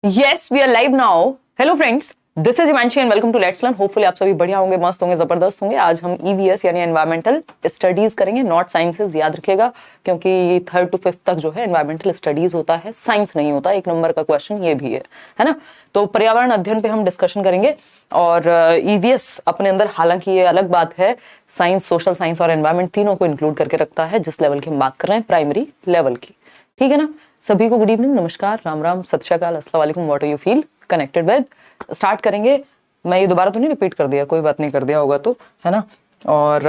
Yes, we are live now. Hello friends, this is Himanshi and welcome to Let's Learn. Hopefully आप सभी बढ़िया होंगे, मस्त होंगे, जबरदस्त होंगे। आज हम EVS यानी एनवायरमेंटल स्टडीज करेंगे, नॉट साइंसेज, याद रखिएगा, क्योंकि 3rd to 5th तक जो है एनवायरमेंटल स्टडीज होता है, साइंस नहीं होता। 1 नंबर का क्वेश्चन ये भी है ना। तो पर्यावरण अध्ययन पे हम डिस्कशन करेंगे और EVS अपने अंदर, हालांकि ये अलग बात है, साइंस, सोशल साइंस और एनवायरमेंट तीनों को इंक्लूड करके रखता है, जिस लेवल की हम बात कर रहे हैं, प्राइमरी लेवल की। ठीक है ना। सभी को गुड इवनिंग, नमस्कार, राम राम, सत श्री अकाल, अस्सलाम वालेकुम, what do you feel connected with. Start करेंगे। मैं ये दोबारा तो नहीं रिपीट कर दिया, कोई बात नहीं, कर दिया होगा तो, है ना। और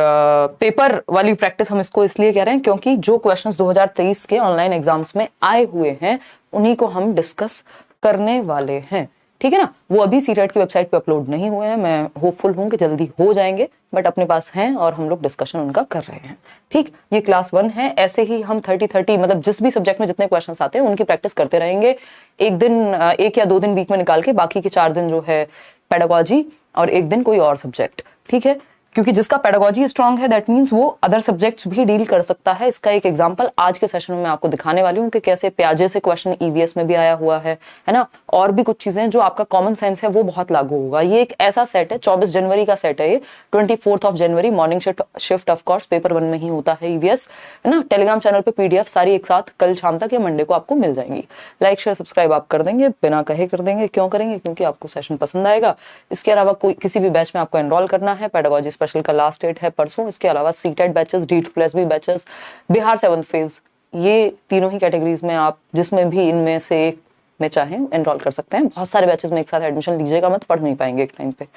पेपर वाली प्रैक्टिस हम इसको इसलिए कह रहे हैं क्योंकि जो क्वेश्चंस 2023 के ऑनलाइन एग्जाम्स में आए हुए हैं उन्हीं को हम डिस्कस करने वाले हैं। ठीक है ना। वो अभी सीटेट की वेबसाइट पे अपलोड नहीं हुए हैं, मैं होपफुल हूं कि जल्दी हो जाएंगे, बट अपने पास हैं और हम लोग डिस्कशन उनका कर रहे हैं। ठीक, ये क्लास 1 है। ऐसे ही हम 30 मतलब जिस भी सब्जेक्ट में जितने क्वेश्चंस आते हैं उनकी प्रैक्टिस करते रहेंगे। एक दिन, 1 या 2 दिन वीक में निकाल के, बाकी के 4 दिन जो है पेडागोजी और 1 दिन कोई और सब्जेक्ट। ठीक है, क्योंकि जिसका पेडागोजी स्ट्रांग है दैट मींस वो अदर सब्जेक्ट्स भी डील कर सकता है। इसका एक एग्जांपल आज के सेशन में मैं आपको दिखाने वाली हूँ कि कैसे प्याजे से क्वेश्चन EVS में भी आया हुआ है ना। और भी कुछ चीजें जो आपका कॉमन सेंस है वो बहुत लागू होगा। ये एक ऐसा सेट है, 24 जनवरी का सेट है ये, 24 जनवरी morning shift of course paper 1 में ही होता है EVS, है ना। टेलीग्राम चैनल पे PDF सारी एक साथ कल शाम तक या मंडे को आपको मिल जाएंगी। लाइक शेयर सब्सक्राइब आप कर देंगे, बिना कहे कर देंगे। क्यों करेंगे? क्योंकि आपको सेशन पसंद आएगा। इसके अलावा कोई किसी भी बैच में आपको एनरोल करना है, पेडागोजी स्पेशल का लास्ट डेट है परसों। इसके अलावा CTET batches, D2+B batches, Bihar 7th phase, ये तीनों ही कैटेगरीज में आप जिसमें भी इनमें से एक में चाहें एनरोल कर सकते हैं। बहुत सारे बैचेस में एक साथ एडमिशन लीजिएगा मत, पढ़ नहीं पाएंगे एक टाइम पे।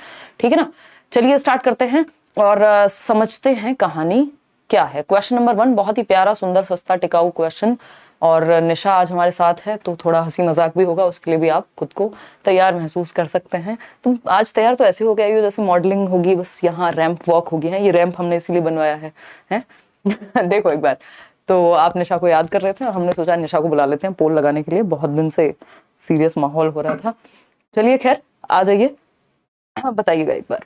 ठीक है ना। चलिए स्टार्ट करते हैं और समझते हैं कहानी क्या है। क्वेश्चन नंबर 1 बहुत ही प्यारा, सुंदर, सस्ता, टिकाऊ क्वेश्चन। और निशा आज हमारे साथ है तो थोड़ा हंसी मजाक भी होगा, उसके लिए भी आप खुद को तैयार महसूस कर सकते हैं। तुम आज तैयार तो ऐसे हो गया हो जैसे मॉडलिंग होगी, बस यहाँ रैंप वॉक होगी है। ये रैंप हमने इसीलिए बनवाया है? देखो एक बार, तो आप निशा को याद कर रहे थे और हमने सोचा निशा को बुला लेते हैं पोल लगाने के लिए, बहुत दिन से सीरियस माहौल हो रहा था। चलिए खैर, आ जाइए, बताइएगा एक बार,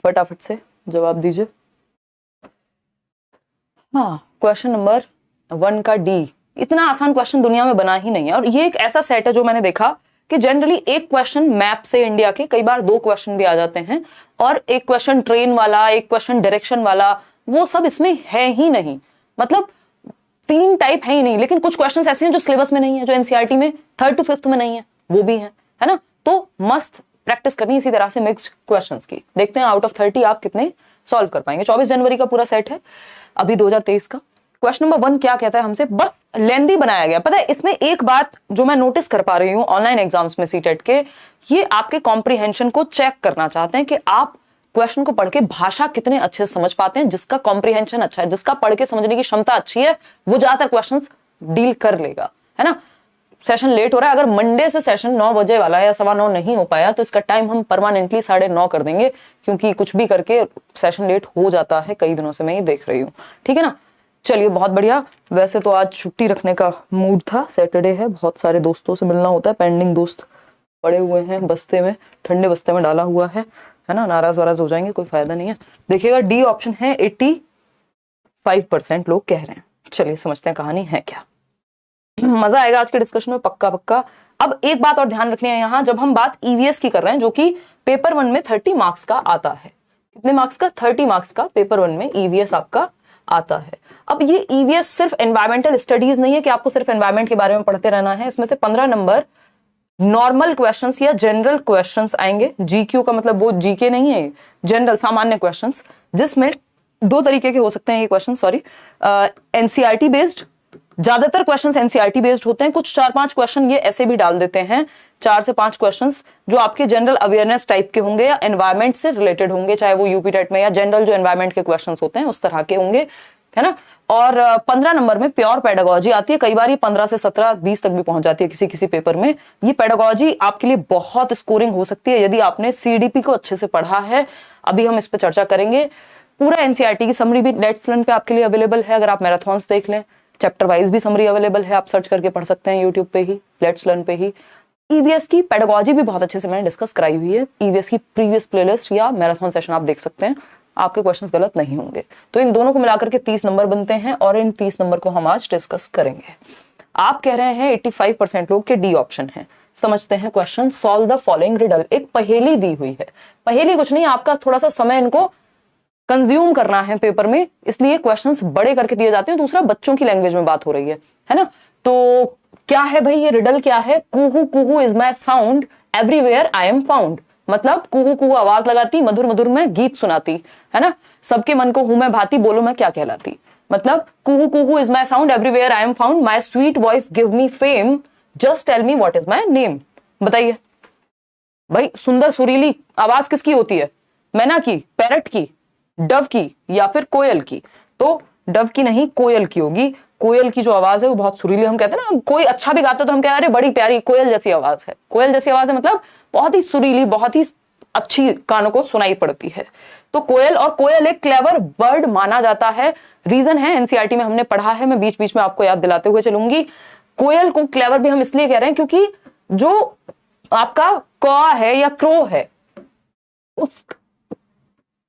फटाफट से जवाब दीजिए। हाँ, क्वेश्चन नंबर 1 का D। इतना आसान क्वेश्चन दुनिया में बना ही नहीं है। और ये एक ऐसा सेट है जो मैंने देखा कि जनरली एक क्वेश्चन मैप से इंडिया के, कई बार 2 क्वेश्चन भी आ जाते हैं, और एक क्वेश्चन ट्रेन वाला, एक क्वेश्चन डायरेक्शन वाला, वो सब इसमें है ही नहीं। मतलब 3 टाइप है ही नहीं। लेकिन कुछ क्वेश्चंस ऐसे हैं जो सिलेबस में नहीं है, जो NCERT में 3rd to 5th में नहीं है, वो भी है ना। तो मस्त प्रैक्टिस करनी इसी तरह से मिक्स्ड क्वेश्चंस की। देखते हैं आउट ऑफ 30 आप कितने सॉल्व कर पाएंगे। 24 जनवरी का पूरा सेट है अभी 2023 का। क्वेश्चन नंबर 1 क्या कहता है हमसे, बस लेंथी बनाया गया। पता है इसमें एक बात जो मैं नोटिस कर पा रही हूं ऑनलाइन एग्जाम्स में सीटेट के, ये आपके कॉम्प्रिहेंशन को चेक करना चाहते हैं कि आप क्वेश्चन को पढ़ के भाषा कितने अच्छे से समझ पाते हैं। जिसका कॉम्प्रिहेंशन अच्छा है, जिसका पढ़ के समझने की क्षमता अच्छी है, वो ज्यादातर क्वेश्चंस डील कर लेगा, है ना। सेशन लेट हो रहा है, अगर मंडे से सेशन 9 बजे वाला है या 9:15 नहीं हो पाया तो इसका टाइम हम परमानेंटली 9:30 कर देंगे, क्योंकि कुछ भी करके सेशन लेट हो जाता है कई दिनों से, मैं ये देख रही हूँ। ठीक है ना। चलिए बहुत बढ़िया। वैसे तो आज छुट्टी रखने का मूड था, सैटरडे है, बहुत सारे दोस्तों से मिलना होता है, पेंडिंग दोस्त पड़े हुए हैं बस्ते में, ठंडे बस्ते में डाला हुआ है ना। नाराज वाराज हो जाएंगे, कोई फायदा नहीं है। देखिएगा D ऑप्शन है, 85% लोग कह रहे हैं। चलिए समझते हैं कहानी है क्या। मजा आएगा आज के डिस्कशन में, पक्का पक्का। अब एक बात और ध्यान रखनी है यहाँ, जब हम बात EVS की कर रहे हैं जो कि पेपर 1 में 30 मार्क्स का आता है। कितने मार्क्स का? 30 मार्क्स का पेपर 1 में EVS आपका आता है। अब ये EVS सिर्फ एनवायरमेंटल स्टडीज नहीं है कि आपको सिर्फ एनवायरमेंट के बारे में पढ़ते रहना है। इसमें से 15 नंबर नॉर्मल क्वेश्चंस या जनरल क्वेश्चंस आएंगे। GQ का मतलब वो GK नहीं है, जनरल सामान्य क्वेश्चंस, जिसमें 2 तरीके के हो सकते हैं ये क्वेश्चन, सॉरी, NCERT बेस्ड। ज्यादातर क्वेश्चंस NCERT बेस्ड होते हैं, कुछ 4-5 क्वेश्चन ये ऐसे भी डाल देते हैं, 4 से 5 क्वेश्चंस जो आपके जनरल अवेयरनेस टाइप के होंगे या एनवायरमेंट से रिलेटेड होंगे, चाहे वो यूपी टेट में या जनरल जो एनवायरमेंट के क्वेश्चंस होते हैं उस तरह के होंगे, है ना। और 15 नंबर में प्योर पेडागोजी आती है। कई बार ये 15 से 17, 20 तक भी पहुंच जाती है किसी किसी पेपर में। ये पेडागोजी आपके लिए बहुत स्कोरिंग हो सकती है यदि आपने CDP को अच्छे से पढ़ा है। अभी हम इस पर चर्चा करेंगे। पूरा NCERT की समरी भी लेट्स लर्न पे आपके लिए अवेलेबल है। अगर आप मैराथन्स देख लें, चैप्टर वाइज भी समरी अवेलेबल है, आप सर्च करके पढ़ सकते हैं यूट्यूब पे ही, लेट्स लर्न पे ही। EVS की पेडागोजी भी बहुत अच्छे से मैंने डिस्कस कराई हुई है। EVS की प्रीवियस प्लेलिस्ट या मैराथन सेशन आप देख सकते हैं, आपके क्वेश्चंस गलत नहीं होंगे। तो इन दोनों को मिलाकर के 30 नंबर बनते हैं और इन 30 नंबर को हम आज डिस्कस करेंगे। आप कह रहे हैं 85% लोग के D ऑप्शन है। समझते हैं question. Solve the following riddle. एक पहेली दी हुई है, पहेली कुछ नहीं, आपका थोड़ा सा समय इनको कंज्यूम करना है पेपर में, इसलिए क्वेश्चंस बड़े करके दिए जाते हैं। दूसरा, बच्चों की लैंग्वेज में बात हो रही है ना। तो क्या है भाई ये रिडल क्या है? कुहू कुहू is my sound, everywhere I am found. मतलब कुहू कुहू आवाज लगाती, मधुर मधुर में गीत सुनाती, है ना, सबके मन को हूं मैं भाती, बोलो मैं क्या कहलाती। मतलब कुहू कुहू is my sound, everywhere I am found, my sweet voice give me fame, just tell me what is my name. बताइए भाई, सुंदर सुरीली आवाज किसकी होती है? मैना की, पैरट की, डव की, या फिर कोयल की? तो डव की नहीं, कोयल की होगी। कोयल की जो आवाज है वो बहुत सुरीली, हम कहते हैं ना, कोई अच्छा भी गाता है तो हम कह अरे बड़ी प्यारी कोयल जैसी आवाज है। कोयल जैसी आवाज है मतलब बहुत ही सुरीली, बहुत ही अच्छी, कानों को सुनाई पड़ती है। तो कोयल, और कोयल एक क्लेवर बर्ड माना जाता है। रीजन है एनसीईआरटी में हमने पढ़ा है, मैं बीच बीच में आपको याद दिलाते हुए चलूंगी। कोयल को क्लेवर भी हम इसलिए कह रहे हैं क्योंकि जो आपका कौवा है या क्रो है, उस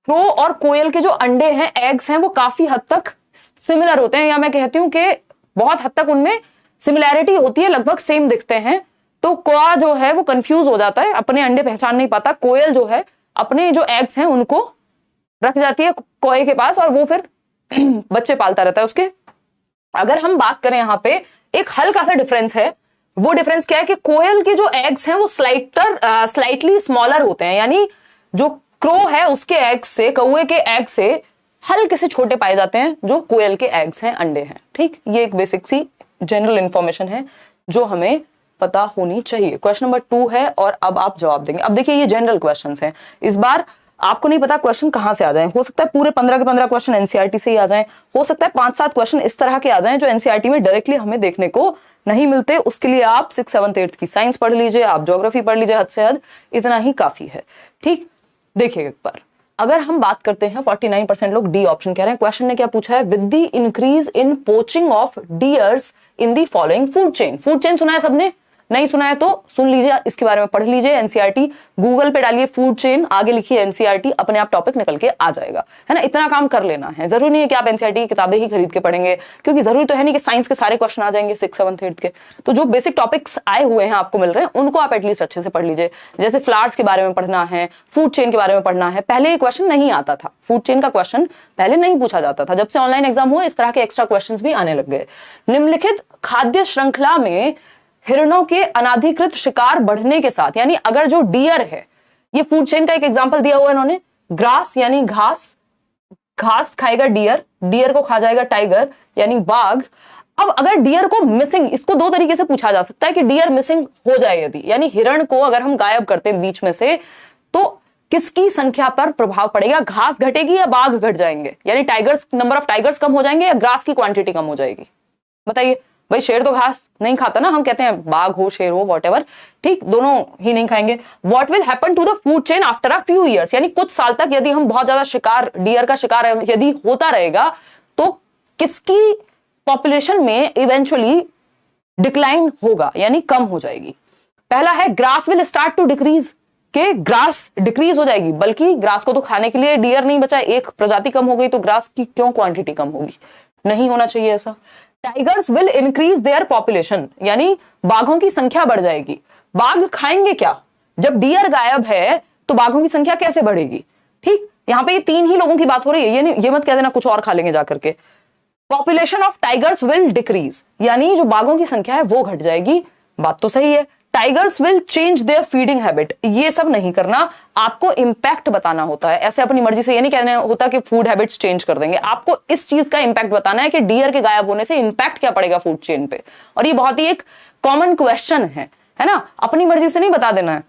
क्रो और कोयल के जो अंडे हैं, एग्स हैं, वो काफी हद तक सिमिलर होते हैं, या मैं कहती हूं कि बहुत हद तक उनमें सिमिलैरिटी होती है, लगभग सेम दिखते हैं। तो कौवा जो है वो कंफ्यूज हो जाता है, अपने अंडे पहचान नहीं पाता। कोयल जो है अपने जो एग्स हैं उनको रख जाती है कौवे के पास, और वो फिर बच्चे पालता रहता है उसके। अगर हम बात करें यहाँ पे, एक हल्का सा डिफरेंस है। वो डिफरेंस क्या है कि कोयल के जो एग्स हैं वो स्लाइटली स्मॉलर होते हैं, यानी जो क्रो है उसके एग्स से, कौवे के एग से हल्के से छोटे पाए जाते हैं जो कोयल के एग्स हैं, अंडे हैं। ठीक, ये एक बेसिक सी जनरल इंफॉर्मेशन है जो हमें पता होनी चाहिए। क्वेश्चन नंबर 2 है और अब आप जवाब देंगे। अब देखिए ये जनरल क्वेश्चंस हैं, इस बार आपको नहीं पता क्वेश्चन कहां से आ जाए। हो सकता है पूरे 15 के 15 क्वेश्चन एनसीईआरटी से ही आ जाएं, हो सकता है 5-7 क्वेश्चन इस तरह के आ जाएं जो एनसीईआरटी में डायरेक्टली हमें देखने को नहीं मिलते। उसके लिए आप 6th 7th 8th की साइंस पढ़ लीजिए, आप ज्योग्राफी पढ़ लीजिए, हद से हद इतना ही काफी है। ठीक, देखिए एक बार अगर हम बात करते हैं, 49% लोग डी ऑप्शन कह रहे हैं। क्वेश्चन ने क्या पूछा है? With the increase in poaching of dears in the following food chain. Food chain सुना है सबने? नहीं सुना है तो सुन लीजिए, इसके बारे में पढ़ लीजिए। एनसीईआरटी गूगल पे डालिए फूड चेन, आगे लिखिए एनसीईआरटी, अपने आप टॉपिक निकल के आ जाएगा, है ना। इतना काम कर लेना है, जरूरी नहीं है कि आप एनसीईआरटी की किताबें ही खरीद के पढ़ेंगे, क्योंकि जरूरी तो है नहीं कि साइंस के सारे क्वेश्चन आ जाएंगे 6th 7th 8th के। तो जो बेसिक टॉपिक्स आए हुए हैं आपको मिल रहे हैं, उनको आप एटलीस्ट अच्छे से पढ़ लीजिए। जैसे फ्लावर्स के बारे में पढ़ना है, फूड चेन के बारे में पढ़ना है। पहले ये क्वेश्चन नहीं आता था, फूड चेन का क्वेश्चन पहले नहीं पूछा जाता था। जब से ऑनलाइन एग्जाम हुआ, इस तरह के एक्स्ट्रा क्वेश्चन भी आने लग गए। निम्नलिखित खाद्य श्रृंखला में हिरणों के अनाधिकृत शिकार बढ़ने के साथ, यानी अगर जो डियर है, ये फूड चेन का एक एग्जांपल दिया हुआ है इन्होंने, ग्रास यानी घास, घास खाएगा डियर, डियर को खा जाएगा टाइगर यानी बाघ। अब अगर डियर को मिसिंग, इसको 2 तरीके से पूछा जा सकता है कि डियर मिसिंग हो जाए यदि, यानी हिरण को अगर हम गायब करते हैं बीच में से, तो किसकी संख्या पर प्रभाव पड़ेगा? घास घटेगी या बाघ घट जाएंगे? यानी टाइगर्स, नंबर ऑफ टाइगर्स कम हो जाएंगे या ग्रास की क्वांटिटी कम हो जाएगी? बताइए भाई, शेर तो घास नहीं खाता ना, हम कहते हैं बाघ हो शेर हो वॉटएवर, ठीक, दोनों ही नहीं खाएंगे। What will happen to the food chain after a few years, यानी कुछ साल तक यदि हम बहुत ज्यादा शिकार, डियर का शिकार यदि होता रहेगा, तो किसकी पॉपुलेशन में इवेंचुअली डिक्लाइन होगा, यानी कम हो जाएगी? पहला है grass will start to decrease, के ग्रास डिक्रीज हो जाएगी, बल्कि ग्रास को तो खाने के लिए डियर नहीं बचा, एक प्रजाति कम हो गई तो ग्रास की क्यों क्वांटिटी कम होगी? नहीं होना चाहिए ऐसा। Tigers will increase their population, यानी बाघों की संख्या बढ़ जाएगी। बाघ खाएंगे क्या? जब डियर गायब है तो बाघों की संख्या कैसे बढ़ेगी? ठीक, यहां पे ये 3 ही लोगों की बात हो रही है, ये मत कह देना कुछ और खा लेंगे जाकर के। Population of tigers will decrease, यानी जो बाघों की संख्या है वो घट जाएगी। बात तो सही है। Tigers will change their feeding habit, ये सब नहीं करना, आपको इंपैक्ट बताना होता है। ऐसे अपनी मर्जी से ये नहीं कहना होता कि फूड हैबिट्स चेंज कर देंगे, आपको इस चीज का इंपैक्ट बताना है कि डियर के गायब होने से इंपैक्ट क्या पड़ेगा फूड चेन पे। और ये बहुत ही एक कॉमन क्वेश्चन है ना, अपनी मर्जी से नहीं बता देना है,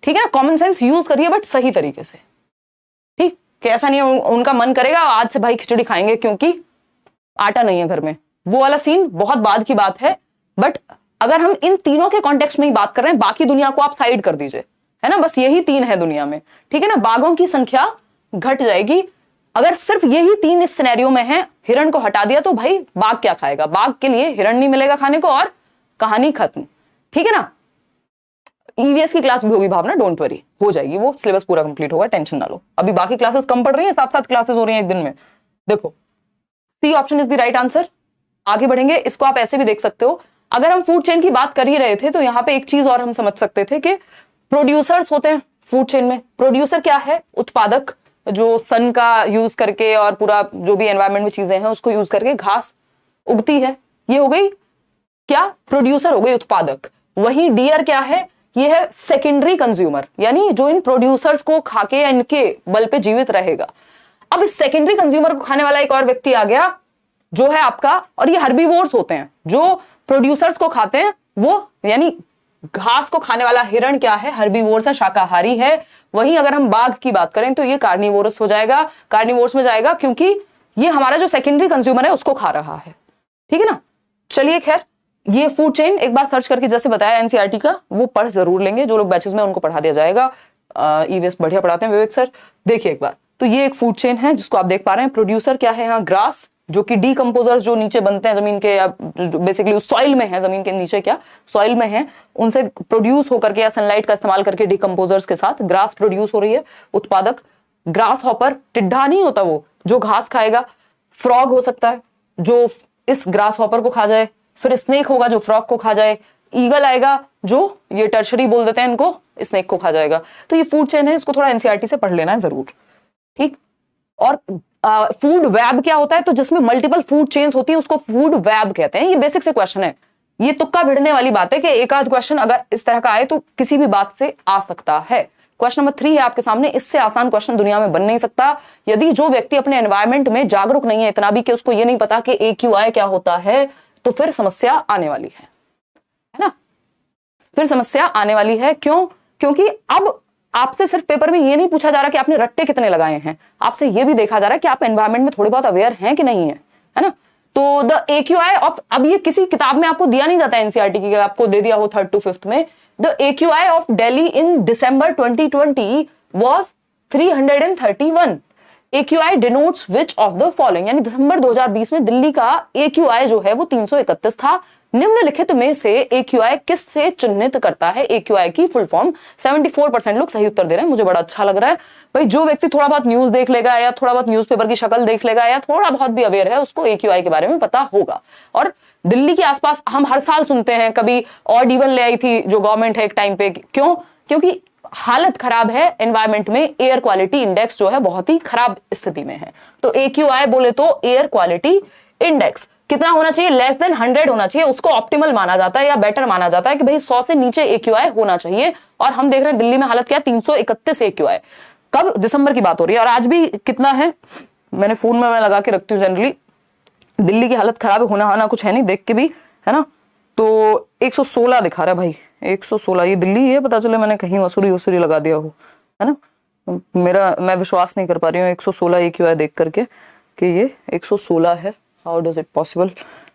ठीक है ना। कॉमन सेंस यूज करिए बट सही तरीके से, ठीक, कि ऐसा नहीं है उनका मन करेगा आज से भाई खिचड़ी खाएंगे क्योंकि आटा नहीं है घर में, वो वाला सीन बहुत बाद की बात है। बट अगर हम इन तीनों के कॉन्टेक्स्ट में ही बात कर रहे हैं, बाकी दुनिया को आप साइड कर दीजिए, है ना, बस यही 3 है दुनिया में, ठीक है ना। बाघों की संख्या घट जाएगी, अगर सिर्फ यही 3 इस सिनेरियो में है, हिरण को हटा दिया तो भाई बाघ क्या खाएगा? बाघ के लिए हिरण नहीं मिलेगा खाने को और कहानी खत्म, ठीक है ना। ईवीएस की क्लास भी होगी भावना, डोंट वरी, हो जाएगी, वो सिलेबस पूरा कंप्लीट होगा, टेंशन ना लो। अभी बाकी क्लासेस कम पढ़ रही हैं, 7-7 क्लासेस हो रही हैं एक दिन में। देखो C option is the right answer. आगे बढ़ेंगे, इसको आप ऐसे भी देख सकते हो, अगर हम फूड चेन की बात कर ही रहे थे तो यहाँ पे एक चीज और हम समझ सकते थे कि प्रोड्यूसर्स होते हैं फूड चेन में। प्रोड्यूसर क्या है? उत्पादक, जो सन का यूज करके और पूरा जो भी एनवायरमेंट में चीजें हैं उसको यूज करके घास उगती है, ये हो गई क्या? प्रोड्यूसर हो गई, उत्पादक। वहीं डियर क्या है? ये है सेकेंडरी कंज्यूमर, यानी जो इन प्रोड्यूसर्स को खाके या इनके बल पे जीवित रहेगा। अब इस सेकेंडरी कंज्यूमर को खाने वाला एक और व्यक्ति आ गया जो है आपका, और ये हर्बीवोर्स होते हैं, जो प्रोड्यूसर्स को खाते हैं वो, यानी घास को खाने वाला हिरण क्या है? हर्बीवोर्स है, शाकाहारी है। वहीं अगर हम बाघ की बात करें तो ये कार्निवोरस हो जाएगा, कार्निवोर्स में जाएगा, क्योंकि ये हमारा जो सेकेंडरी कंज्यूमर है उसको खा रहा है। ठीक है ना? चलिए खैर, ये फूड चेन एक बार सर्च करके जैसे बताया एनसीईआरटी का, वो पढ़ जरूर लेंगे जो लोग बैचेस में, उनको पढ़ा दिया जाएगा। ईवीएस बढ़िया पढ़ाते हैं विवेक सर। देखिए एक बार, तो ये एक फूड चेन है जिसको आप देख पा रहे हैं। प्रोड्यूसर क्या है यहाँ? ग्रास, जो कि डीकंपोजर्स जो नीचे बनते हैं जमीन के, या बेसिकली सॉइल में है, जमीन के नीचे क्या सॉइल में है, उनसे प्रोड्यूस होकर के या सनलाइट का इस्तेमाल करके डीकंपोजर्स के साथ ग्रास प्रोड्यूस हो रही है। उत्पादक ग्रास हॉपर, टिड्ढा नहीं होता वो जो घास खाएगा। फ्रॉग हो सकता है जो इस ग्रास हॉपर को खा जाए, फिर स्नेक होगा जो फ्रॉग को खा जाए, ईगल आएगा जो, ये टर्शरी बोल देते हैं इनको, स्नेक को खा जाएगा। तो ये फूड चेन है, इसको थोड़ा एनसीईआरटी से पढ़ लेना है जरूर। ठीक। और फूड वेब क्या होता है? तो जिसमें मल्टीपल फूड चेन्स होती है उसको फूड वेब कहते हैं। ये बेसिक से क्वेश्चन है, ये तुक्का भिड़ने वाली बात है कि एक आध क्वेश्चन अगर इस तरह का आए तो किसी भी बात से आ सकता है। क्वेश्चन नंबर 3 है आपके सामने, इससे आसान क्वेश्चन दुनिया में बन नहीं सकता। यदि जो व्यक्ति अपने एनवायरमेंट में जागरूक नहीं है इतना भी कि उसको ये नहीं पता कि AQI क्या होता है, तो फिर समस्या आने वाली है ना? फिर समस्या आने वाली है। क्यों? क्योंकि अब आपसे सिर्फ पेपर में ये नहीं पूछा जा रहा कि आपने रट्टे कितने लगाए हैं, आपसे ये भी देखा जा रहा है कि आप एनवायरमेंट में थोड़े बहुत अवेयर हैं कि नहीं है ना? तो द AQI ऑफ, अब ये किसी किताब में आपको दिया नहीं जाता एनसीईआरटी की, आपको दे दिया हो 3rd to 5th में, the AQI of Delhi in December 2020 was 331। AQI denotes which of the following, यानी दिसंबर 2020 में दिल्ली का AQI जो है वो 331 था। निम्नलिखित में से AQI किस से चिन्हित करता है? AQI की फुल फॉर्म। 74% लोग सही उत्तर दे रहे हैं, मुझे बड़ा अच्छा लग रहा है भाई। जो व्यक्ति थोड़ा बहुत न्यूज देख लेगा या थोड़ा बहुत न्यूज़पेपर की शक्ल देख लेगा या थोड़ा बहुत भी अवेयर है उसको AQI के बारे में पता होगा। और दिल्ली के आसपास हम हर साल सुनते हैं, कभी ऑड इवन ले आई थी जो गवर्नमेंट है एक टाइम पे। क्यों? क्योंकि हालत खराब है एनवायरमेंट में, एयर क्वालिटी इंडेक्स जो है बहुत ही खराब स्थिति में है। तो AQI बोले तो एयर क्वालिटी इंडेक्स कितना होना चाहिए? लेस देन 100 होना चाहिए, उसको ऑप्टिमल माना जाता है या बेटर माना जाता है कि भाई 100 से नीचे AQI होना चाहिए। और हम देख रहे हैं दिल्ली में हालत क्या है? 331 AQI। कब? दिसंबर की बात हो रही है। और आज भी कितना है? मैंने फोन में मैं लगा के रखती हूँ जनरली। दिल्ली की हालत खराब है, होना कुछ है नहीं देख के भी, है ना? तो 116 दिखा रहा है भाई, 116। ये दिल्ली है, पता चले मैंने कहीं वसूरी लगा दिया हो, है ना? मैं विश्वास नहीं कर पा रही हूँ 116 AQI देख करके कि ये 116 है। How does it possible?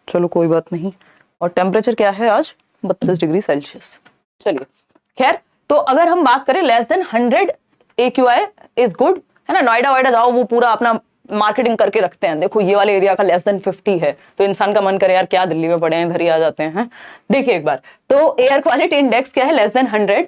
चलो कोई बात नहीं। और टेम्परेचर क्या है आज? 32 डिग्री सेल्सियस। चलिए खैर, तो अगर हम बात करें less than 100 AQI is good, है ना? नोएडा वाइडा जाओ, वो पूरा अपना मार्केटिंग करके रखते हैं, देखो ये वाले एरिया का लेस देन 50 है, तो इंसान का मन करे यार क्या दिल्ली में पड़े हैं, इधर ही आ जाते हैं। देखिए एक बार, तो एयर क्वालिटी इंडेक्स क्या है? Less than 100।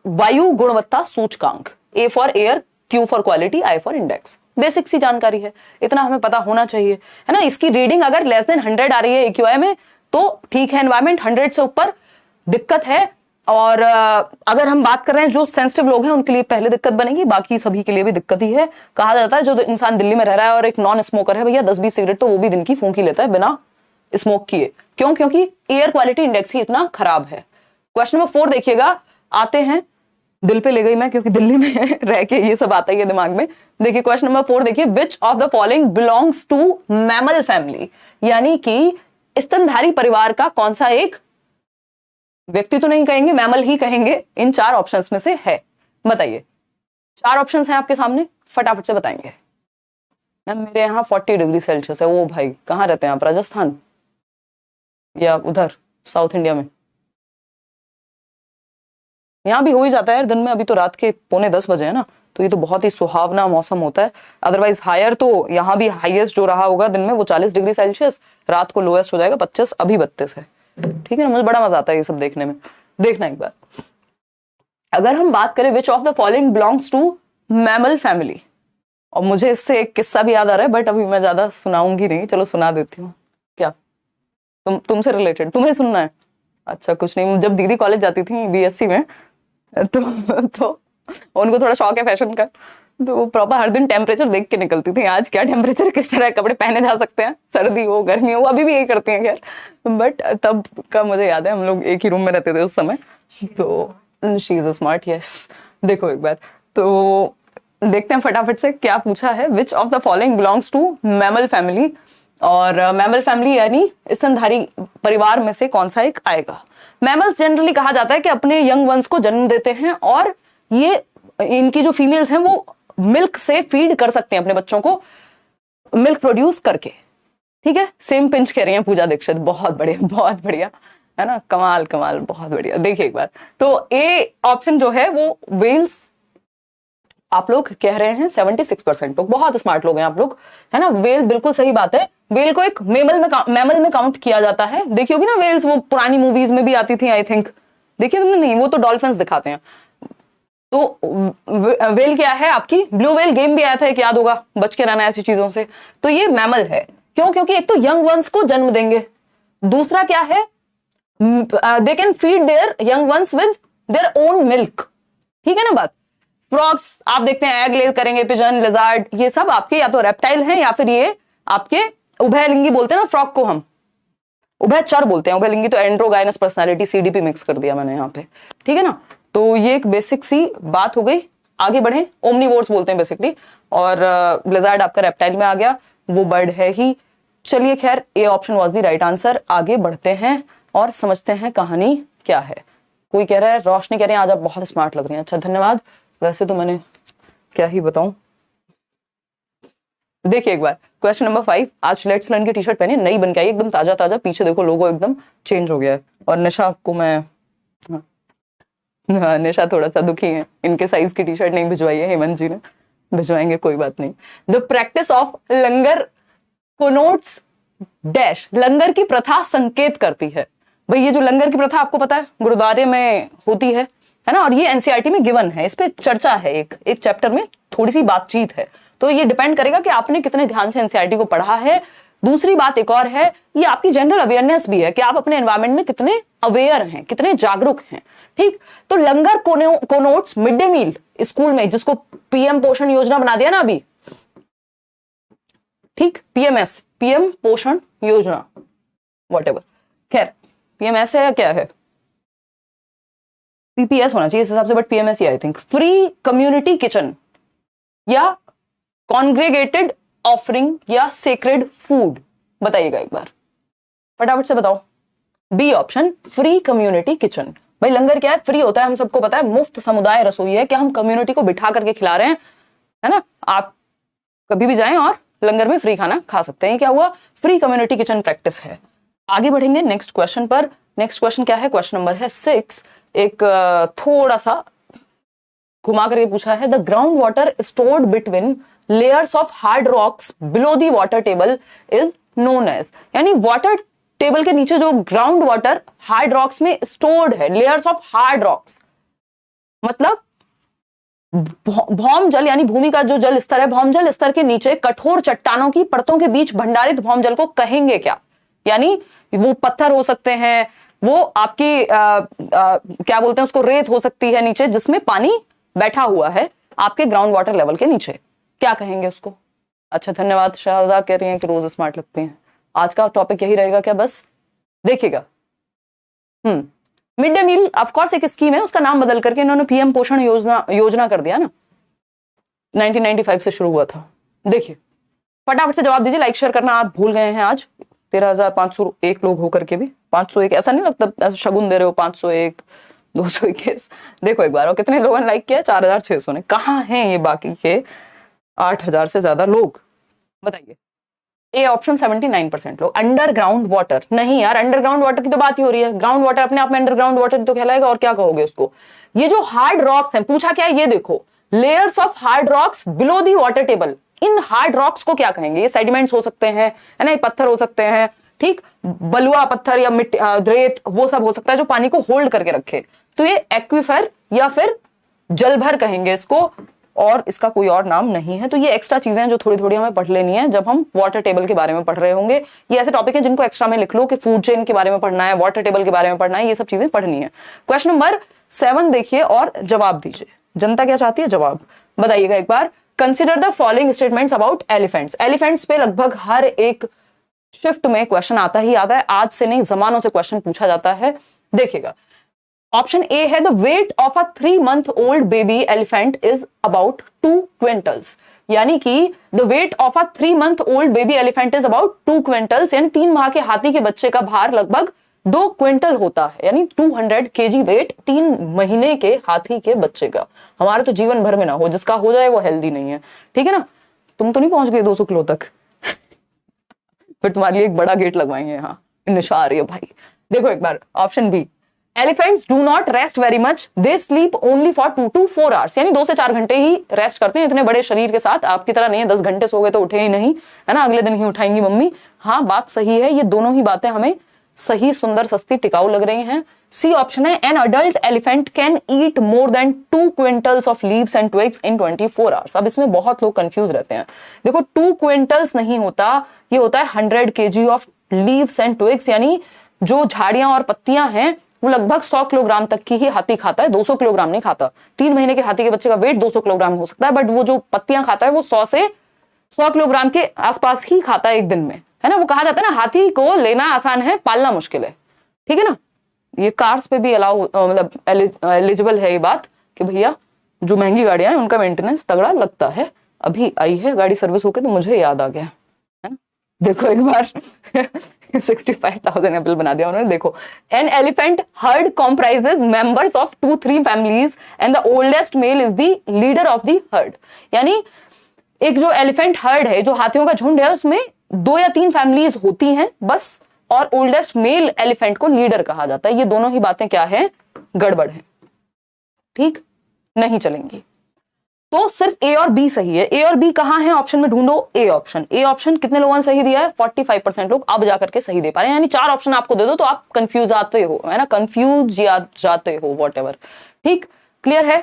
वायु गुणवत्ता सूचकांक, A for air, Q for quality, I for index. Basic सी जानकारी है, इतना हमें पता होना चाहिए, है ना? इसकी रीडिंग अगर लेस देन 100 आ रही है AQI में तो ठीक है एनवायरमेंट, 100 से ऊपर दिक्कत है। और अगर हम बात कर रहे हैं जो सेंसिटिव लोग हैं उनके लिए पहले दिक्कत बनेगी, बाकी सभी के लिए भी दिक्कत ही है। कहा जाता है जो इंसान दिल्ली में रह रहा है और एक नॉन स्मोकर है भैया, 10-20 सिगरेट तो वो भी दिन की फूंक ही लेता है बिना स्मोक किए। क्यों? क्योंकि एयर क्वालिटी इंडेक्स ही इतना खराब है। क्वेश्चन नंबर 4 देखिएगा, आते हैं, दिल पे ले गई मैं क्योंकि दिल्ली में रह के ये सब आता ही है दिमाग में। देखिए क्वेश्चन नंबर 4 देखिए, which of the following belongs to mammal family, यानी कि स्तनधारी परिवार का कौन सा एक व्यक्ति, तो नहीं कहेंगे, मैमल ही कहेंगे, इन 4 ऑप्शंस में से है? बताइए। 4 ऑप्शंस हैं आपके सामने, फटाफट से बताएंगे। मैम मेरे यहाँ 40 डिग्री सेल्सियस है। ओ भाई कहाँ रहते हैं आप? राजस्थान या उधर साउथ इंडिया में? यहाँ भी हो ही जाता है दिन में, अभी तो रात के 9:45 बजे है ना, तो ये तो बहुत ही सुहावना मौसम होता है। अदरवाइज हायर तो यहाँ भी हाईएस्ट जो रहा होगा दिन में वो 40 डिग्री सेल्सियस, रात को लोएस्ट हो जाएगा 25, अभी 32 है। ठीक है ना? मुझे बड़ा मजा आता है ये सब देखने में। देखना एक बार, अगर हम बात करें which of the following belongs to mammal family, और मुझे इससे एक किस्सा भी याद आ रहा है बट अभी मैं ज्यादा सुनाऊंगी नहीं, चलो सुना देती हूँ। क्या तुमसे रिलेटेड तुम्हें सुनना है? अच्छा कुछ नहीं, जब दीदी कॉलेज जाती थी बीएससी में तो उनको थोड़ा शौक है फैशन का, तो वो प्रॉपर हर दिन टेम्परेचर देख के निकलती थी, आज क्या टेम्परेचर, किस तरह कपड़े पहने जा सकते हैं, सर्दी हो गर्मी हो, अभी भी यही करती हैं खैर, बट तब का मुझे याद है, हम लोग एक ही रूम में रहते थे उस समय। तो शी इज स्मार्ट, यस। देखो एक बार तो देखते हैं फटाफट से क्या पूछा है। Which of the following belongs to mammal family, और मैमल फैमिली यानी स्तनधारी परिवार में से कौन सा एक आएगा? मैमल्स जनरली कहा जाता है कि अपने यंग वंस को जन्म देते हैं, और ये इनकी जो फीमेल्स हैं वो मिल्क से फीड कर सकते हैं अपने बच्चों को, मिल्क प्रोड्यूस करके। ठीक है, सेम पिंच कह रही हैं पूजा दीक्षित, बहुत बढ़िया बहुत बढ़िया, है ना, कमाल कमाल, बहुत बढ़िया। देखिए एक बार तो ए ऑप्शन जो है वो वेल्स आप लोग कह रहे हैं 76% लोग, बहुत स्मार्ट लोग हैं आप लोग, है ना। वेल बिल्कुल सही बात है, वेल को एक मैमल में काउंट किया जाता है। देखी होगी ना वेल्स, वो पुरानी मूवीज में भी आती थी आई थिंक, देखिए तुमने? नहीं, वो तो डॉल्फिन्स दिखाते हैं। तो वेल क्या है आपकी? ब्लू वेल गेम भी आया था एक, याद होगा, बच के रहना ऐसी चीजों से। तो ये मैमल है, क्यों? क्योंकि एक तो यंग वंस को जन्म देंगे, दूसरा क्या है, they can feed there young ones with their own milk. ठीक है ना बात। फ्रॉग्स आप देखते हैं एग ले करेंगे, पिजन, लिजार्ड, ये सब आपके या तो रेप्टाइल हैं या फिर ये आपके उभयलिंगी बोलते हैं ना फ्रॉग को, हम उभयचर बोलते हैं। उभयलिंगी तो एंड्रोगाइनस पर्सनालिटी, सीडीपी मिक्स कर दिया मैंने यहाँ पे, ठीक है ना। तो ये एक बेसिक सी बात हो गई। आगे बढ़े, ओमनीवोर्स बोलते हैं बेसिकली, और लिजार्ड आपका रेप्टाइल में आ गया, वो बर्ड है ही। चलिए खैर, A option was the right answer. आगे बढ़ते हैं और समझते हैं कहानी क्या है। कोई कह रहा है, रोशनी कह रहे हैं आज आप बहुत स्मार्ट लग रही हैं। अच्छा धन्यवाद, वैसे तो मैंने क्या ही बताऊं। देखिए एक बार क्वेश्चन नंबर 5, आज लेट्स लर्न की टी शर्ट पहनी, नई बन के आई, एकदम ताजा ताजा, पीछे देखो लोगो एकदम चेंज हो गया है। और निशा को मैं निशा थोड़ा सा दुखी है, इनके साइज की टी शर्ट नहीं भिजवाई है, हेमंत जी ने, भिजवाएंगे कोई बात नहीं। The practice of langar connotes dash, langar की प्रथा संकेत करती है। भाई ये जो लंगर की प्रथा आपको पता है गुरुद्वारे में होती है ना, और ये एनसीईआरटी में गिवन है, इस पे चर्चा है, एक चैप्टर में थोड़ी सी बातचीत है। तो ये डिपेंड करेगा कि आपने कितने ध्यान से एनसीईआरटी को पढ़ा है। दूसरी बात एक और है, ये आपकी जनरल अवेयरनेस भी है कि आप अपने एनवायरमेंट में कितने अवेयर हैं, कितने जागरूक हैं। ठीक, तो लंगर कोनोट्स मिड डे मील स्कूल में, जिसको पीएम पोषण योजना बना दिया ना अभी, ठीक, पीएमएस, पीएम पोषण योजना, व्हाटएवर, खैर पीएमएस है या क्या है, पीपीएस होना चाहिए इस हिसाब से, बट पीएमएस ही I think. Free community kitchen या कॉन्ग्रेगेटेड ऑफरिंग या सेक्रेड फूड, बताइएगा एक बार फटाफट से बताओ। B option, free community kitchen. भाई लंगर क्या है? फ्री होता है, हम सबको पता है, मुफ्त समुदाय रसोई है, कि हम कम्युनिटी को बिठा करके खिला रहे हैं, है ना। आप कभी भी जाएं और लंगर में फ्री खाना खा सकते हैं। क्या हुआ? फ्री कम्युनिटी किचन प्रैक्टिस है। आगे बढ़ेंगे नेक्स्ट क्वेश्चन पर। नेक्स्ट क्वेश्चन क्या है? क्वेश्चन नंबर है 6। एक थोड़ा सा घुमा करके पूछा है, the ground water stored between layers of hard rocks below the water table is known as, यानी वाटर टेबल के नीचे जो ग्राउंड वाटर हार्ड रॉक्स में स्टोर्ड है, लेयर्स ऑफ हार्ड रॉक्स, मतलब भौम जल, यानी भूमि का जो जल स्तर है, भौम जल स्तर के नीचे कठोर चट्टानों की परतों के बीच भंडारित भौम जल को कहेंगे क्या? यानी वो पत्थर हो सकते हैं, वो आपकी क्या बोलते हैं उसको, रेत हो सकती है नीचे, जिसमें पानी बैठा हुआ है आपके ग्राउंड वाटर लेवल के नीचे, क्या कहेंगे उसको? अच्छा धन्यवाद, शाहजा कह रही हैं कि रोज स्मार्ट लगती हैं। आज का टॉपिक यही रहेगा क्या? बस देखिएगा। मिड डे मील ऑफकोर्स एक स्कीम है, उसका नाम बदल करके इन्होंने पीएम पोषण योजना कर दिया ना, 1995 से शुरू हुआ था। देखिए फटाफट से जवाब दीजिए, लाइक शेयर करना आप भूल गए हैं। आज 13,501 लोग होकर के भी 501, ऐसा नहीं लगता ऐसा शगुन दे रहे हो, 501 221। देखो एक बार, और कितने लोगों ने लाइक किया? 4,600 ने। कहाँ हैं ये बाकी के 8,000 से ज्यादा लोग? बताइए। ए ऑप्शन 79% लोग। अंडरग्राउंड वाटर, नहीं यार, अंडरग्राउंड वाटर की तो बात ही हो रही है। ग्राउंड वाटर अपने आप में अंडरग्राउंड वाटर तो कहलाएगा, और क्या कहोगे उसको? ये जो हार्ड रॉक्स हैं, पूछा क्या है ये देखो, layers of hard rocks below the water table. In hard rocks को क्या कहेंगे? ये सेडिमेंट्स हो सकते हैं, है ना, ये पत्थर हो सकते हैं, ठीक, बलुआ पत्थर या मिट्टी, रेत, वो सब हो सकता है जो पानी को होल्ड करके रखे। तो ये एक्विफर या फिर जलभर कहेंगे इसको, और इसका कोई और नाम नहीं है। तो ये एक्स्ट्रा चीजें हैं जो थोड़ी थोड़ी हमें पढ़ लेनी है जब हम वाटर टेबल के बारे में पढ़ रहे होंगे। ये ऐसे टॉपिक हैं जिनको एक्स्ट्रा में लिख लो कि फूड चेन के बारे में पढ़ना है, वाटर टेबल के बारे में पढ़ना है, ये सब चीजें पढ़नी है। क्वेश्चन नंबर 7 देखिए और जवाब दीजिए। जनता क्या चाहती है? जवाब बताइएगा एक बार। Consider the following statements about elephants. Elephants पे लगभग हर एक शिफ्ट में क्वेश्चन आता ही आता है, आज से नहीं जमानों से क्वेश्चन पूछा जाता है। देखिएगा, ऑप्शन ए है the weight of a 3 month old baby elephant is about 2 quintals. यानी कि the weight of a 3 month old baby elephant is about 2 quintals, यानी 3 माह के हाथी के बच्चे का भार लगभग 2 क्विंटल होता है, यानी 200 kg वेट 3 महीने के हाथी के बच्चे का। हमारे तो जीवन भर में ना हो, जिसका हो जाए वो हेल्दी नहीं है, ठीक है ना। तुम तो नहीं पहुंच गए 200 किलो तक फिर तुम्हारे लिए एक बड़ा गेट लगवाएंगे यहाँ। निशा आ रही है भाई। देखो एक बार option B, elephants do not rest very much, they sleep only for 2 to 4 hours, यानी 2 से 4 घंटे ही रेस्ट करते हैं। इतने बड़े शरीर के साथ आपकी तरह नहीं है 10 घंटे सो गए तो उठे ही नहीं, है ना, अगले दिन ही उठाएंगी मम्मी। हाँ बात सही है, ये दोनों ही बातें हमें सही, सुंदर, सस्ती, टिकाऊ लग रही हैं। सी ऑप्शन है, an adult elephant can eat more than 2 quintals of leaves and twigs in 24 hours। अब इसमें बहुत लोग कंफ्यूज रहते हैं। देखो 2 क्विंटल्स नहीं होता, ये होता है 100 kg of leaves and twigs, यानी जो झाड़ियां और पत्तियां हैं वो लगभग 100 किलोग्राम तक की ही हाथी खाता है, 200 किलोग्राम नहीं खाता। 3 महीने के हाथी के बच्चे का वेट 200 किलोग्राम हो सकता है, बट वो जो पत्तियां खाता है वो 100 से 100 किलोग्राम के आसपास ही खाता है एक दिन में, है ना। वो कहा जाता है ना, हाथी को लेना आसान है, पालना मुश्किल है, ठीक है ना। ये कार्स पे भी अलाउ, मतलब एलिजिबल है ये बात कि भैया जो महंगी गाड़ियां हैं उनका मेंटेनेंस तगड़ा लगता है। अभी आई है गाड़ी सर्विस होके तो मुझे याद आ गया, है ना। देखो एक बार 65,000 बिल बना दिया उन्होंने। देखो, an elephant herd comprises members of 2-3 families and the oldest male is the leader of the herd. यानी एक जो एलिफेंट हर्ड है, जो हाथियों का झुंड है, उसमें 2 या 3 फैमिलीज होती हैं बस, और ओल्डेस्ट मेल एलिफेंट को लीडर कहा जाता है। ये दोनों ही बातें क्या है? गड़बड़ है, ठीक नहीं चलेंगी। तो सिर्फ ए और बी सही है। ए और बी कहां है ऑप्शन में? ढूंढो ए ऑप्शन। ए ऑप्शन कितने लोगों ने सही दिया है? 45% लोग अब जाकर के सही दे पा रहे हैं। यानी 4 ऑप्शन आपको दे दो तो आप कंफ्यूज आते हो, है ना, कंफ्यूज या जाते हो, वॉट एवर, ठीक, क्लियर है।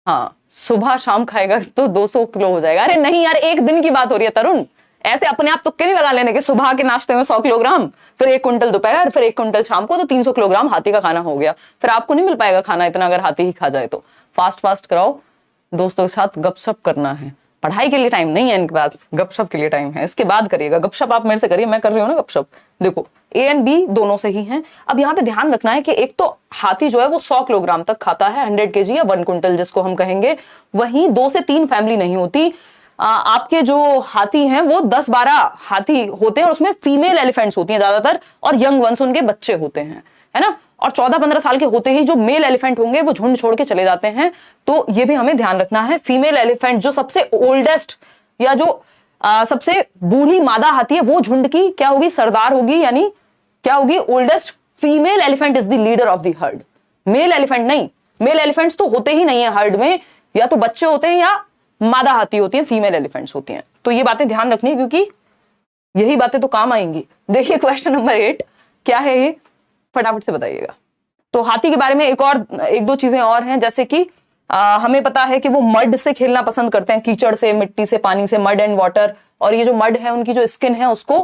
हाँ, सुबह शाम खाएगा तो 200 किलो हो जाएगा। अरे नहीं यार, एक दिन की बात हो रही है तरुण, ऐसे अपने आप तुक्के नहीं लगा लेने के सुबह के नाश्ते में 100 किलोग्राम, फिर 1 क्विंटल दोपहर, फिर 1 क्विंटल शाम को, तो 300 किलोग्राम हाथी का खाना हो गया। फिर आपको नहीं मिल पाएगा खाना इतना अगर हाथी ही खा जाए तो। फास्ट फास्ट कराओ, दोस्तों के साथ गपशप करना है। पढ़ाई के लिए टाइम नहीं है इनके पास, गपशप के लिए टाइम है। इसके बाद करिएगा गपशप, आप मेरे से करिए, मैं कर रही हूँ ना गपशप। देखो ए एंड बी दोनों सही हैं। अब यहाँ पे ध्यान रखना है कि एक तो हाथी जो है वो 100 किलोग्राम तक खाता है, 100 kg या 1 क्विंटल जिसको हम कहेंगे। वहीं 2 से 3 फैमिली नहीं होती। आपके जो हाथी हैं वो 10-12 हाथी होते हैं, और उसमें फीमेल एलिफेंट्स होती हैं ज्यादातर, और यंग वंस उनके बच्चे होते हैं, है ना। और 14-15 साल के होते ही जो मेल एलिफेंट होंगे वो झुंड छोड़ के चले जाते हैं। तो ये भी हमें ध्यान रखना है। फीमेल एलिफेंट जो सबसे ओल्डेस्ट या जो सबसे बूढ़ी मादा हाथी है वो झुंड की क्या होगी? सरदार होगी, यानी क्या होगी? Oldest female elephant is the leader of the heard. Mail elephant नहीं, मेल एलिफेंट्स तो होते ही नहीं है हर्ड में, या तो बच्चे होते हैं या मादा हाथी होती है, फीमेल एलिफेंट्स होती हैं। तो ये बातें ध्यान रखनी है क्योंकि यही बातें तो काम आएंगी। देखिए क्वेश्चन नंबर 8 क्या है ये, फटाफट से बताइएगा। तो हाथी के बारे में एक दो चीजें और हैं, जैसे कि हमें पता है कि वो मड से खेलना पसंद करते हैं, कीचड़ से, मिट्टी से, पानी से, मड एंड वाटर। और ये जो मड है उनकी जो स्किन है उसको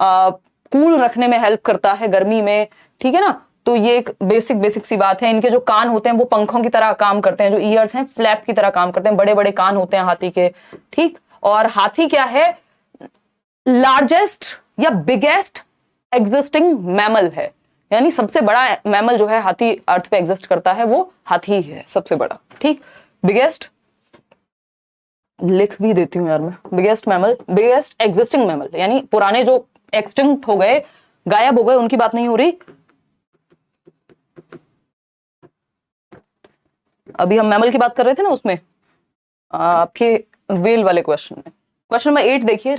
कूल रखने में हेल्प करता है गर्मी में, ठीक है ना। तो ये एक बेसिक सी बात है। इनके जो कान होते हैं वो पंखों की तरह काम करते हैं, जो ईयर्स हैं फ्लैप की तरह काम करते हैं, बड़े बड़े कान होते हैं हाथी के, ठीक। और हाथी क्या है? लार्जेस्ट या बिगेस्ट एग्जिस्टिंग मैमल है, यानी सबसे बड़ा मैमल जो है हाथी अर्थ पे एग्जिस्ट करता है वो हाथी ही है सबसे बड़ा, ठीक। बिगेस्ट लिख भी देती हूं यार मैं, biggest mammal, biggest existing mammal, यानी पुराने जो एक्सटिंक्ट हो गए, गायब हो गए, उनकी बात नहीं हो रही। अभी हम मैमल की बात कर रहे थे ना, उसमें आपके वेल वाले क्वेश्चन में। क्वेश्चन नंबर 8 देखिए,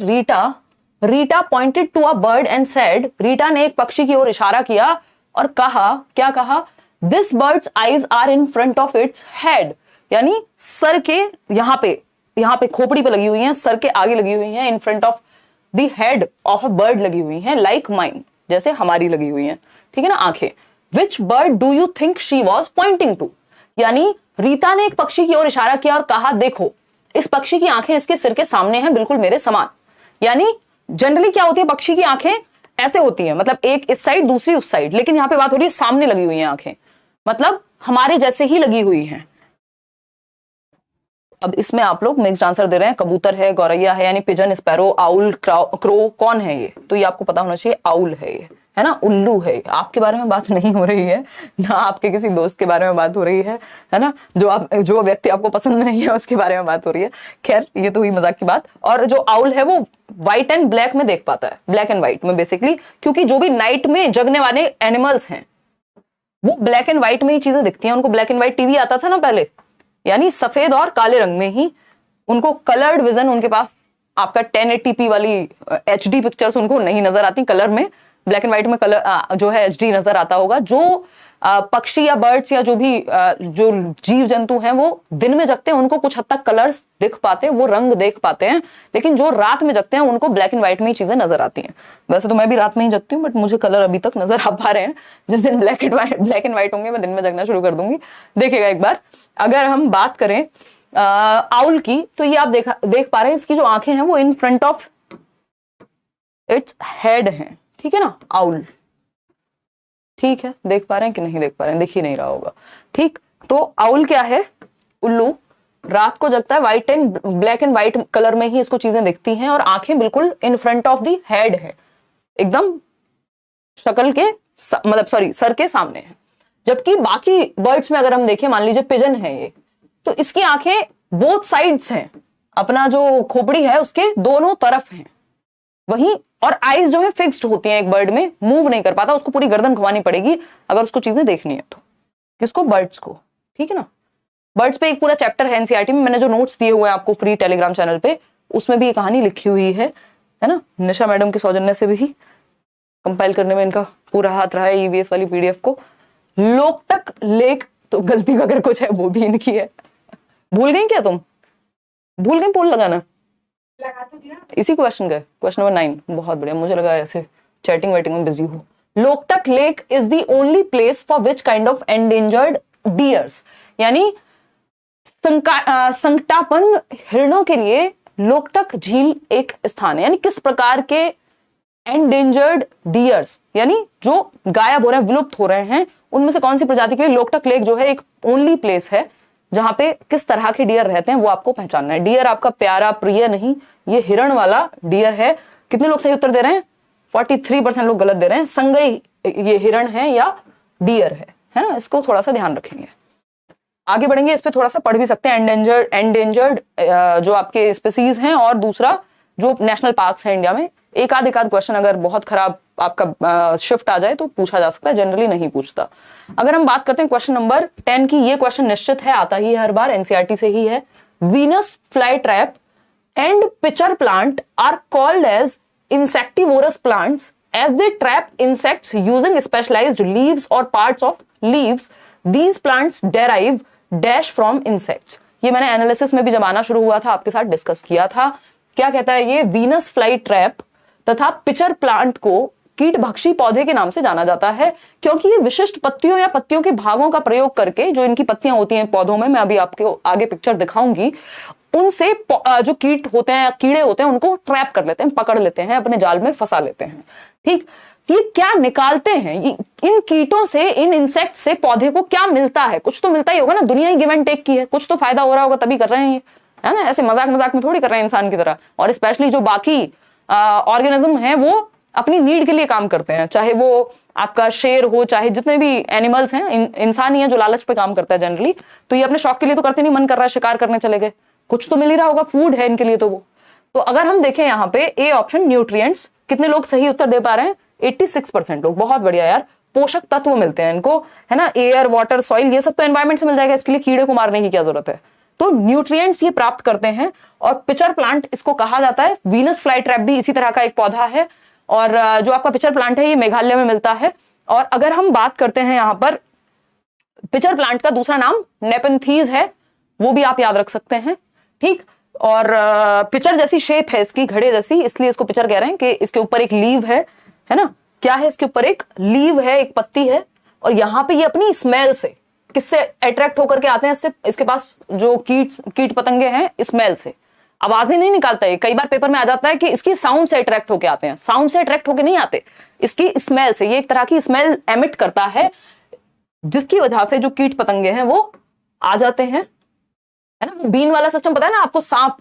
Rita pointed to a bird and said, Rita ने एक पक्षी की ओर इशारा किया और कहा, क्या कहा? This bird's eyes are in front of its head, यानी सर के यहाँ पे खोपड़ी पे लगी हुई हैं, सर के आगे लगी हुई हैं, इन front of the head of a bird लगी हुई हैं, लाइक माइन, जैसे हमारी लगी हुई हैं, ठीक है ना, आंखें। Which bird do you think she was pointing to, यानी रीता ने एक पक्षी की ओर इशारा किया और कहा, देखो इस पक्षी की आंखें इसके सिर के सामने हैं, बिल्कुल मेरे समान। यानी जनरली क्या होती है, पक्षी की आंखें ऐसे होती हैं, मतलब एक इस साइड दूसरी उस साइड, लेकिन यहां पे बात हो रही है सामने लगी हुई हैं आंखें, मतलब हमारे जैसे ही लगी हुई हैं। अब इसमें आप लोग मिक्स्ड आंसर दे रहे हैं, कबूतर है, गौरैया है, यानी पिजन, स्पैरो, आउल, क्रो, कौन है ये? तो ये आपको पता होना चाहिए, आउल है ये, है ना, उल्लू है। आपके बारे में बात नहीं हो रही है ना, आपके किसी दोस्त के बारे में बात हो रही है ना, जो व्यक्ति आपको पसंद नहीं है उसके बारे में बात हो रही है। खैर ये तो हुई मजाक की बात। और जो आउल है वो व्हाइट एंड ब्लैक में देख पाता है, ब्लैक एंड व्हाइट में बेसिकली, क्योंकि जो भी नाइट में जगने वाले एनिमल्स हैं वो ब्लैक एंड व्हाइट में ही चीजें दिखती हैं। उनको ब्लैक एंड व्हाइट टीवी आता था ना पहले, यानी सफेद और काले रंग में ही, उनको कलर्ड विजन, उनके पास आपका 1080p वाली HD पिक्चर्स उनको नहीं नजर आती कलर में, ब्लैक एंड व्हाइट में कलर जो है HD नजर आता होगा। जो पक्षी या बर्ड्स या जो भी जो जीव जंतु हैं वो दिन में जगते हैं, उनको कुछ हद तक कलर्स दिख पाते हैं, वो रंग देख पाते हैं, लेकिन जो रात में जगते हैं उनको ब्लैक एंड व्हाइट में ही चीजें नजर आती हैं। वैसे तो मैं भी रात में ही जगती हूँ, बट मुझे कलर अभी तक नजर आ पा रहे हैं। जिस दिन ब्लैक एंड व्हाइट होंगे मैं दिन में जगना शुरू कर दूंगी। देखिएगा एक बार, अगर हम बात करें आउल की, तो ये आप देख पा रहे हैं, इसकी जो आंखें हैं वो इन फ्रंट ऑफ इट्स हेड हैं, ठीक है ना, आउल। ठीक है, देख पा रहे हैं कि नहीं देख पा रहे हैं, देख ही नहीं रहा होगा। ठीक, तो आउल क्या है, उल्लू, रात को जगता है, white and black and white colour में ही इसको चीजें दिखती हैं, और आंखें बिल्कुल इन फ्रंट ऑफ दी हेड है, एकदम शक्ल के मतलब सॉरी सर के सामने है। जबकि बाकी बर्ड्स में अगर हम देखें, मान लीजिए पिजन है ये, तो इसकी आंखें बोथ साइड्स हैं, अपना जो खोपड़ी है उसके दोनों तरफ हैं, वहीं और आईज जो है फिक्स्ड होती हैं। एक बर्ड में मूव नहीं कर पाता, उसको पूरी गर्दन घुमानी पड़ेगी अगर उसको चीजें देखनी है तो। किसको? बर्ड्स को, ठीक है ना। बर्ड्स पे एक पूरा चैप्टर है एनसीईआरटी में, मैंने जो नोट्स दिए हुए हैं आपको फ्री टेलीग्राम चैनल पे, उसमें भी ये कहानी लिखी हुई है ना। निशा मैडम के सौजन्य से भी कंपाइल करने में इनका पूरा हाथ रहा है ईवीएस वाली पीडीएफ को। लोकटक लेक, तो गलती अगर कुछ है वो भी इनकी है। भूल गई क्या तुम? भूल गई पोल लगाना? लगा तो दिया। इसी क्वेश्चन का, क्वेश्चन नंबर 9। बहुत बढ़िया, मुझे लगा ऐसे चैटिंग वेटिंग में बिजी हो। Loktak lake is the only place for which kind of endangered dears, यानी संकटापन्न हिरणों के लिए लोकटक झील एक स्थान है। यानी किस प्रकार के एंडेंजर्ड डियर्स, यानी जो गायब हो रहे हैं, विलुप्त हो रहे हैं, उनमें से कौन सी प्रजाति के लिए लोकटक लेक जो है एक ओनली प्लेस है जहां पे किस तरह के डियर रहते हैं वो आपको पहचानना है। डियर आपका प्यारा प्रिय नहीं, ये हिरण वाला डियर है। कितने लोग सही उत्तर दे रहे हैं? 43% लोग गलत दे रहे हैं। संगई ये हिरण है या डियर है ना, इसको थोड़ा सा ध्यान रखेंगे। आगे बढ़ेंगे, इस पे थोड़ा सा पढ़ भी सकते हैं। एंडेंजर्ड जो आपके स्पीसीज हैं, और दूसरा जो नेशनल पार्क्स हैं इंडिया में। एक आध क्वेश्चन अगर बहुत खराब आपका शिफ्ट आ जाए तो पूछा जा सकता है, जनरली नहीं पूछता। अगर हम बात करते हैं क्वेश्चन नंबर 10 की, ये क्वेश्चन निश्चित है, आता ही है हर बार, एनसीईआरटी से ही है। Venus fly trap and pitcher plant are called as insectivorous plants as they trap insects using specialized leaves or parts of leaves. These plants derive dash from insects. ये मैंने एनालिसिस में भी जब आना शुरू हुआ था आपके साथ डिस्कस किया था। क्या कहता है ये? वीनस फ्लाई ट्रैप तथा पिचर प्लांट को कीटभक्षी पौधे के नाम से जाना जाता है, क्योंकि ये विशिष्ट पत्तियों या पत्तियों के भागों का प्रयोग करके, जो इनकी पत्तियां होती हैं पौधों में, मैं अभी आपको आगे पिक्चर दिखाऊंगी, उनसे जो कीट होते हैं, कीड़े होते हैं, उनको ट्रैप कर लेते हैं, पकड़ लेते हैं, अपने जाल में फंसा लेते हैं। ठीक, ये क्या निकालते हैं? इन कीटों से, इन इंसेक्ट से पौधे को क्या मिलता है? कुछ तो मिलता ही होगा ना, दुनिया ही गिव एंड टेक की है, कुछ तो फायदा हो रहा होगा तभी कर रहे हैं ये, है ना। ऐसे मजाक मजाक में थोड़ी कर रहे हैं इंसान की तरह। और स्पेशली जो बाकी ऑर्गेनिज्म है वो अपनी नीड के लिए काम करते हैं, चाहे वो आपका शेर हो, चाहे जितने भी एनिमल्स हैं, इंसान ही है जो लालच पे काम करता है जनरली। तो ये अपने शौक के लिए तो करते नहीं, मन कर रहा है शिकार करने चले गए, कुछ तो मिल ही रहा होगा, फूड है इनके लिए तो वो। तो अगर हम देखें यहाँ पे ए ऑप्शन न्यूट्रिएंट्स, कितने लोग सही उत्तर दे पा रहे हैं? 86% लोग। बहुत बढ़िया यार, पोषक तत्व मिलते हैं इनको, है ना। एयर, वाटर, सॉइल, ये सब तो एनवायरमेंट से मिल जाएगा, इसके लिए कीड़े को मारने की क्या जरूरत है। तो न्यूट्रिएंट्स ये प्राप्त करते हैं। और पिचर प्लांट इसको कहा जाता है। वीनस फ्लाई ट्रैप भी इसी तरह का एक पौधा है, और जो आपका पिचर प्लांट है ये मेघालय में मिलता है। और अगर हम बात करते हैं यहाँ पर, पिचर प्लांट का दूसरा नाम नेपेंथीज है, वो भी आप याद रख सकते हैं। ठीक, और पिचर जैसी शेप है इसकी, घड़े जैसी, इसलिए इसको पिचर कह रहे हैं कि इसके ऊपर एक लीव है ना। क्या है इसके ऊपर? एक लीव है, एक पत्ती है, और यहाँ पे ये अपनी स्मेल से, किससे अट्रैक्ट होकर के आते हैं? इससे, इसके पास जो कीट पतंगे हैं, स्मेल से। आवाज ही नहीं निकालता है, कई बार पेपर में आ जाता है कि इसकी साउंड से अट्रैक्ट होकर आते हैं। साउंड से अट्रैक्ट होकर नहीं आते, इसकी स्मेल से। ये एक तरह की स्मेल एमिट करता है, जिसकी वजह से जो कीट पतंगे हैं वो आ जाते हैं, है ना। बीन वाला सिस्टम पता है ना आपको? सांप,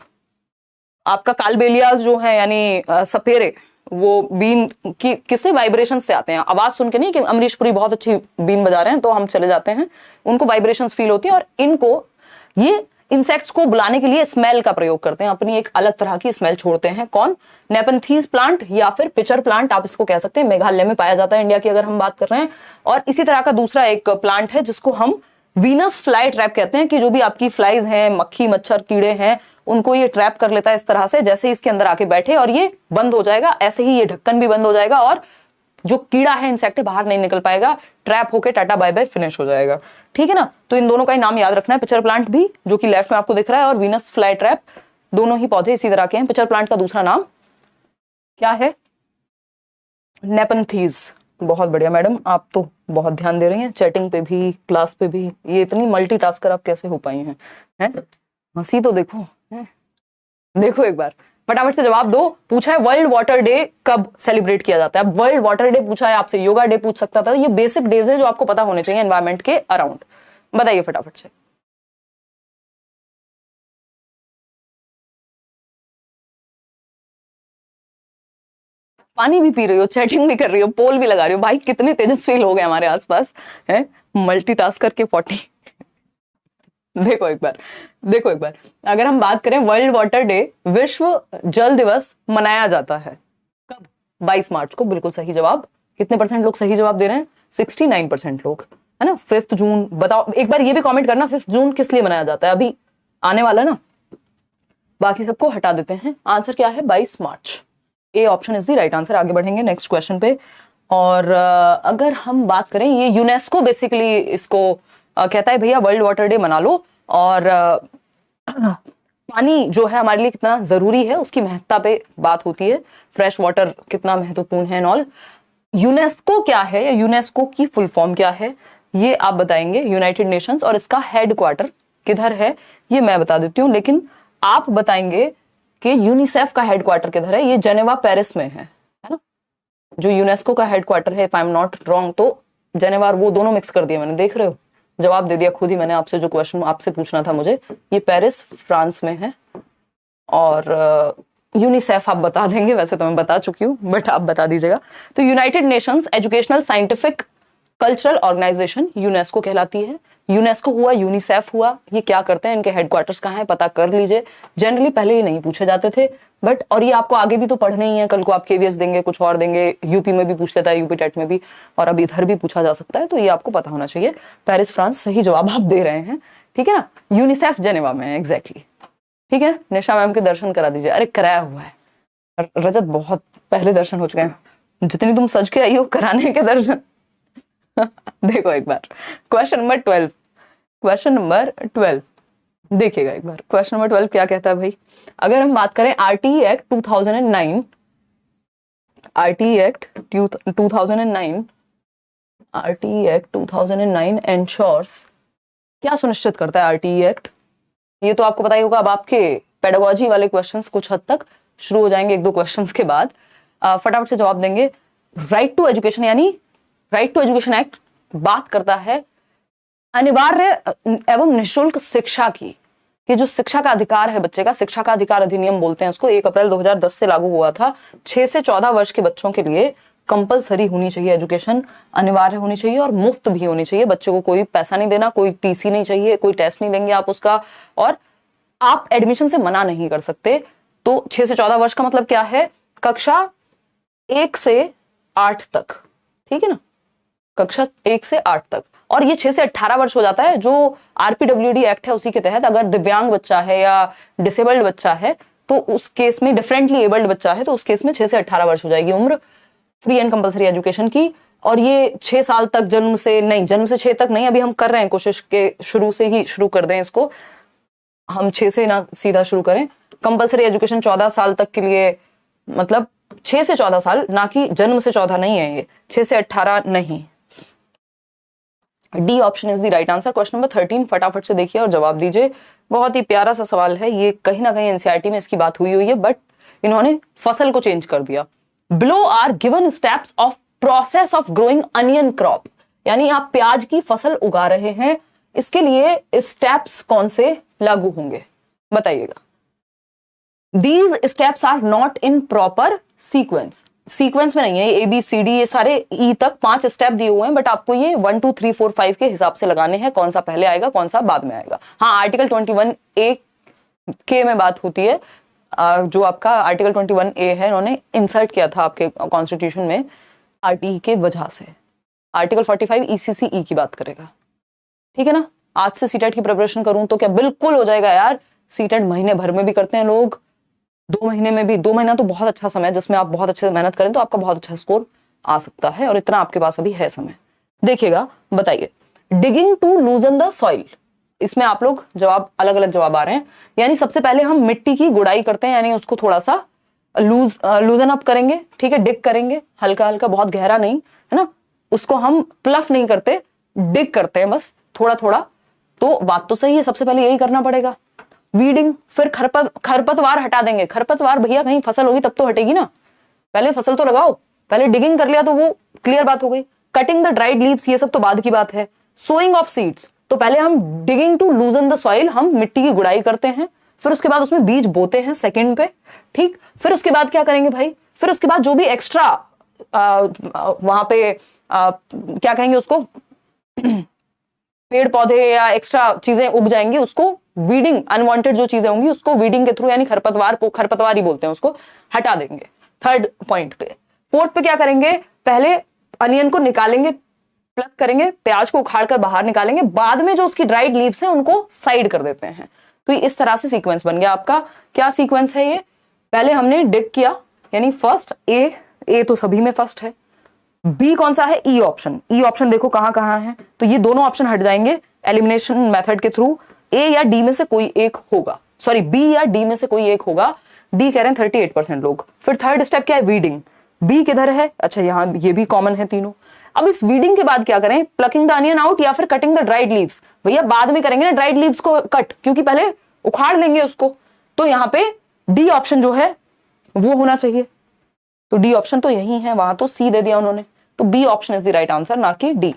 आपका कालबेलिया जो है यानी सपेरे, वो बीन की किससे? वाइब्रेशन से आते हैं। आवाज सुन के नहीं कि अमरीश पुरी बहुत अच्छी बीन बजा रहे हैं तो हम चले जाते हैं, उनको वाइब्रेशंस फील होती है। और इनको, ये इंसेक्ट्स को बुलाने के लिए स्मेल का प्रयोग करते हैं, अपनी एक अलग तरह की स्मेल छोड़ते हैं। कौन? नेपंथीज प्लांट या फिर पिचर प्लांट आप इसको कह सकते हैं। मेघालय में पाया जाता है, इंडिया की अगर हम बात कर रहे हैं। और इसी तरह का दूसरा एक प्लांट है जिसको हम वीनस फ्लाई ट्रैप कहते हैं, कि जो भी आपकी फ्लाइज हैं, मक्खी मच्छर कीड़े हैं, उनको ये ट्रैप कर लेता है इस तरह से, जैसे इसके अंदर आके बैठे और ये बंद हो जाएगा, ऐसे ही ये ढक्कन भी बंद हो जाएगा और जो कीड़ा है, इंसेक्ट, बाहर नहीं निकल पाएगा, ट्रैप होके टाटा बाय बाय फिनिश हो जाएगा। ठीक है ना। तो इन दोनों का ही नाम याद रखना है। पिचर प्लांट भी जो कि लेफ्ट में आपको दिख रहा है, और वीनस फ्लाई ट्रैप, दोनों ही पौधे इसी तरह के हैं। पिचर प्लांट का दूसरा नाम क्या है? नेपंथीज। बहुत बढ़िया मैडम, आप तो बहुत ध्यान दे रही हैं, चैटिंग पे भी, क्लास पे भी। ये इतनी मल्टीटास्कर आप कैसे हो पाई हैं? हंसी तो देखो, देखो एक बार फटाफट से जवाब दो। पूछा है वर्ल्ड वाटर डे कब सेलिब्रेट किया जाता है? अब वर्ल्ड वाटर डे पूछा है आपसे, योगा डे पूछ सकता था। ये बेसिक डेज है जो आपको पता होने चाहिए एनवायरमेंट के अराउंड। बताइए फटाफट से। पानी भी पी रही हो, चैटिंग भी कर रही हो, पोल भी लगा रही हो। भाई कितने तेजस्वी लोग हैं हमारे आसपास, हैं मल्टीटास्कर के 40। देखो एक बार, देखो एक बार, अगर हम बात करें वर्ल्ड वाटर डे, विश्व जल दिवस मनाया जाता है कब? 22 मार्च को। बिल्कुल सही जवाब। कितने परसेंट लोग सही जवाब दे रहे हैं? 69% लोग, है ना। 5 जून। बताओ एक बार, ये भी कमेंट करना 5 जून किस लिए मनाया जाता है, अभी आने वाला ना। बाकी सबको हटा देते हैं। आंसर क्या है? 22 मार्च। A option is the right answer. आगे बढ़ेंगे नेक्स्ट क्वेश्चन पे। और अगर हम बात करें, ये यूनेस्को बेसिकली इसको कहता है भैया वर्ल्ड वाटर डे मना लो, और पानी जो है हमारे लिए कितना जरूरी है उसकी महत्ता पे बात होती है। फ्रेश वाटर कितना महत्वपूर्ण है एंड ऑल। यूनेस्को क्या है, या यूनेस्को की फुल फॉर्म क्या है, ये आप बताएंगे। United Nations. और इसका हेडक्वार्टर किधर है ये मैं बता देती हूँ, लेकिन आप बताएंगे कि यूनिसेफ का हेडक्वार्टर किधर है। ये जेनेवा पेरिस में है ना। जो यूनेस्को का हेडक्वार्टर है, if I am not wrong, तो जेनेवा, वो दोनों मिक्स कर दिए मैंने, देख रहे हो। जवाब दे दिया खुद ही मैंने आपसे, जो क्वेश्चन आपसे पूछना था मुझे। ये पेरिस फ्रांस में है। और यूनिसेफ आप बता देंगे, वैसे तो मैं बता चुकी हूँ, बट आप बता दीजिएगा। तो United Nations Educational Scientific Cultural Organization UNESCO कहलाती है। यूनेस्को हुआ, यूनिसेफ हुआ, ये क्या करते हैं, इनके हेडक्वार्टर्स कहाँ है पता कर लीजिए। जनरली पहले ये नहीं पूछे जाते थे, बट और ये आपको आगे भी तो पढ़ने ही है। कल को आप केवीएस देंगे, कुछ और देंगे, यूपी में भी पूछ लेता है, यूपी टेट में भी, और अब इधर भी पूछा जा सकता है, तो ये आपको पता होना चाहिए। पेरिस फ्रांस सही जवाब आप दे रहे हैं, ठीक है ना। यूनिसेफ जेनेवा में है एग्जैक्टली, ठीक है। निशा मैम के दर्शन करा दीजिए। अरे कराया हुआ है रजत, बहुत पहले दर्शन हो चुके हैं। जितनी तुम सज के आई हो कराने के दर्शन। देखो एक बार क्वेश्चन नंबर 12, क्वेश्चन नंबर 12 देखिएगा एक बार। क्वेश्चन नंबर 12 क्या कहता है भाई? अगर हम बात करें RTE act 2009, RTE act 2009, RTE act 2009 ensures, क्या सुनिश्चित करता है आरटीई एक्ट? ये तो आपको पता ही होगा। अब आपके पेडागोजी वाले क्वेश्चंस कुछ हद तक शुरू हो जाएंगे, 1-2 क्वेश्चंस के बाद। फटाफट से जवाब देंगे। राइट टू एजुकेशन, यानी राइट टू एजुकेशन एक्ट बात करता है अनिवार्य एवं निःशुल्क शिक्षा की, कि जो शिक्षा का अधिकार है बच्चे का, शिक्षा का अधिकार अधिनियम बोलते हैं उसको, 1 अप्रैल 2010 से लागू हुआ था। 6 से 14 वर्ष के बच्चों के लिए कंपलसरी होनी चाहिए एजुकेशन, अनिवार्य होनी चाहिए और मुफ्त भी होनी चाहिए। बच्चे को कोई पैसा नहीं देना, कोई टीसी नहीं चाहिए, कोई टेस्ट नहीं लेंगे आप उसका, और आप एडमिशन से मना नहीं कर सकते। तो 6 से 14 वर्ष का मतलब क्या है? कक्षा 1 से 8 तक, ठीक है ना, कक्षा 1 से 8 तक। और ये 6 से 18 वर्ष हो जाता है, जो आरपीडब्ल्यूडी एक्ट है उसी के तहत। अगर दिव्यांग बच्चा है या डिसेबल्ड बच्चा है तो उस केस में, डिफरेंटली एबल्ड बच्चा है तो उस केस में 6 से 18 वर्ष हो जाएगी उम्र फ्री एंड कंपलसरी एजुकेशन की। और ये 6 साल तक, जन्म से नहीं, जन्म से 6 तक नहीं, अभी हम कर रहे हैं कोशिश के शुरू से ही शुरू कर दें इसको, हम 6 से ना सीधा शुरू करें। कंपलसरी एजुकेशन 14 साल तक के लिए, मतलब 6 से 14 साल, ना कि जन्म से 14 नहीं है, ये 6 से 18 नहीं। D option is the right answer. Question number 13 फटाफट से देखिए और जवाब दीजिए। बहुत ही प्यारा सा सवाल है ये, कहीं ना कहीं एनसीईआरटी में इसकी बात हुई है, बट इन्होंने फसल को चेंज कर दिया। Below are given steps of process of growing onion crop, यानी आप प्याज की फसल उगा रहे हैं, इसके लिए स्टेप्स कौन से लागू होंगे बताइएगा। These steps are not in proper sequence, sequence में नहीं है, ए बी सी डी ये सारे ई तक 5 स्टेप दिए हुए हैं, बट आपको ये 1 2 3 4 5 के हिसाब से लगाने हैं, कौन सा पहले आएगा कौन सा बाद में आएगा। हाँ, आर्टिकल 21A के में बात होती है, जो आपका आर्टिकल 21A है उन्होंने इंसर्ट किया था आपके कॉन्स्टिट्यूशन में आरटी के वजह से। आर्टिकल 45 ECCE की बात करेगा, ठीक है ना। आज से सीटेट की प्रिपरेशन करूं तो क्या बिल्कुल हो जाएगा यार। सीटेट महीने भर में भी करते हैं लोग, 2 महीने में भी। 2 महीना तो बहुत अच्छा समय है जिसमें आप बहुत अच्छे से मेहनत करें तो आपका बहुत अच्छा स्कोर आ सकता है, और इतना आपके पास अभी है समय। देखिएगा, बताइए। Digging to loosen the soil, इसमें आप लोग जवाब अलग अलग जवाब आ रहे हैं। यानी सबसे पहले हम मिट्टी की गुड़ाई करते हैं, यानी उसको थोड़ा सा लूजन अप करेंगे, ठीक है, डिग करेंगे हल्का हल्का, बहुत गहरा नहीं, है ना। उसको हम प्लफ नहीं करते, डिग करते हैं बस थोड़ा थोड़ा। तो बात तो सही है, सबसे पहले यही करना पड़ेगा। वीडिंग, फिर खरपतवार हटा देंगे। खरपतवार भैया कहीं फसल होगी तब तो हटेगी ना, पहले फसल तो लगाओ। पहले डिगिंग कर लिया तो वो क्लियर बात हो गई। कटिंग द ड्राइड लीव्स, ये सब तो बाद की बात है। सोइंग ऑफ सीड्स, तो पहले हम digging to loosen the soil, हम मिट्टी की गुड़ाई करते हैं, फिर उसके बाद उसमें बीज बोते हैं सेकंड पे, ठीक। फिर उसके बाद क्या करेंगे भाई, फिर उसके बाद जो भी एक्स्ट्रा वहां पे क्या कहेंगे उसको पेड़ पौधे या एक्स्ट्रा चीजें उग जाएंगी, उसको वीडिंग, अनवांटेड जो चीजें होंगी उसको वीडिंग के थ्रू, यानी खरपतवार ही बोलते हैं उसको, हटा देंगे। थर्ड पॉइंट पे। फोर्थ पे क्या करेंगे, पहले अनियन को निकालेंगे, प्लग करेंगे, प्याज को उखाड़ कर बाहर निकालेंगे, बाद में जो उसकी ड्राइड लीव्स हैं उनको साइड कर देते हैं। तो इस तरह से सीक्वेंस बन गया आपका। क्या सीक्वेंस है ये, पहले हमने डिग किया, यानी फर्स्ट ए तो सभी में फर्स्ट है। बी कौन सा है, ई ऑप्शन। ई ऑप्शन देखो कहां कहां है, तो ये दोनों ऑप्शन हट जाएंगे एलिमिनेशन मेथड के थ्रू। ए या डी में से कोई एक होगा, सॉरी बी या डी में से कोई एक होगा। डी कह रहे हैं 38% लोग। फिर थर्ड स्टेप क्या है, वीडिंग। बी किधर है, अच्छा यहाँ, ये भी कॉमन है तीनों। अब इस वीडिंग के बाद क्या करें, प्लकिंग द अनियन आउट या फिर कटिंग द ड्राइड लीव्स। भैया बाद में करेंगे ना ड्राइड लीव्स को कट, क्योंकि पहले उखाड़ लेंगे उसको। तो यहाँ पे डी ऑप्शन जो है वो होना चाहिए। तो डी ऑप्शन तो यही है, वहां तो सी दे दिया उन्होंने, तो B option is the right answer, ना कि डी।